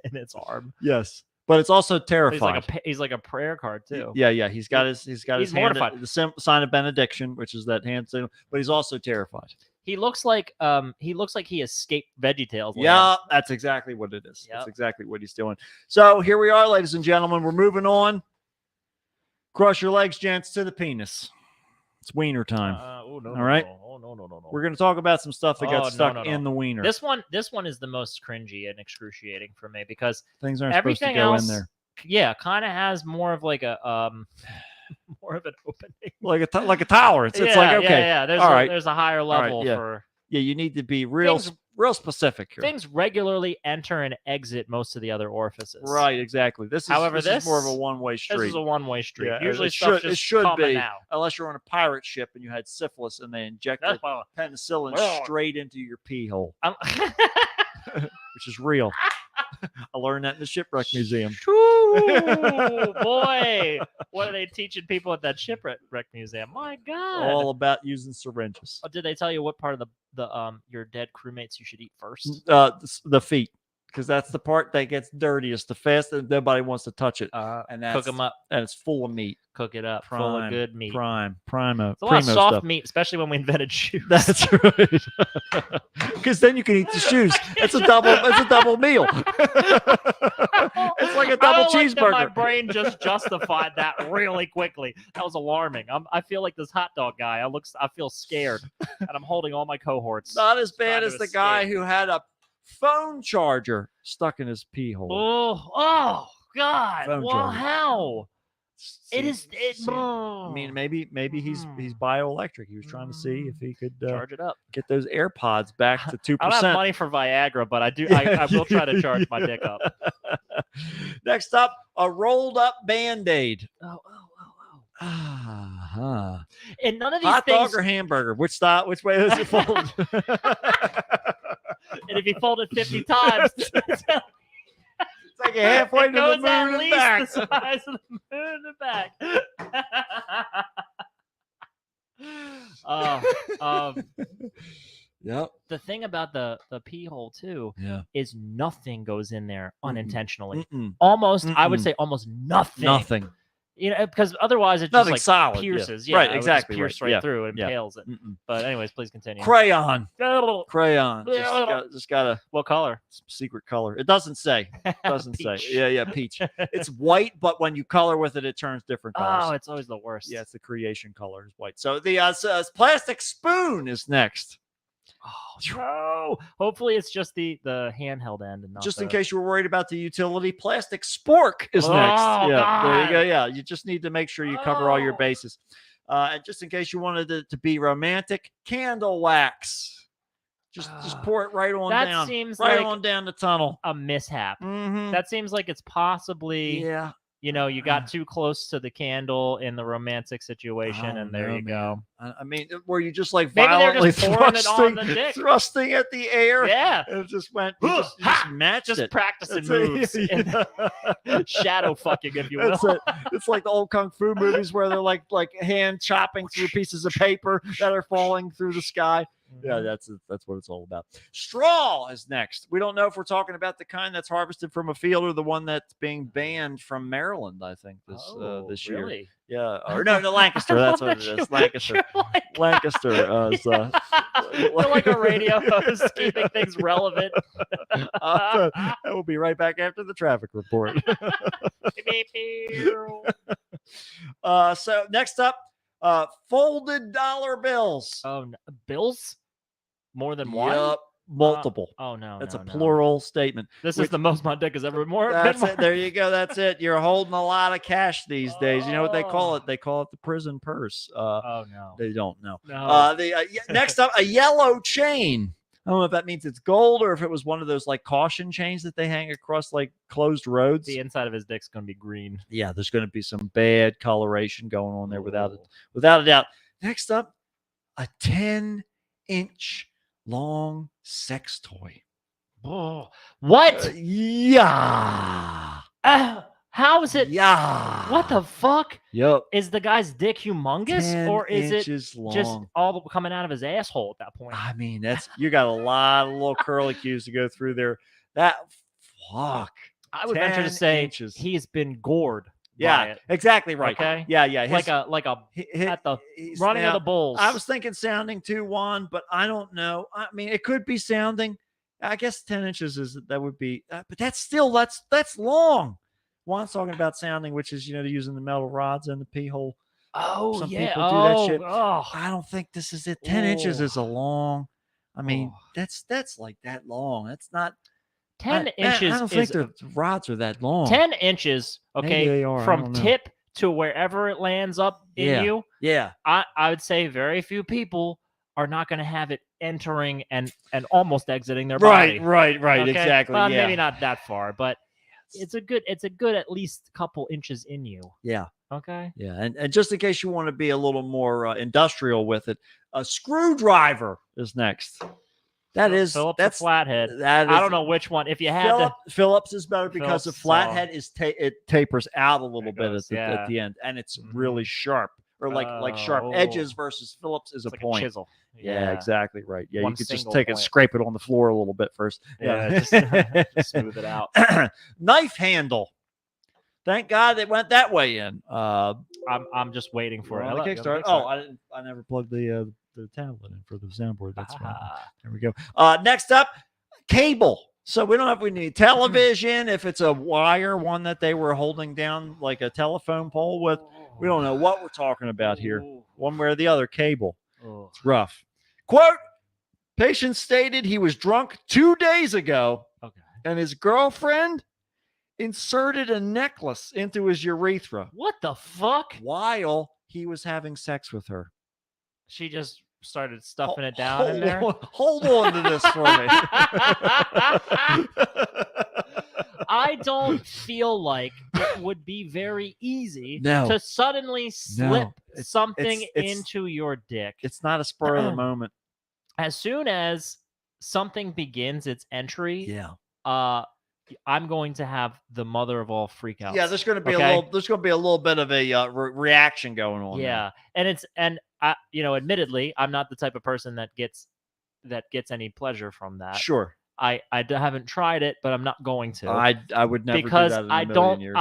in its arm. Yes. But it's also terrifying. He's like a prayer card too. Yeah. He's got his hand, mortified. the sign of benediction, which is that hand signal. But he's also terrified. He looks like he escaped VeggieTales. Yeah, that's exactly what it is. Yep. That's exactly what he's doing. So here we are, ladies and gentlemen. We're moving on. Cross your legs, gents, to the penis. It's wiener time. All right. No. We're going to talk about some stuff that got stuck in the wiener. This one is the most cringy and excruciating for me because things aren't supposed to go in there. Yeah, kind of has more of like a more of an opening, like a tolerance. It's like okay, yeah. There's a higher level for. Yeah, you need to be real specific here. Things regularly enter and exit most of the other orifices. Right, exactly. This is more of a one-way street. This is a one-way street. Yeah, usually it should be out. Unless you're on a pirate ship and you had syphilis and they injected penicillin straight into your pee hole, which is real. I learned that in the shipwreck museum. Ooh, boy, what are they teaching people at that shipwreck museum? My God, all about using syringes. Oh, did they tell you what part of the your dead crewmates you should eat first? The feet, because that's the part that gets dirtiest the fastest. Nobody wants to touch it. And cook them up, and it's full of meat. Cook it up, full of good meat. Primo. It's a lot of soft meat, especially when we invented shoes. That's right. Because then you can eat the shoes. It's a double meal. It's like a double cheeseburger. My brain just justified that really quickly. That was alarming. I feel like this hot dog guy. I feel scared, and I'm holding all my cohorts. Not as bad as the guy who had a phone charger stuck in his pee hole. Oh God! Well, how? I mean, maybe he's bioelectric. He was trying to see if he could charge it up, get those AirPods back to 2%. I don't have money for Viagra, but I do. I will try to charge my dick up. Next up, a rolled up Band-Aid. Oh. And none of these hot things... dog or hamburger? Which way does it fold? And if you fold it 50 times. It's like halfway to the moon and back. The size of the moon and back. Yep. The thing about the pee hole too Yeah. is nothing goes in there unintentionally. Mm-mm. Almost, I would Mm-mm. say almost nothing. Nothing. You know, because otherwise it Nothing just solid. like pierces. Yeah. Right. it would just Exactly. pierce right. right Yeah. through and Yeah. impales it. Mm-mm. But anyways, please continue. Crayon. Just got a What color? secret color. It doesn't say. Doesn't say. Peach. Yeah. Peach. It's white, but when you color with it, it turns different colors. Oh, it's always the worst. Yeah, it's the creation color is white. So the plastic spoon is next. Oh no! Hopefully, it's just the handheld end, and not Just in the- case you were worried about the utility, plastic spork is Oh, next. Yeah, there you go. God. Yeah, you just need to make sure you cover all your Oh. bases. And just in case you wanted it to be romantic, candle wax. Just pour it right on That down. seems right like on down the tunnel. a mishap. Mm-hmm. That seems like it's possibly, Yeah. you know, you got too close to the candle in the romantic situation, Oh, and there no, you go. man. I mean, were you just like Maybe they're violently just pouring it on the thrusting, dick. thrusting at the air? Yeah, And it just went. You just matched just it. practicing That's it. moves, and shadow fucking, if you will. That's it. It's like the old kung fu movies where they're like hand chopping through pieces of paper that are falling through the sky. Yeah, that's what it's all about. Straw is next. We don't know if we're talking about the kind that's harvested from a field or the one that's being banned from Maryland. I think this year. Really? Yeah, or no, Lancaster. That's what it is. Lancaster. Lancaster is. You're like a radio host, keeping things relevant. That will be right back after the traffic report. So next up, folded dollar bills. Oh, no. Bills? More than one? Yep, multiple. Oh no, That's no, a no. plural statement. This which- is the most my dick has ever more. That's been it. There you go. That's it. You're holding a lot of cash these days. You know what they call Oh. it? They call it the prison purse. Oh no. They don't know. No. Next up, a yellow chain. I don't know if that means it's gold or if it was one of those like caution chains that they hang across like closed roads. The inside of his dick's gonna be green. Yeah, there's going to be some bad coloration going on there without Oh. a doubt. Next up, a 10-inch long sex toy. Oh. What? Yeah. How is it? Yeah. What the fuck? Yep. Is the guy's dick humongous, 10 or is it inches long. just all coming out of his asshole at that point? I mean, you got a lot of little curly cues to go through there. That fuck. I would venture to 10 say inches. he's been gored. by Yeah, it. exactly right. Okay. Yeah. His- like a hi- at the he's running now- of the bulls. I was thinking sounding too, Juan, but I don't know. I mean, it could be sounding. I guess 10 inches that would be, but that's still that's long. Juan's talking about sounding, which is using the metal rods and the pee hole. Oh Some yeah. people do that Oh, shit. oh. I don't think this is it. 10 inches is a long. I mean, Oh. that's like that long. That's not 10 I inches don't think is the rods are that long. 10 inches. Okay, they are, I from don't know. tip to wherever it lands up in Yeah. you. Yeah. I would say very few people are not going to have it entering and almost exiting their body. Right. Okay? Exactly. Well, yeah. maybe not that far, but it's a good at least couple inches in you. Yeah. Okay. Yeah. And just in case you want to be a little more industrial with it, a screwdriver is next. That's Phillips flathead. that is, I don't know which one. If you had Phillips is better because the Phillips, flathead is it tapers out a little bit goes, at the end, and it's Mhm. really sharp or like sharp edges versus Phillips is it's a like point. a chisel. Yeah, exactly right. Yeah, One you could just single take it, point. scrape it on the floor a little bit first. Yeah, just smooth it out. Knife handle. Thank God it went that way in. I'm just waiting for We're it. on the Hello, Kickstarter. Kickstarter. I never plugged the tablet in for the soundboard. That's why. Ah. There we go. Next up, cable. So we don't know if we need television, if it's a wire, one that they were holding down like a telephone pole with. We don't know what we're talking about here. One way or the other, cable. Oh. It's rough. Quote, patient stated he was drunk 2 days ago Okay. and his girlfriend inserted a necklace into his urethra What the fuck? while he was having sex with her. She just started stuffing it down in there. Hold on to this for me. I don't feel like it would be very easy No. to suddenly slip It's- something it's- into your dick. It's not a spur of the moment. As soon as something begins its entry, Yeah. I'm going to have the mother of all freakouts. Yeah, there's going to be Okay? there's going to be a little bit of a reaction going on. Yeah, and I, admittedly, I'm not the type of person that gets that gets any pleasure from that. Sure. I haven't tried it, but I'm not going to. I would never because do that in a I million don't. years.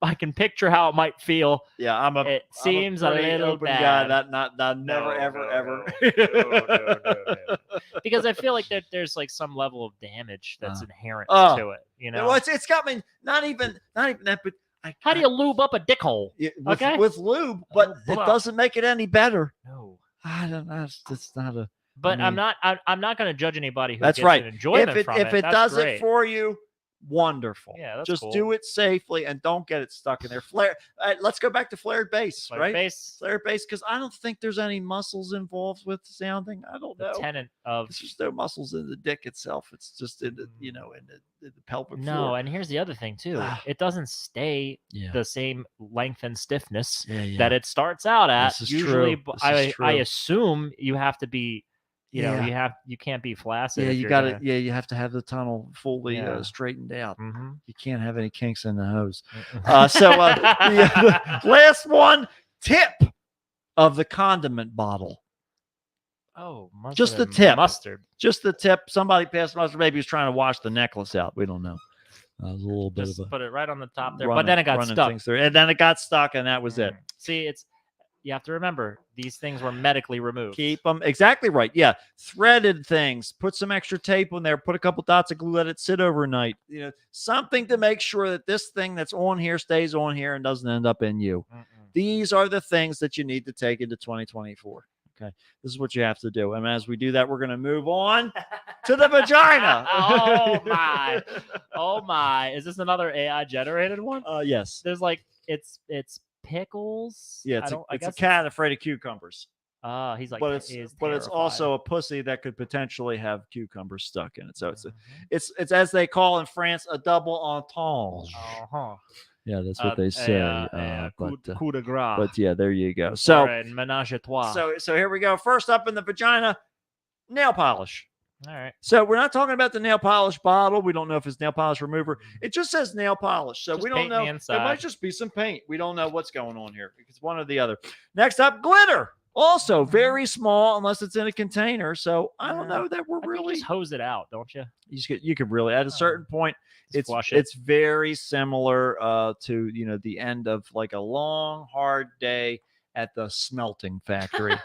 I can picture how it might feel. Yeah, It seems a pretty little open bad. guy. That never ever. No. Because I feel like that there's like some level of damage that's inherent Oh. to it. You know, Well, it's got me not even that, but how do you lube up a dick hole? with lube? But it blah. doesn't make it any better. No. I don't know. It's not a. But I mean, I'm not going to judge anybody who that's gets right. an enjoyment If from it That's does great. it for you, wonderful. Yeah, that's just cool. do it safely and don't get it stuck in there. Let's go back to flared bass, Flared right? bass, Flared bass, because I don't think there's any muscles involved with sounding. I don't the know. tenant of There's just no muscles in the dick itself. It's just in the in the pelvic no. floor. And here's the other thing too. It doesn't stay Yeah. the same length and stiffness Yeah. that it starts out at. This is Usually, true. This is I true. assume you have to be. You know, Yeah. you can't be flaccid. Yeah, if you you're got gonna- it. Yeah, you have to have the tunnel fully Yeah. straightened out. Mm-hmm. You can't have any kinks in the hose. The last one, tip of the condiment bottle. Oh, mustard Just the and tip. Mustard. Just the tip. Somebody passed mustard. Maybe he was trying to wash the necklace out. We don't know. It was a little bit Just of a put it right on the top there. running- But then it got running stuck. things through. And then it got stuck, and that was it. See, you have to remember these things were medically removed. Keep them exactly right. Yeah, threaded things. Put some extra tape on there. Put a couple dots of glue. Let it sit overnight. Something to make sure that this thing that's on here stays on here and doesn't end up in you. These are the things that you need to take into 2024. Okay, this is what you have to do. And as we do that, we're going to move on to the vagina. Oh my! Is this another AI generated one? Yes. There's like it's pickles. Yeah, it's a cat afraid of cucumbers. He's like, but it's also a pussy that could potentially have cucumbers stuck in it. So it's as they call in France a double entendre. Yeah, that's what they say. Coup de grace. But yeah, there you go. So menage a trois. So here we go. First up in the vagina, nail polish. All right. So we're not talking about the nail polish bottle. We don't know if it's nail polish remover. It just says nail polish. So Just we don't paint the know. It inside. might just be some paint. We don't know what's going on here. It's one or the other. Next up, glitter. Also very small unless it's in a container. So I don't know that we're I think really just hose it out, don't you? you could really at a certain point flush it. it's very similar to the end of like a long hard day at the smelting factory.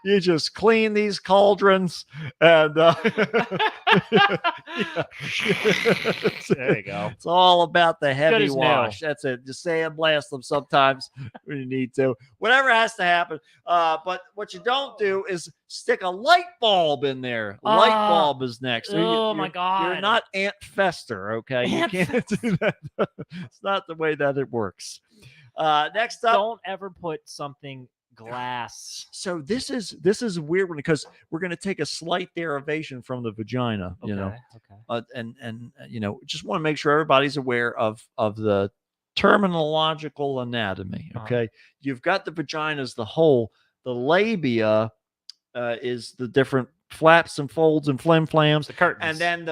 you just clean these cauldrons and There you go. It's all about the heavy as new. wash. That's it. Just sandblast them sometimes when you need to. Whatever has to happen. But what you don't do is stick a light bulb in there. Light bulb is next. Oh my God. You're not Aunt Fester, okay? You can't do that. It's not the way that it works. Next up, Don't ever put something glass. so this is a weird one because we're going to take a slight derivation from the vagina, Okay. and just want to make sure everybody's aware of the terminological anatomy. Okay, you've got the vagina as the whole. The labia is the different flaps and folds and flim-flams, The curtains. and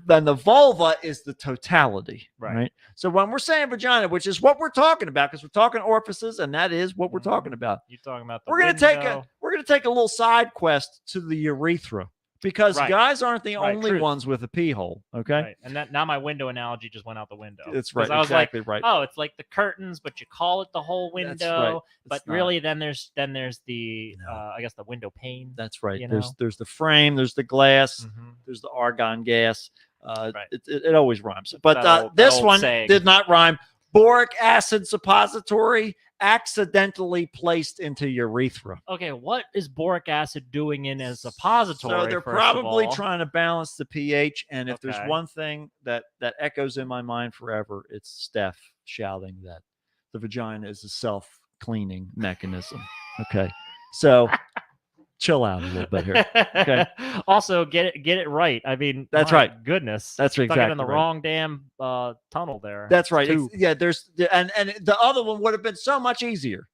then the vulva is the totality, Right. right? So when we're saying vagina, which is what we're talking about, because we're talking orifices, and that is what we're talking about. You're talking about the We're gonna take a little side quest to the urethra because Right. guys aren't the Right, only truth. ones with a pee hole. Okay, Right. And that now my window analogy just went out the window. that's 'Cause right. I was Exactly like, right. oh, it's like the curtains, but you call it the whole window. That's right. But It's not. really, then there's the No. I guess the window pane. That's right. you There's the frame. There's the glass. Mhm. There's the argon gas. Right. It always rhymes. But that this old one saying. did not rhyme. Boric acid suppository accidentally placed into urethra. Okay, what is boric acid doing in a suppository? So they're first of probably all? trying to balance the pH. And if there's Okay. one thing that echoes in my mind forever, it's Steph shouting that the vagina is a self-cleaning mechanism. Okay. So chill out a little bit here. Okay. Also, get it right. I mean, That's my right. Goodness, That's stuck it exactly in the right. wrong damn tunnel there. That's right. Tube. There's and the other one would have been so much easier.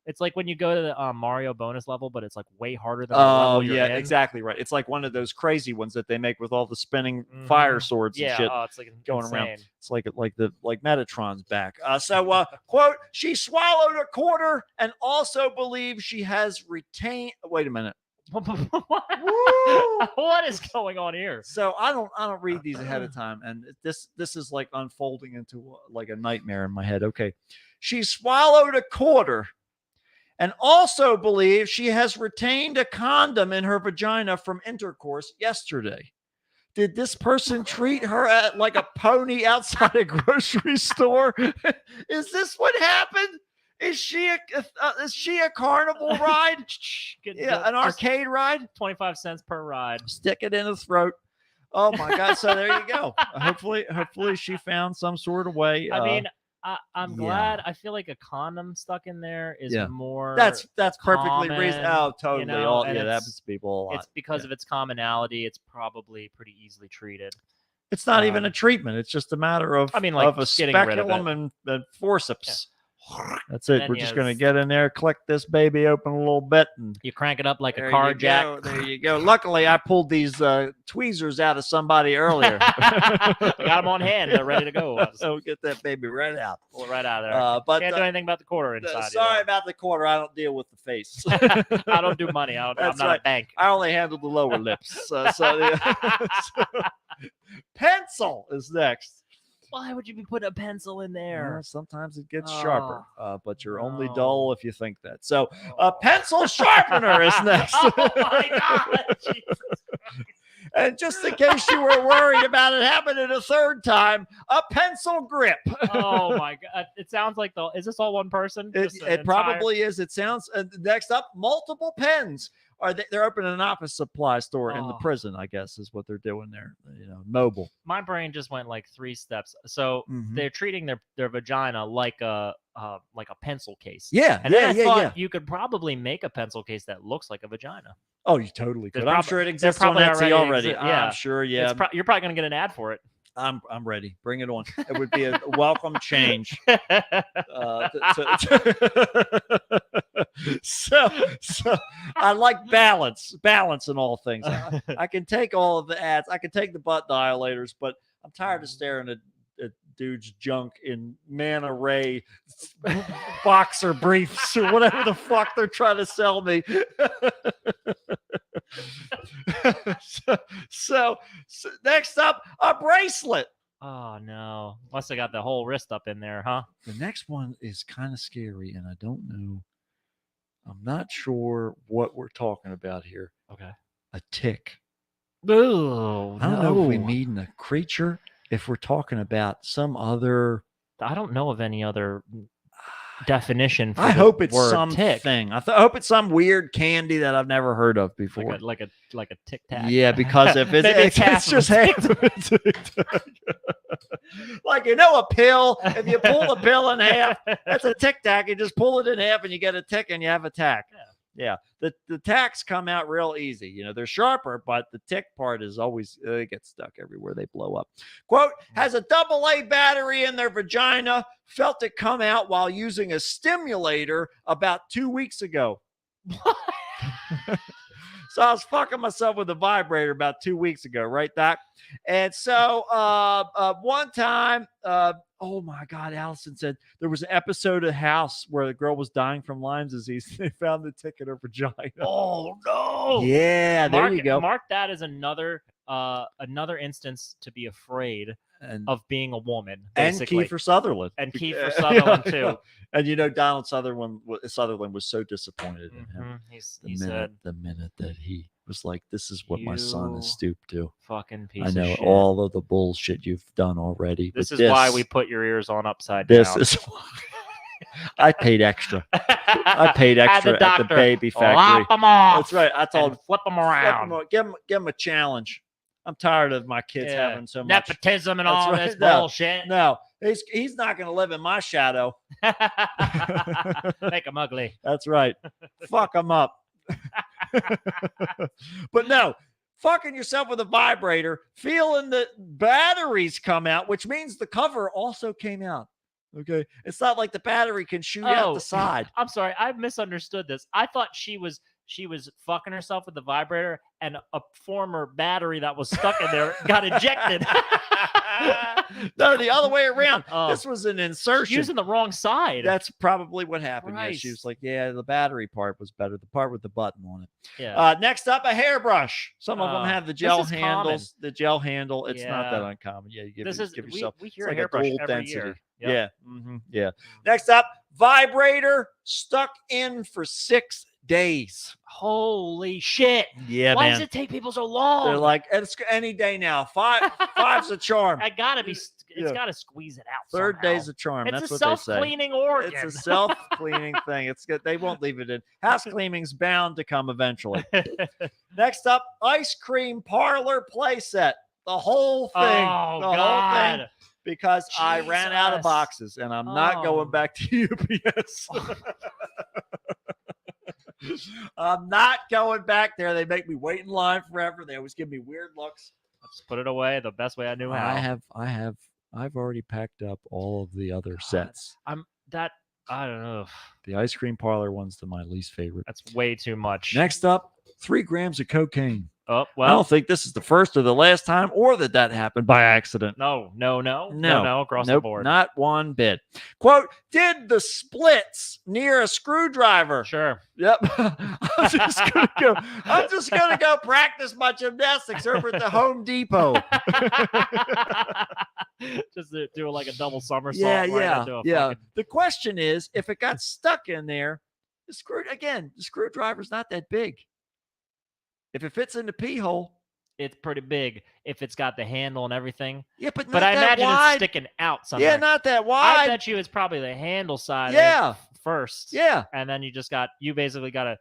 It's like when you go to the Mario bonus level, but it's like way harder than the Oh level you're yeah, in. exactly right. It's like one of those crazy ones that they make with all the spinning fire swords Yeah, and shit oh, it's like going insane. around. It's like Metatron's back. Quote, she swallowed a quarter and also believes she has retained. Wait a minute. What is going on here? So I don't read these ahead of time, and this is like unfolding into like a nightmare in my head. Okay, she swallowed a quarter, and also believes she has retained a condom in her vagina from intercourse yesterday. Did this person treat her like a pony outside a grocery store? Is this what happened? Is she a carnival ride? Yeah, an arcade ride? 25 cents per ride. Stick it in the throat. Oh my God. So there you go. Hopefully she found some sort of way. I mean, I'm glad. I feel like a condom stuck in there is more. That's perfectly common, reasonable. Oh, totally. you know, That happens to people a lot. It's because of its commonality. It's probably pretty easily treated. It's not even a treatment. It's just a matter of, I mean, like of a getting rid of speculum it. and forceps. That's it. Then We're you just going to get in there, click this baby open a little bit, and You crank it up like a there car you jack. go. There you go. Luckily, I pulled these tweezers out of somebody earlier. I got them on hand. They're ready to go. So get that baby right out. Pull it right out of there. But Can't do anything about the quarter inside. sorry about the quarter. I don't deal with the face. I don't do money. I'm That's not right. a bank. I only handle the lower lips. So pencil is next. Why would you be putting a pencil in there? Well, sometimes it gets sharper, but you're only dull if you think that. So, pencil sharpener is next. Oh my God! Jesus Christ. And just in case you were worried about it happening a third time, a pencil grip. Oh my God! It sounds like is this all one person? It probably is. It sounds. Next up, multiple pens. They're opening an office supply store in the prison, I guess, is what they're doing there. Mobile. My brain just went like 3 steps. So they're treating their vagina like a pencil case. Yeah, and then I thought you could probably make a pencil case that looks like a vagina. Oh, you totally could. I'm sure it exists on probably Etsy already. Yeah, I'm sure. Yeah, you're probably gonna get an ad for it. I'm ready. Bring it on. It would be a welcome change. So I like balance in all things. I can take all of the ads. I can take the butt dilators, but I'm tired of staring at dude's junk in manta ray boxer briefs or whatever the fuck they're trying to sell me. so next up, a bracelet. Oh no, must have got the whole wrist up in there, huh? The next one is kind of scary, and I don't know. I'm not sure what we're talking about here. Okay. A tick. Ooh, I don't know if we mean a creature, if we're talking about some other. I don't know of any other definition for I hope it's tick. something. I hope it's some weird candy that I've never heard of before. Like a Tic Tac. Yeah, because if it's just half of it. Like, a pill, if you pull the pill in half, that's a Tic Tac. You just pull it in half and you get a tick and you have a tack. Yeah. The tacks come out real easy. They're sharper, but the tick part is always, they get stuck everywhere. They blow up. Quote, has a AA battery in their vagina, felt it come out while using a stimulator about 2 weeks ago. So I was fucking myself with a vibrator about 2 weeks ago, right, Doc? And so one time, oh my God, Allison said there was an episode of House where the girl was dying from Lyme's disease. They found the tick in her vagina. Oh no! Yeah, there you go. Mark that as another instance to be afraid of being a woman, basically. And Kiefer Sutherland. And Kiefer Sutherland too. And Donald Sutherland was so disappointed in him. He said the minute that he was like, "This is what my son is stooped to." Fucking piece. I know of shit. all of the bullshit you've done already. This is why we put your ears on upside down. This is why I paid extra. I paid extra at the baby factory. Lop them off. That's right. I told him, flip them around. Give him a challenge. I'm tired of my kids having so much nepotism and all this bullshit. No, he's not going to live in my shadow. Make him ugly. That's right. Fuck him up. But no, fucking yourself with a vibrator, feeling the batteries come out, which means the cover also came out. Okay, it's not like the battery can shoot out the side. I'm sorry, I misunderstood this. I thought she was she was fucking herself with the vibrator, and a former battery that was stuck in there got ejected. No, the other way around. Oh. This was an insertion. Using the wrong side. That's probably what happened. Yeah, she Christ. was like, "Yeah, the battery part was better. The part with the button on it." Yeah. Next up, a hairbrush. Some of them have the gel is handles. The gel handle. It's not that Yeah. uncommon. Yeah, you give, This it, is give we, yourself. we It's hear like a hairbrush gold every density. year. Yep. Yeah. Yeah. Next up, vibrator stuck in for 6 days. Holy shit. Yeah, Why man. does it take people so long? They're like, it's any day now. Five's a charm. I gotta be. It's Yeah. gotta squeeze it out. Third somehow. day's a charm. It's That's a what they say. self-cleaning organ. It's a self-cleaning thing. It's good. They won't leave it in. House cleaning's bound to come eventually. Next up, ice cream parlor playset. The whole thing. Oh, the whole God. thing. Because I ran out of Jesus. boxes and I'm not Oh. going back to UPS. I'm not going back there. They make me wait in line forever. They always give me weird looks. Let's put it away the best way I knew how. I've already packed up all of the other sets. I don't know. The ice cream parlor one's my least favorite. That's way too much. Next up, 3 grams of cocaine. Oh, I well. don't think this is the first or the last time or that happened by accident. No, across the Nope, board. not one bit. Quote, did the splits near a screwdriver. Sure. Yep. I'm just gonna go practice my gymnastics over at the Home Depot. Just to do like a double somersault. Yeah, right into a yeah. fucking- The question is, if it got stuck in there, the screwdriver's not that big. If it fits in the pee hole, It's pretty big if it's got the handle and everything. yeah, but not But I that imagine wide. it's sticking out somewhere. Yeah, not that I wide. bet you it's probably the handle side. Yeah. First. Yeah. And then you basically got to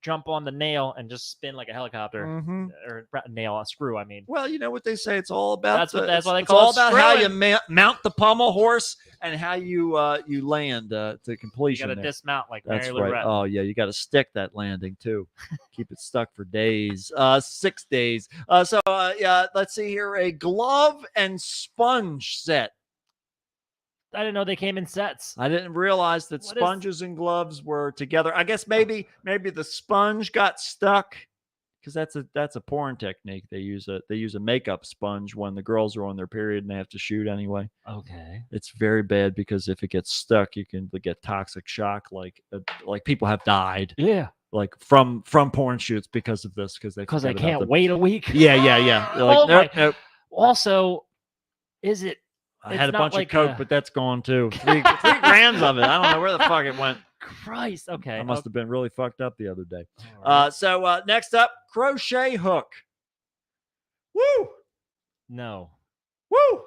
jump on the nail and just spin like a helicopter. Mhm. Or a screw, I mean. Well, you know what they say. It's all about. That's what they it's call all it, about how you screwing. mount the pommel horse and how you land to You completion. got to there. dismount like That's Mary Lou right. Retton. Oh yeah, you got to stick that landing too. Keep it stuck for days. 6 days. Yeah. Let's see here. A glove and sponge set. I didn't know they came in sets. I didn't realize that What is- sponges and gloves were together. I guess maybe the sponge got stuck because that's a porn technique. They use a makeup sponge when the girls are on their period and they have to shoot anyway. Okay. It's very bad because if it gets stuck, you can get toxic shock. Like people have died Yeah. like from porn shoots because of this because Because forget I about can't them. wait a week. Yeah. They're like, Oh nope, my- nope. Also, is it I It's had a not bunch like of coke, a- but that's gone too. 3 grams of it. I don't know where the fuck it went. Christ? Okay. I must have been really fucked up the other day. Alright. So next up, crochet hook. Woo! No. Woo!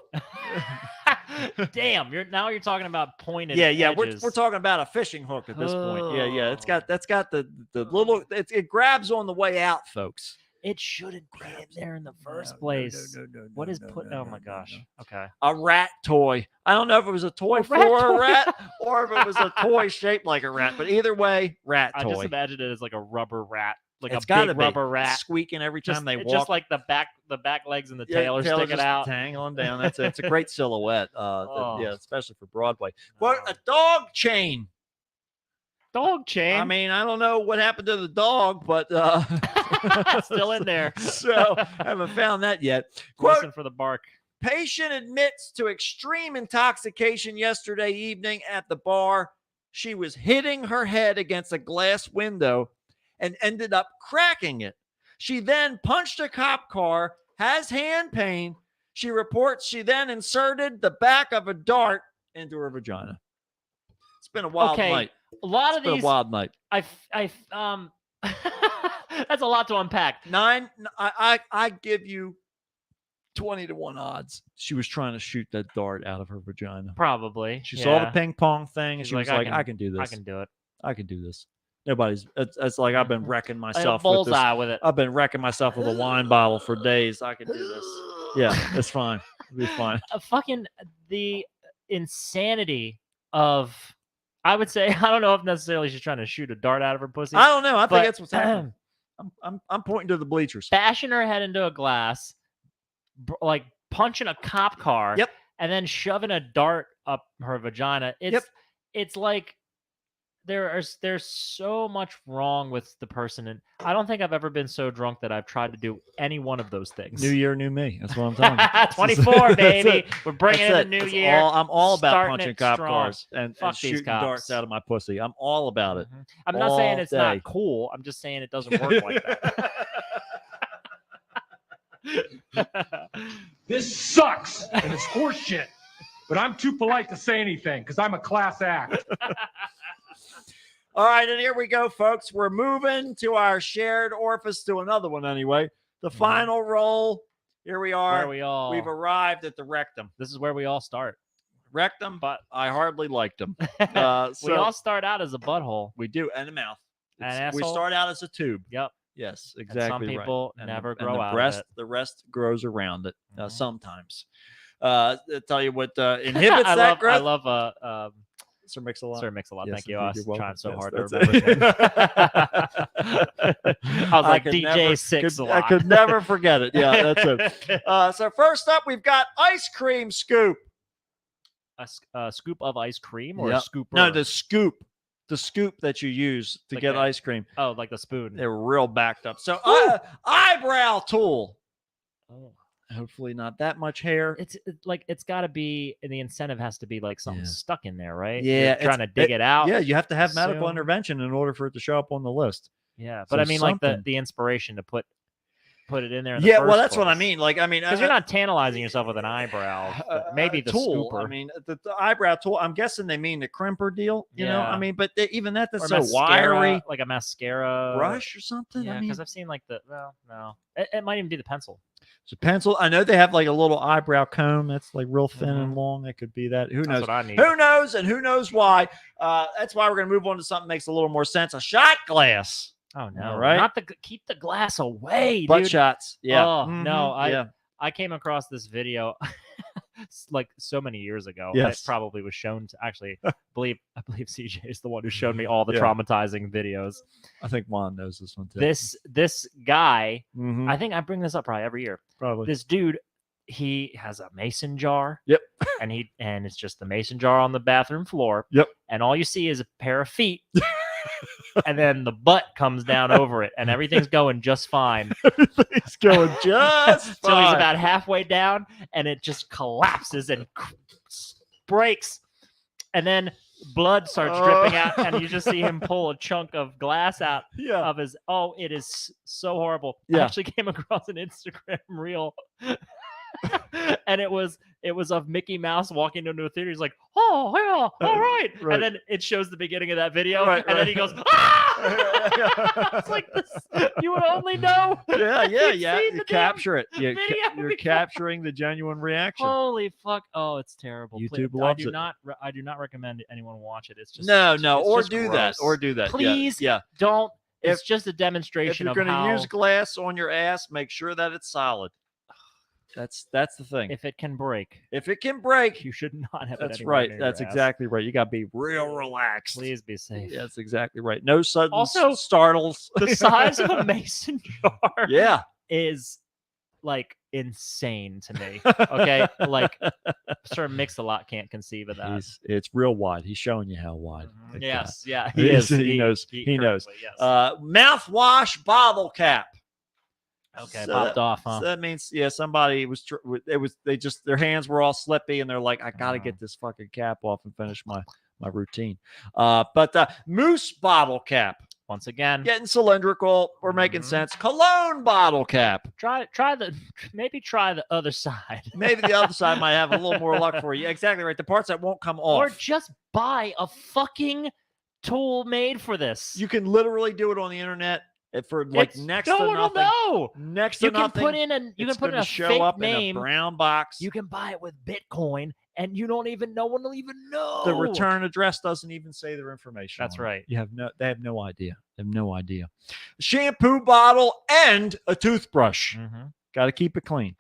Damn, you're talking about pointed. Yeah. edges. We're talking about a fishing hook at this point. Yeah. Oh. That's got the little. It grabs on the way out, folks. It shouldn't be in there in the first place. What is put? Oh my gosh. Okay. A rat toy. I don't know if it was a toy A for rat a toy. rat or if it was a toy shaped like a rat. But either way, rat I just toy. imagined it as like a rubber rat, like It's a gotta big be rubber rat. squeaking every time they walk. Just like the back legs and the Yeah, tail are tail sticking just out. dangling down. It's a great silhouette. Oh. Yeah, especially for Broadway. What a dog chain. Dog chain. I mean, I don't know what happened to the dog, but Still in there. So haven't found that yet. Quote, Listen for the bark. patient admits to extreme intoxication yesterday evening at the bar. She was hitting her head against a glass window and ended up cracking it. She then punched a cop car, has hand pain. She reports she then inserted the back of a dart into her vagina. It's been a wild Okay, night. A lot It's of been these. a wild night. That's a lot to unpack. I give you 20-1 odds. She was trying to shoot that dart out of her vagina. Probably. She saw the yeah. ping pong thing, and She's she was like, like, I can do this. I can do it. I can do this. Nobody's. It's like I've been wrecking I had a myself with this. bullseye with it. I've been wrecking myself with a wine bottle for days. I can do this. Yeah, it's fine. It'll be fine. Fucking the insanity of. I would say I don't know if necessarily she's trying to shoot a dart out of her pussy. I don't know. I but- think that's what's happening. I'm pointing to the bleachers. Bashing her head into a glass, like punching a cop car. Yep. And then shoving a dart up her vagina. It's Yep. it's like there's so much wrong with the person, and I don't think I've ever been so drunk that I've tried to do any one of those things. New year, new me. That's what I'm telling you. 24, baby. We're bringing in That's the it. new It's year. I'm all about starting punching it cop strong. cars and Fuck these shooting cops. darts out of my pussy. I'm all about it. Mhm. I'm not saying all it's day. not cool. I'm just saying it doesn't work like that. This sucks and it's horseshit. But I'm too polite to say anything because I'm a class act. All right, and here we go, folks. We're moving to our shared orifice, to another one anyway. The final roll. Here we are. We've arrived at the rectum. This is where we all start. Rectum, but I hardly liked them. We So all start out as a butthole. we do, and a mouth. An We asshole? start out as a tube. Yep. Yes, And exactly. some people right. never and grow out rest, of it. The rest grows around it Mhm. sometimes. I'll tell you what inhibits I that love, growth. I love Sir Mix-a-Lot. Sir Mix-a-Lot. Yes, Thank you. indeed, I was you're welcome. trying so Yes, hard to that's remember his name. I was like could DJ never- Six a I lot. could never forget it. Yeah, that's it. So first up, we've got ice cream scoop. A scoop of ice cream or Yep. a scoop? No, the scoop that you use to Like get that. ice cream. Oh, like the spoon. They're real backed up. So eyebrow tool. Oh. Hopefully not that much hair. It's got to be, and the incentive has to be like something Yeah. stuck in there, right? Yeah, You're trying to dig it out. Yeah, you have to have medical assume. intervention in order for it to show up on the list. Yeah, So but I mean, like something. the inspiration to put it in there. In the Yeah, well, first that's what I place. mean. Like, I mean, Because you're not tantalizing yourself with an eyebrow. but maybe the tool. scooper. I mean, the eyebrow tool. I'm guessing they mean the crimper deal. You know, I Yeah. mean, but even that's Or so mascara, wiry. like a mascara Brush or something. Yeah, I mean, because I've seen like no, it might even be the pencil. it's a pencil. I know they have like a little eyebrow comb that's like real thin and long. It could be that. Who That's knows? what I need. Who knows? And who knows why? That's why we're going to move on to something that makes a little more sense. A shot glass. Oh no! All right. Not keep the glass away, Butt dude. shots. Yeah. Oh Mhm. no! Yeah. I came across this video like so many years ago. Yes. It probably was shown to actually I believe CJ is the one who showed me all the Yeah. traumatizing videos. I think Juan knows this one too. This guy, Mhm. I think I bring this up probably every year. Probably. This dude, he has a mason jar. Yep. and it's just the mason jar on the bathroom floor. Yep. And all you see is a pair of feet. And then the butt comes down over it, and everything's going just fine. Everything's going just So he's fine. about halfway down, and it just collapses and breaks. And then blood starts dripping out, and you just see him pull a chunk of glass out Yeah. of his. Oh, it is so horrible. I Yeah. actually came across an Instagram reel. And it was of Mickey Mouse walking into a theater. He's like, "Oh yeah, all right." Right. And then it shows the beginning of that video, Right, and then he goes, "Ah!" It's like this. You would only know. Yeah, if yeah, you'd yeah. seen You the damn capture it. video You're before. capturing the genuine reaction. Holy fuck! Oh, it's terrible. YouTube I loves do it. not. I do not recommend anyone watch it. It's just No, it's or just do that, gross. or do that. Yeah, Please Yeah. don't. It's If- just a If demonstration you're of going to how use glass on your ass, make sure that it's solid. That's the thing. if it can break, If it can break, you should not have it. that's anywhere right. near your That's ass. exactly right. You got to be real relaxed. Please be safe. Yeah, that's exactly right. No sudden Also, startles. The size of a mason jar Yeah. is like insane to me. Okay, like Sir Mix-a-Lot can't conceive of that. It's real wide. He's showing you how wide. Mhm. Like Yes, yeah, He he is. He knows. He knows. correctly, Yes. Mouthwash bottle cap. Okay, So popped that- off, huh? So that means, yeah, somebody was. They just their hands were all slippy, and they're like, I gotta Oh. get this fucking cap off and finish my routine. But moose bottle cap, Once again, getting cylindrical. We're making Mhm. sense. Cologne bottle cap. try the other side. Maybe the other side might have a little more luck for you. Exactly right. The parts that won't come Or off. just buy a fucking tool made for this. You can literally do it on the internet for like It's- next no to one will nothing. know. Next to You can nothing. put in you can It's put in gonna a show fake up name. in a brown box. You can buy it with Bitcoin, and you don't even no one will even know. The return address doesn't even say their information. That's on it. right. They have no idea. They have no idea. Shampoo bottle and a toothbrush. Mhm, Got to keep it clean.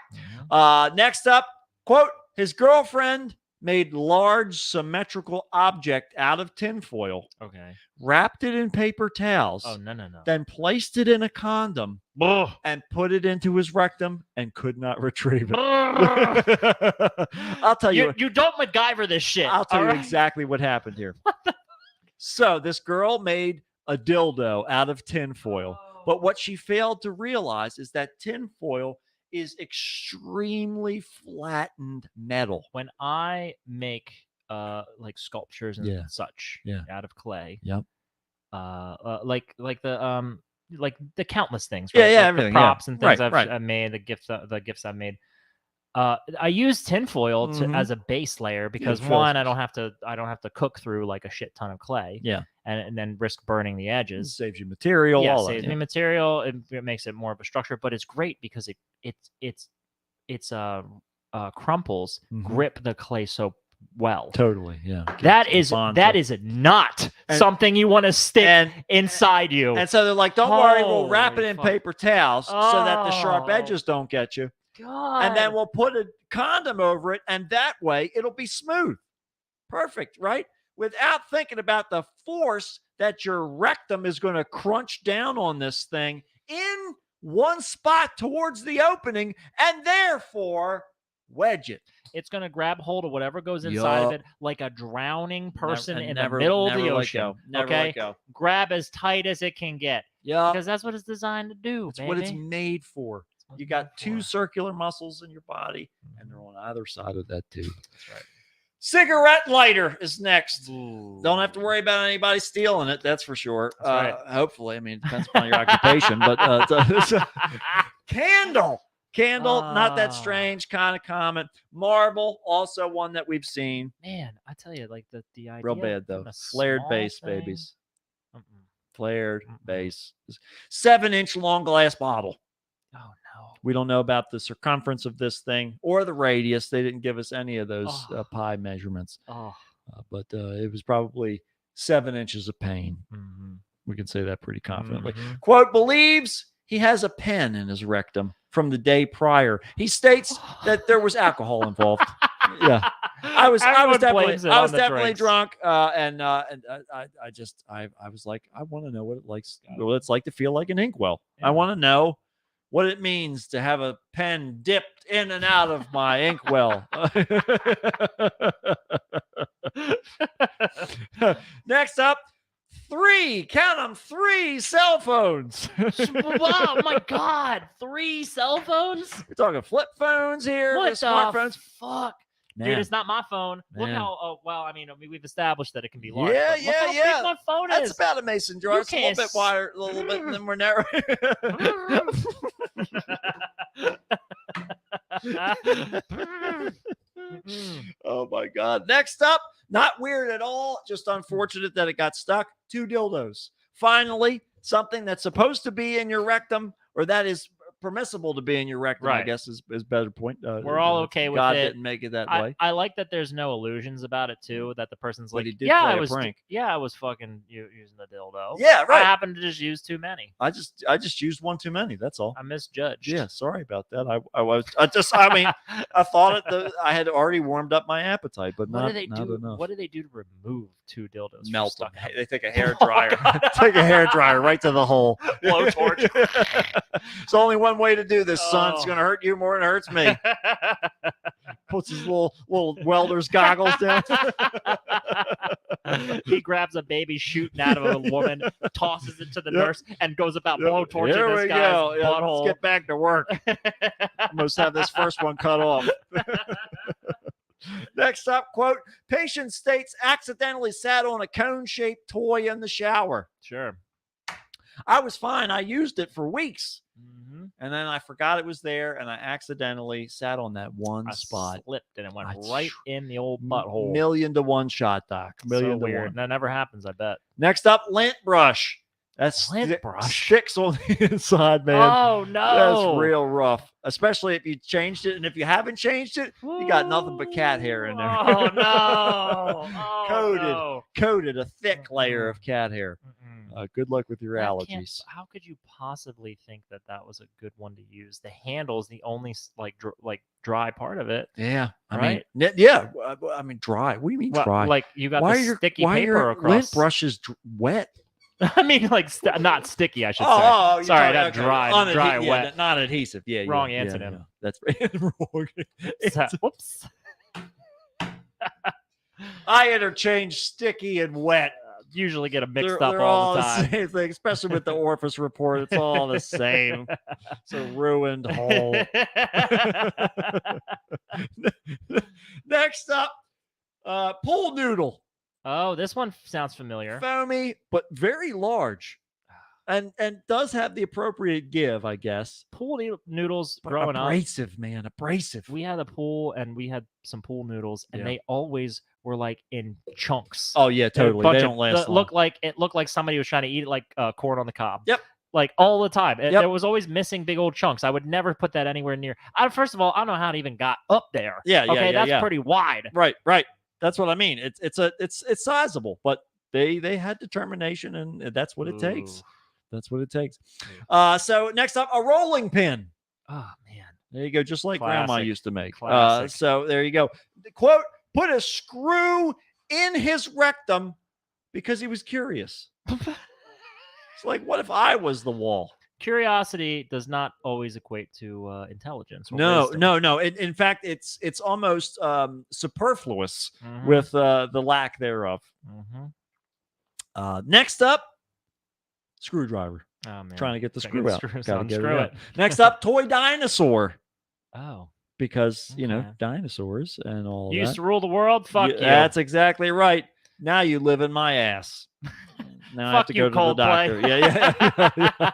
mhm. Next up, quote, his girlfriend made large symmetrical object out of tinfoil, Okay. wrapped it in paper towels, Oh no. then placed it in a condom Ugh. and put it into his rectum and could not retrieve it. Ugh. I'll tell you. You don't MacGyver this shit. I'll tell all you right? exactly what happened here. So this girl made a dildo out of tinfoil. But what she failed to realize is that tinfoil is extremely flattened metal. When I make like sculptures and Yeah. such Yeah. out of clay, Yep. like the countless things, Yeah, right? yeah, Like everything, the yeah. props and things Right, right. I've made, the gifts I've made. I use tinfoil Mhm. as a base layer because fills one, I it. don't have to cook through like a shit ton of clay, Yeah. and then risk burning the It edges. saves you material. Yeah, all saves that, me material. It makes it more of a structure, but it's great because it's crumples Mhm. grip the clay so well. Totally. Yeah. That Gets the is bond that to- is not And- something you want to stick and inside you. and so they're like, don't worry, we'll wrap it Holy in fuck. paper towels so that the sharp Oh. edges don't get you. God. And then we'll put a condom over it, and that way it'll be smooth. Perfect, right? Without thinking about the force that your rectum is going to crunch down on this thing in one spot towards the opening, and therefore wedge it. It's going to grab hold of whatever goes inside of Yup. it like a drowning person And in never- the middle of never the let ocean. go. Never okay? let go. Grab as tight as it can get Yeah, because that's what it's designed to do. that's what it's baby. made for. That's what You it's got made two for. circular muscles in your body, and they're on either side of that too. That's right. Cigarette lighter is next. Ooh. Don't have to worry about anybody stealing it. That's for sure. That's right. Hopefully, I mean, it depends upon your occupation, but candle, not that Ah. strange, kind of common. Marble, also one that we've seen. Man, I tell you, like the idea. Real of bad though. putting a Flared small base, thing- babies. Mm-mm. Flared Mm-mm. base. 7-inch long glass bottle. Oh no. We don't know about the circumference of this thing or the radius. They didn't give us any of those Oh. pi measurements, Oh. but it was probably 7 inches of pain. Mm-hmm. We can say that pretty confidently. Mhm. Quote, believes he has a pen in his rectum from the day prior. He states that there was alcohol involved. Yeah. I was Everyone definitely blames it on the drinks. drunk, and I was like, I want to know what it's like to feel like an inkwell. Yeah. I want to know what it means to have a pen dipped in and out of my inkwell. Next up, 3 cell phones. Wow, my God, 3 cell phones? We're talking flip phones here, What the smartphones. fuck? Man. Dude, it's not my phone. Look Man. how well. I mean, we've established that it can be large. Yeah, but look yeah, how yeah. big my phone That's is. about a mason jar. You It's a little can't bit wider, a little bit, and then we're narrow. Oh my God. Next up, not weird at all. Just unfortunate that it got stuck. 2 dildos. Finally, something that's supposed to be in your rectum, or that is permissible to be in your rectum, I Right. guess is better point. We're all okay with God it. didn't make it that way. I like that there's no illusions about it too. That the person's But like, he did yeah, play I a was, prank. yeah, I was fucking using the dildo. Yeah, right. I happened to just use too many. I just used one too many. That's all. I misjudged. Yeah, sorry about that. I mean, I thought I had already warmed up my appetite, but What not, do they not do? enough. What do they do to remove 2 dildos? from Melt them. stuck in They take a Oh, hair dryer. God. Take a hair dryer right to the hole. Blowtorch. It's only one way to do this, son. It's Oh. going to hurt you more than it hurts me. Puts his little welder's goggles down. He grabs a baby shooting out of a woman, tosses it to the Yep. nurse, and goes about Yep. blowtorching Here this we guy's go. Yeah, butthole. let's get back to work. Must have this first one cut off. Next up, quote, patient states accidentally sat on a cone-shaped toy in the shower. Sure. I was fine. I used it for weeks. Mm-hmm. And then I forgot it was there, and I accidentally sat on that one I spot. slipped and it went I- right in the old butthole. 1,000,000 to 1 shot, Doc. So 1,000,000 to weird. 1. That never happens, I bet. Next up, lint brush. That's Lint brush? sticks on the inside, man. Oh no. That's real rough, especially if you changed it. And if you haven't changed it, you got nothing but cat hair in there. Oh no. Oh, Coated. no. Coated a thick layer of cat hair. Mm-mm. Good luck with your That can't- allergies. How could you possibly think that that was a good one to use? The handle is the only like dry part of it. Yeah, I Right? mean, yeah. I mean, dry. What do you mean Well, dry? like you got why the are your sticky why are paper your across. lint brushes wet? I mean, like not sticky. I should say. you're Sorry, talking- not okay. dry. Unadhe- Dry, yeah, wet. not adhesive. Yeah, Wrong yeah, antonym. yeah. That's right. Wrong. Whoops. I interchange sticky and wet. usually get them mixed They're up all the the time. same thing, especially with the Orifice Report. It's all the same. It's a ruined hole. Next up, pool noodle. Oh, this one sounds familiar. Foamy, but very large. And does have the appropriate give, I guess. Pool noodles But growing up. abrasive, man. Abrasive. We had a pool and we had some pool noodles, and Yeah. they always were like in chunks. Oh, yeah, They're a totally. bunch They of- don't last long. It looked like somebody was trying to eat it like corn on the cob. Yep. Like all the time. Yep. There was always missing big old chunks. I would never put that anywhere near. First of all, I don't know how it even got up there. Yeah, yeah, Okay, yeah, that's yeah. pretty wide. Right. That's what I mean. It's sizable, but they had determination, and that's what it takes. Ooh. That's what it takes. So next up, a rolling pin. Oh man. There you go, just like Grandma Classic. used to make. Classic. So there you go. The quote: "Put a screw in his rectum because he was curious." It's like, what if I was the wall? Curiosity does not always equate to intelligence. Or No, wisdom. no. In fact, it's almost superfluous Mhm. with the lack thereof. Mhm. Next up, screwdriver. Oh man. Trying to get the Gotta screw get out. the screws Gotta out, get screw out. it. Next up, toy dinosaur. Oh. Because, Okay. dinosaurs and all You that. used to rule the world? Fuck you. That's exactly right. Now you live in my ass. Now I have Fuck to you, go to the Coldplay. doctor.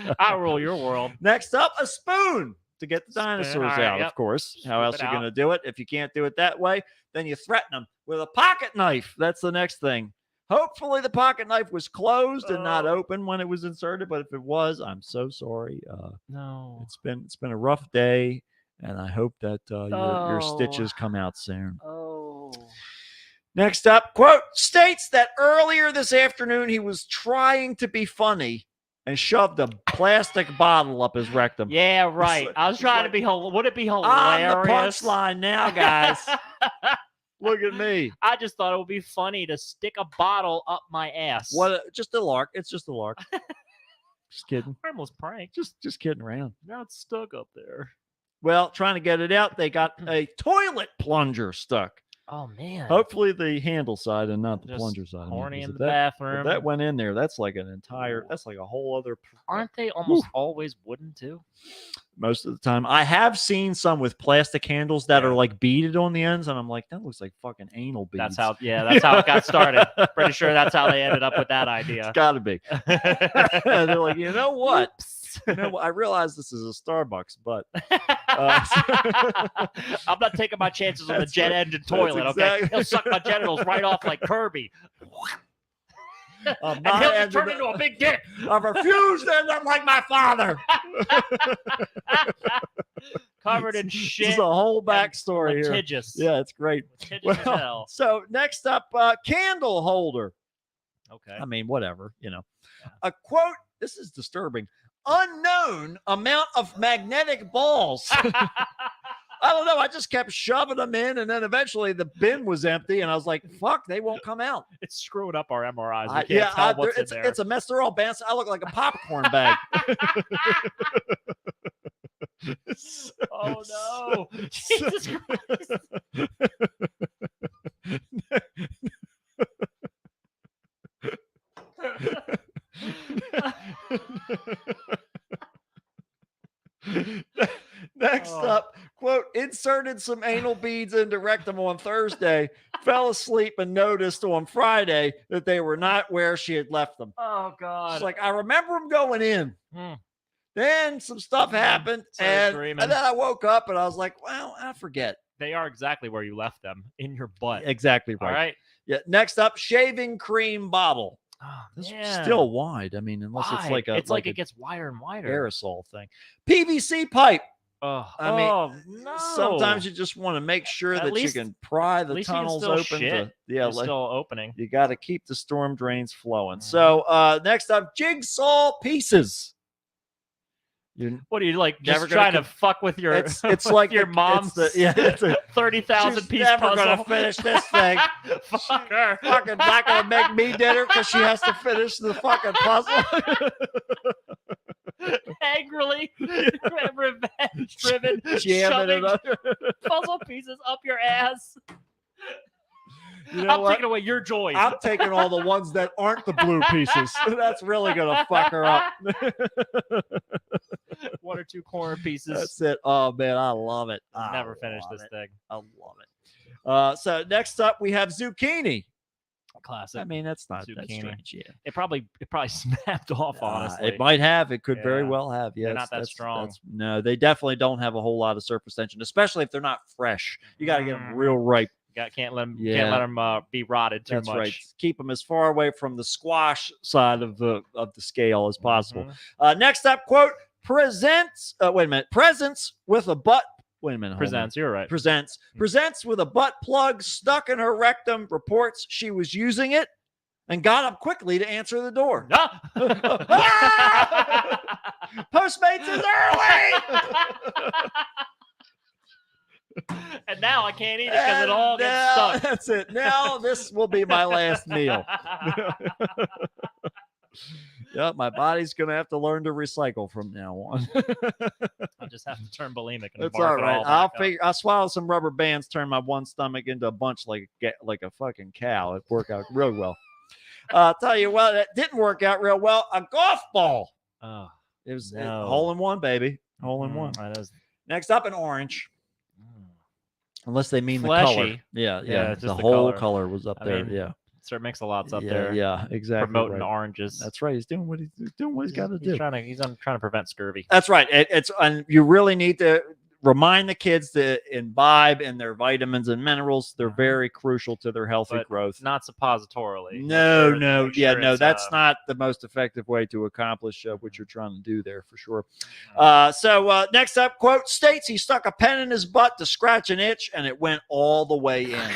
Yeah. I rule your world. Next up, a spoon to get the Spoon, dinosaurs all right, out, yep. of course. How Scoop else it are you going to out. do it? If you can't do it that way, then you threaten them with a pocket knife. That's the next thing. Hopefully the pocket knife was closed and not open when it was inserted, but if it was, I'm so sorry. No. It's been a rough day, and I hope that your stitches come out soon. Oh. Next up, quote, states that earlier this afternoon he was trying to be funny and shoved a plastic bottle up his rectum. Yeah, right. I was it's trying like, to be would it be On hilarious? the punchline now, guys. Look at me. I just thought it would be funny to stick a bottle up my ass. Just a lark. It's just a lark. Just kidding. Harmless prank. Just kidding around. Now it's stuck up there. Well, trying to get it out, they got a toilet plunger stuck. Oh man. Hopefully the handle side and not the Just plunger side. I mean, horny 'cause in if the that- if bathroom. that went in there, that's like a whole other. Aren't they almost always wooden too? Most of the time, I have seen some with plastic handles that are like beaded on the ends, and I'm like, that looks like fucking anal beads. That's how it got started. Pretty sure that's how they ended up with that idea. It's got to be. They're like, you know what? I realize this is a Starbucks, but I'm not taking my chances on the That's jet right. engine That's toilet. Okay, exactly- he'll suck my genitals right off like Kirby, I'm and not he'll just ending turn it- into a big dick. I refuse to end up like my father. Covered in This shit. is a whole backstory here. Litigious. Yeah, it's great. Litigious as hell. So next up, candle holder. Okay. I mean, whatever, A quote, this is disturbing. Unknown amount of magnetic balls. I don't know. I just kept shoving them in, and then eventually the bin was empty, and I was like, fuck, they won't come out. It's screwing up our MRIs. We can't tell what's in there. It's a mess. They're all bounced. I look like a popcorn bag. Oh no! Jesus Christ! Next up, quote, inserted some anal beads into rectum on Thursday, fell asleep and noticed on Friday that they were not where she had left them. Oh God! She's like, I remember them going in. Then some stuff happened, Started and dreaming. then I woke up and I was like, well, I forget. They are exactly where you left them, in your butt. Exactly right. All right. Yeah. Next up, shaving cream bottle. Oh, This is man. still wide. I mean, unless it's Why? like a It's like a it gets wider and wider. aerosol thing. PVC pipe. Oh, I mean, no. sometimes you just want to make sure At that least- you can pry the least you can tunnels still open. shit. Yeah, It's still opening. you got to keep the storm drains flowing. Mhm. So next up, jigsaw pieces. You What are you like? Never Just gonna trying to fuck with your? it's with like your the- mom's. it's the- yeah, it's a- 30,000 she's piece never puzzle. gonna finish this thing. Fuck her. Fucking not gonna make me dinner because she has to finish the fucking puzzle. Angrily, revenge driven, Jamming shoving it up. puzzle pieces up your ass. You know I'm what? taking away your joy. I'm taking all the ones that aren't the blue pieces. That's really gonna fuck her up. 1 or 2 corner pieces. That's it. Oh man, I love it. I'll I never finish love this it. thing. I love it. So next up we have zucchini. Classic. I mean, that's not that Zucchini. strange. Yeah. It probably snapped off. Honestly, it might have. It could very Yeah. well have. Yeah, They're not that strong. No, they definitely don't have a whole lot of surface tension, especially if they're not fresh. You got to get them real ripe. Can't let them Yeah. be rotted too That's much. right. Keep them as far away from the squash side of the scale as possible. Next up, quote, presents with a butt. Wait a minute. hold on. Presents. You're right. Presents with a butt plug stuck in her rectum. Reports she was using it and got up quickly to answer the door. Ah! Postmates is early. And now I can't eat it because it all gets Now- stuck. That's it. Now this will be my last meal. Yep, my body's gonna have to learn to recycle from now on. I'll just have to turn bulimic and That's barf all it right. back up. I'll swallow some rubber bands, turn my one stomach into a bunch like a fucking cow. It worked out really well. I'll tell you what, it didn't work out real well. A golf ball. Oh, It was No. hole in one, baby. Hole in one. That is Next up, an orange. Unless they mean the color. Fleshy. Yeah. Yeah, just The the whole color. color was up I there. mean, Yeah. Sir Mix-a-Lot's up yeah, there. Yeah, exactly. Promoting right. oranges. That's right. He's doing what he's got to do. He's trying to prevent scurvy. That's right. And you really need to remind the kids to imbibe in their vitamins and minerals. They're very crucial to their healthy But growth. Not suppositorily. No, Make sure it's, that's not the most effective way to accomplish what you're trying to do there for sure. So next up, quote, states he stuck a pen in his butt to scratch an itch and it went all the way in.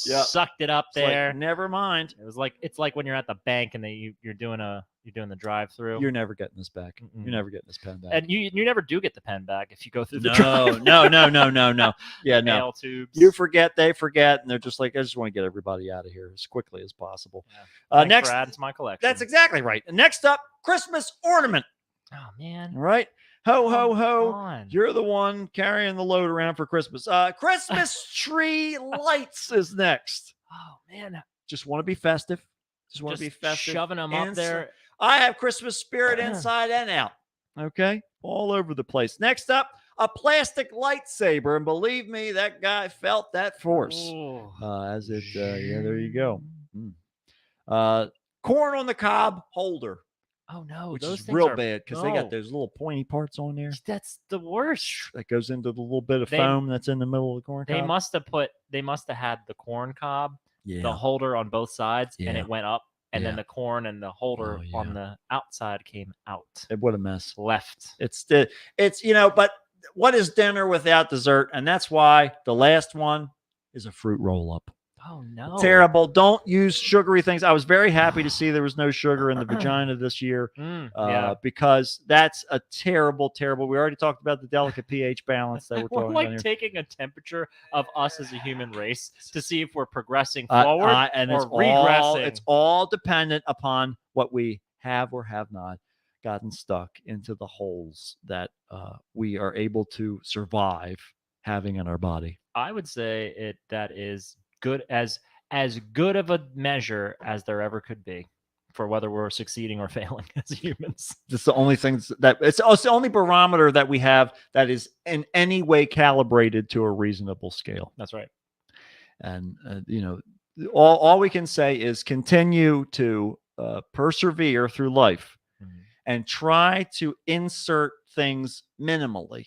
Yep. Sucked it up It's like, there. never mind. It's like when you're at the bank and you're doing the drive-through. You're never getting this back. Mm-mm. You're never getting this pen back. And you never do get the pen back if you go through the No. Yeah, no. mail tubes. You forget, they forget, and they're just like, I just want to get everybody out of here as quickly as possible. Thanks Next, for adding to my collection. that's exactly right. Next up, Christmas ornament. Oh man. All right. Ho, ho, Come ho. on. You're the one carrying the load around for Christmas. Christmas tree lights is next. Oh man. Just want to be festive. Just want to be festive. shoving them up there. I have Christmas spirit inside and out. Okay. All over the place. Next up, a plastic lightsaber. And believe me, that guy felt that force. Ooh. Yeah, there you go. Corn on the cob holder, Oh no, which those is things real are- bad because they got no. those little pointy parts on there That's the worst. that goes into the little bit of They- foam that's in the middle of the corn They cob. must have had the corn cob, Yeah. the holder on both sides, and Yeah. it went up, and then Yeah. the corn and the holder Oh, on yeah. the outside came out. What a mess. Left. It's but what is dinner without dessert? And that's why the last one is a fruit roll up. Oh no. Terrible. Don't use sugary things. I was very happy to see there was no sugar in the vagina this year. Yeah. Because that's a terrible. We already talked about the delicate pH balance that we're We're talking like about here. taking a temperature of us as a human race to see if we're progressing Uh, forward and or it's regressing. it's all dependent upon what we have or have not gotten stuck into the holes that we are able to survive having in our body. I would say that is good as good of a measure as there ever could be for whether we're succeeding or failing as humans. It's the only thing it's the only barometer that we have that is in any way calibrated to a reasonable scale. That's right. And all we can say is continue to persevere through life and try to insert things minimally.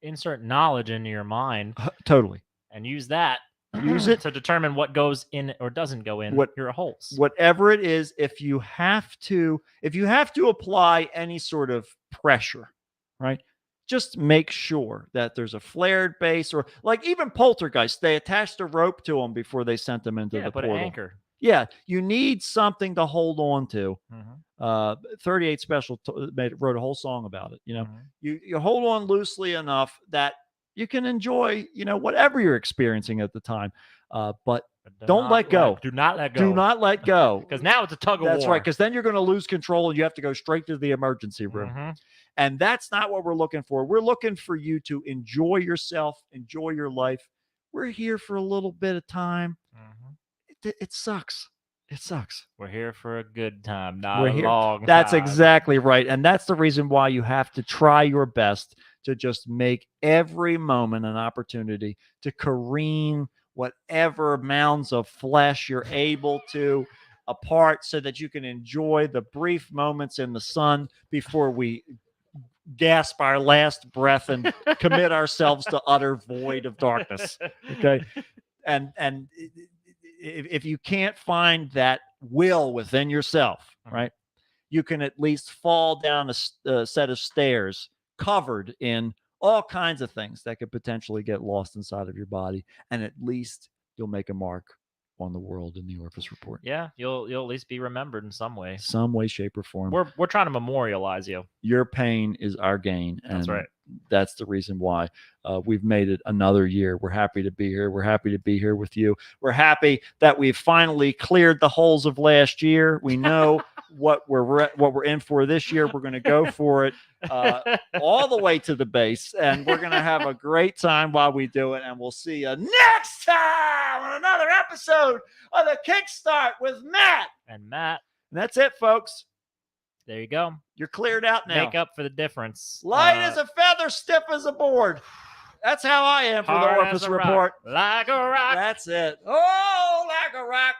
Insert knowledge into your mind Totally. and use that Use it to determine what goes in or doesn't go in your holes. Whatever it is, if you have to apply any sort of pressure, right? Just make sure that there's a flared base, or like even Poltergeist, they attached a rope to them before they sent them into the put portal. an anchor. Yeah, you need something to hold on to. 38 Special wrote a whole song about it. You hold on loosely enough that you can enjoy, whatever you're experiencing at the time. But don't let go. Do not let go. Do not let go. Because now it's a tug of war. That's right. Because then you're going to lose control and you have to go straight to the emergency room. And that's not what we're looking for. We're looking for you to enjoy yourself, enjoy your life. We're here for a little bit of time. it sucks. It sucks. We're here for a good time, not We're a here. long That's time. exactly right. And that's the reason why you have to try your best to just make every moment an opportunity to careen whatever mounds of flesh you're able to apart so that you can enjoy the brief moments in the sun before we gasp our last breath and commit ourselves to utter void of darkness. Okay. And if you can't find that will within yourself, right, you can at least fall down a set of stairs covered in all kinds of things that could potentially get lost inside of your body, and at least you'll make a mark on the world in the Orpheus Report. Yeah, you'll at least be remembered in some way. Some way, shape, or form. We're trying to memorialize you. Your pain is our gain. And That's right. That's the reason why we've made it another year. We're happy to be here. We're happy to be here with you. We're happy that we've finally cleared the holes of last year. We know what we're in for this year. We're going to go for it all the way to the base, and we're going to have a great time while we do it. And we'll see you next time on another episode of the Kickstart with Matt and Matt. And that's it, folks. There you go. You're cleared out now. Make up for the difference. Light as a feather, stiff as a board. That's how I am for the Hard Orpheus as a Report. rock, like a rock. That's it. Oh, like a rock.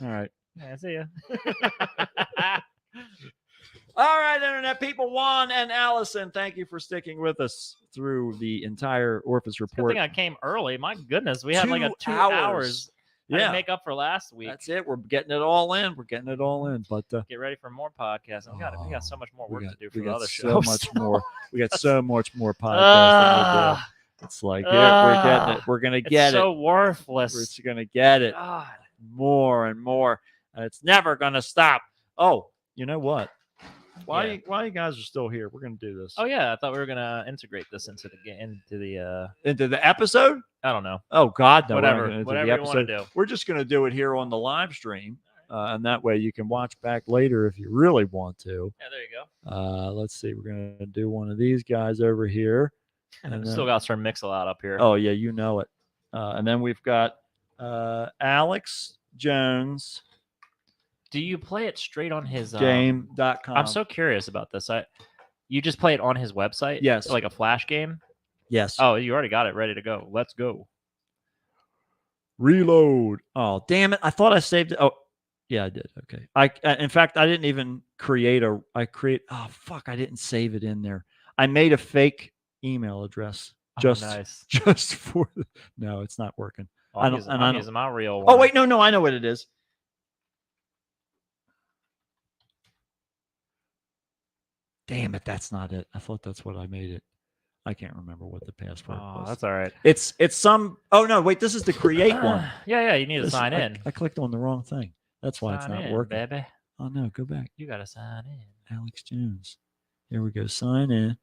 All right. Yeah, see ya. All right, Internet people. Juan and Allison, thank you for sticking with us through the entire Orpheus Good Report. thing I came early. My goodness, we had like a 2 hours. hours. I Yeah. didn't make up for last week. That's it. We're getting it all in. But Get ready for more podcasts. We got so much more work to do for we the got other so shows. much more. We got so much more podcasting to do. It's like we're getting it. We're gonna get it's so worthless. We're just gonna get it God. more and more, and it's never gonna stop. Oh, you know what? While you guys are still here, we're gonna do this. Oh yeah, I thought we were gonna integrate this into the episode. I don't know. Oh God, no! Whatever, we're not gonna whatever do the you want to episode. do. We're just gonna do it here on the live stream, and that way you can watch back later if you really want to. Yeah, there you go. Let's see. We're gonna do one of these guys over here. And Still got Sir Mix-a-Lot up here. Oh yeah, you know it. And then we've got Alex Jones. Do you play it straight on his Game.com? I'm so curious about this. You just play it on his website? Yes. Like a flash game? Yes. Oh, you already got it ready to go. Let's go. Reload. Oh, damn it. I thought I saved it. Oh, yeah, I did. Okay. In fact, I didn't even oh, fuck. I didn't save it in there. I made a fake email address Nice. just for no, it's not working. I'm using my real one. Oh, wait, no, I know what it is. Damn it, that's not it. I thought that's what I made it. I can't remember what the password was. That's all right. It's some. Oh no, wait. This is the create one. Yeah. You need to sign in. I clicked on the wrong thing. That's why it's not working. Baby. Oh no, go back. You gotta sign in. Alex Jones. Here we go. Sign in.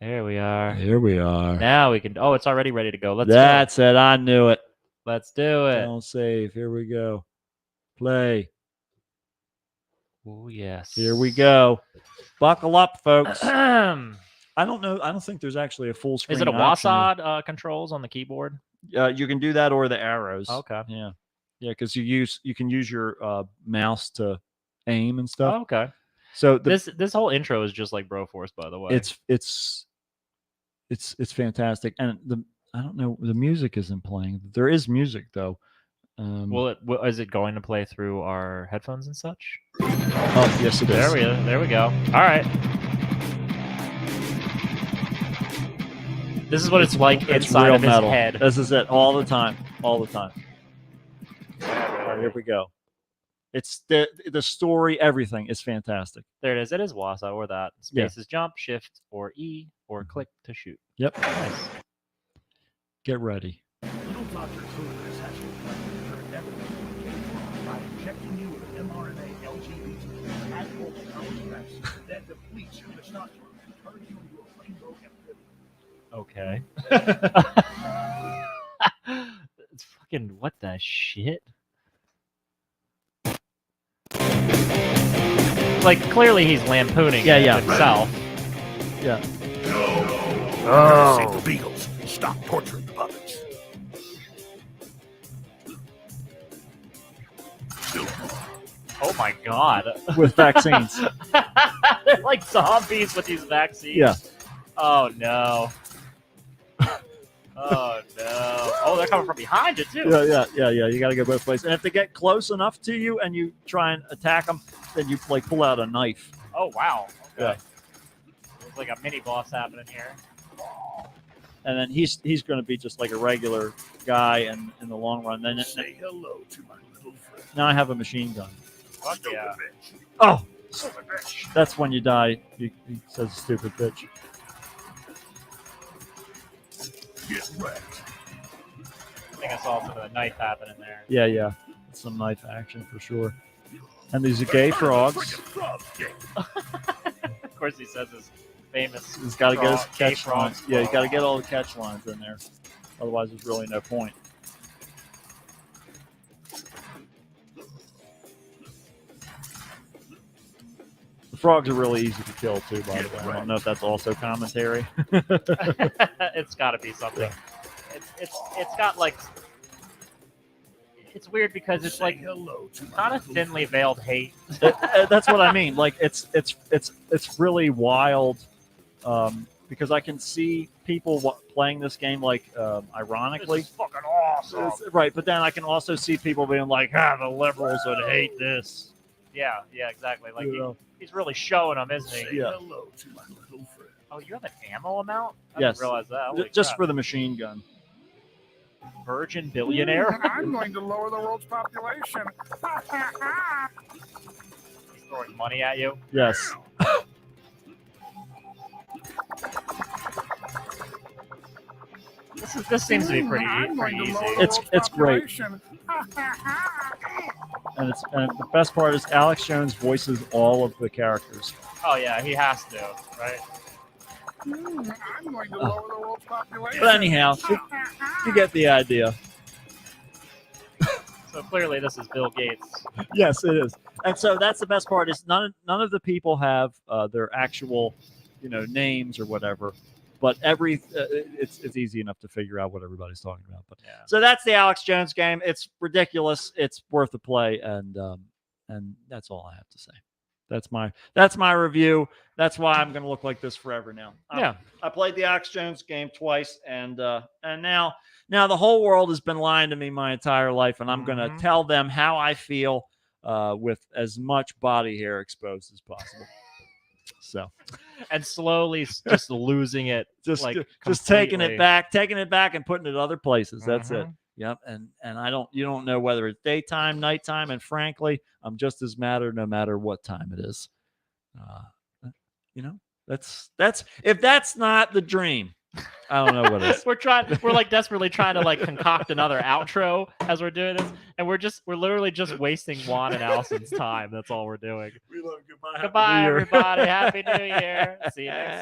There we are. Here we are. Now we can. Oh, it's already ready to go. That's it. I knew it. Let's do it. Don't save. Here we go. Play. Oh yes. Here we go. Buckle up, folks. I don't know. I don't think there's actually a full screen. Is it a option. WASD controls on the keyboard? You can do that or the arrows. Okay. Yeah. Because you can use your mouse to aim and stuff. Oh, okay. So this whole intro is just like Broforce, by the way. It's fantastic, and I don't know, the music isn't playing. There is music though. Is it going to play through our headphones and such? Oh yes, it is. There we go. All right. This is what it's like inside real of his metal. head. This is it all the time. All right, here we go. It's the story. Everything is fantastic. There it is. It is WASA or that. Space is jump, shift, or E, or click to shoot. Yep. Nice. Get ready. Little Dr. Cruz has your plan everything by injecting you with an mRNA LGBT natural power stress that depletes your testosterone and turns you into a rainbow amphibian. Okay. It's fucking what the shit? Like clearly he's lampooning himself. Yeah. Oh. Save the beagles. Stop torturing the puppets. Oh my god. with vaccines. They're like zombies with these vaccines. Yeah. Oh no. Oh no. Oh, they're coming from behind you too. Yeah. You got to go both ways. And if they get close enough to you and you try and attack them, then you like pull out a knife. Oh wow. Okay. Yeah. There's like a mini boss happening here. And then he's going to be just like a regular guy in the long run. Then Say hello to my little friend. now I have a machine gun. Fuck yeah. Oh, Son of a bitch. that's when you die. He says stupid bitch. Get wrecked. I think I saw some of the knife happening there. Yeah. Some knife action for sure. And these are gay frogs. Of course, he says his famous. He's got to get his frog, gay catch frog lines. Yeah, you frog. got to get all the catch lines in there. Otherwise, there's really no point. The frogs are really easy to kill too, by the way. I don't know if that's also commentary. It's got to be something. It's got like. It's weird because it's like hello to my kind of little thinly veiled hate. That's what I mean. Like it's really wild because I can see people playing this game like ironically. This is fucking awesome. Right, but then I can also see people being like, the liberals would hate this. Yeah, exactly. Like You know? he's really showing them, isn't he? Say Yeah. hello to my little friend. Oh, you have an ammo amount? I Yes. didn't realize that. Holy Just crap. for the machine gun. Virgin billionaire. I'm going to lower the world's population. He's throwing money at you. Yes. This seems to be pretty easy. It's great. And the best part is Alex Jones voices all of the characters. Oh yeah, he has to, right? I'm going to lower the world's population. But anyhow, you get the idea. So clearly, this is Bill Gates. Yes, it is. And so that's the best part is none of the people have their actual, names or whatever. But it's easy enough to figure out what everybody's talking about. But Yeah. so that's the Alex Jones game. It's ridiculous. It's worth a play, and that's all I have to say. That's my review. That's why I'm going to look like this forever now. Yeah. I played the Alex Jones game twice, and now the whole world has been lying to me my entire life, and I'm going to tell them how I feel with as much body hair exposed as possible. So, And slowly just losing it, just completely. taking it back, and putting it other places. That's it. Yep. And you don't know whether it's daytime, nighttime, and frankly, I'm just as mad no matter what time it is. That's if that's not the dream, I don't know what is. We're like desperately trying to like concoct another outro as we're doing this, and we're literally just wasting Juan and Allison's time. That's all we're doing. We love goodbye. Goodbye, everybody. Happy New Year. See you next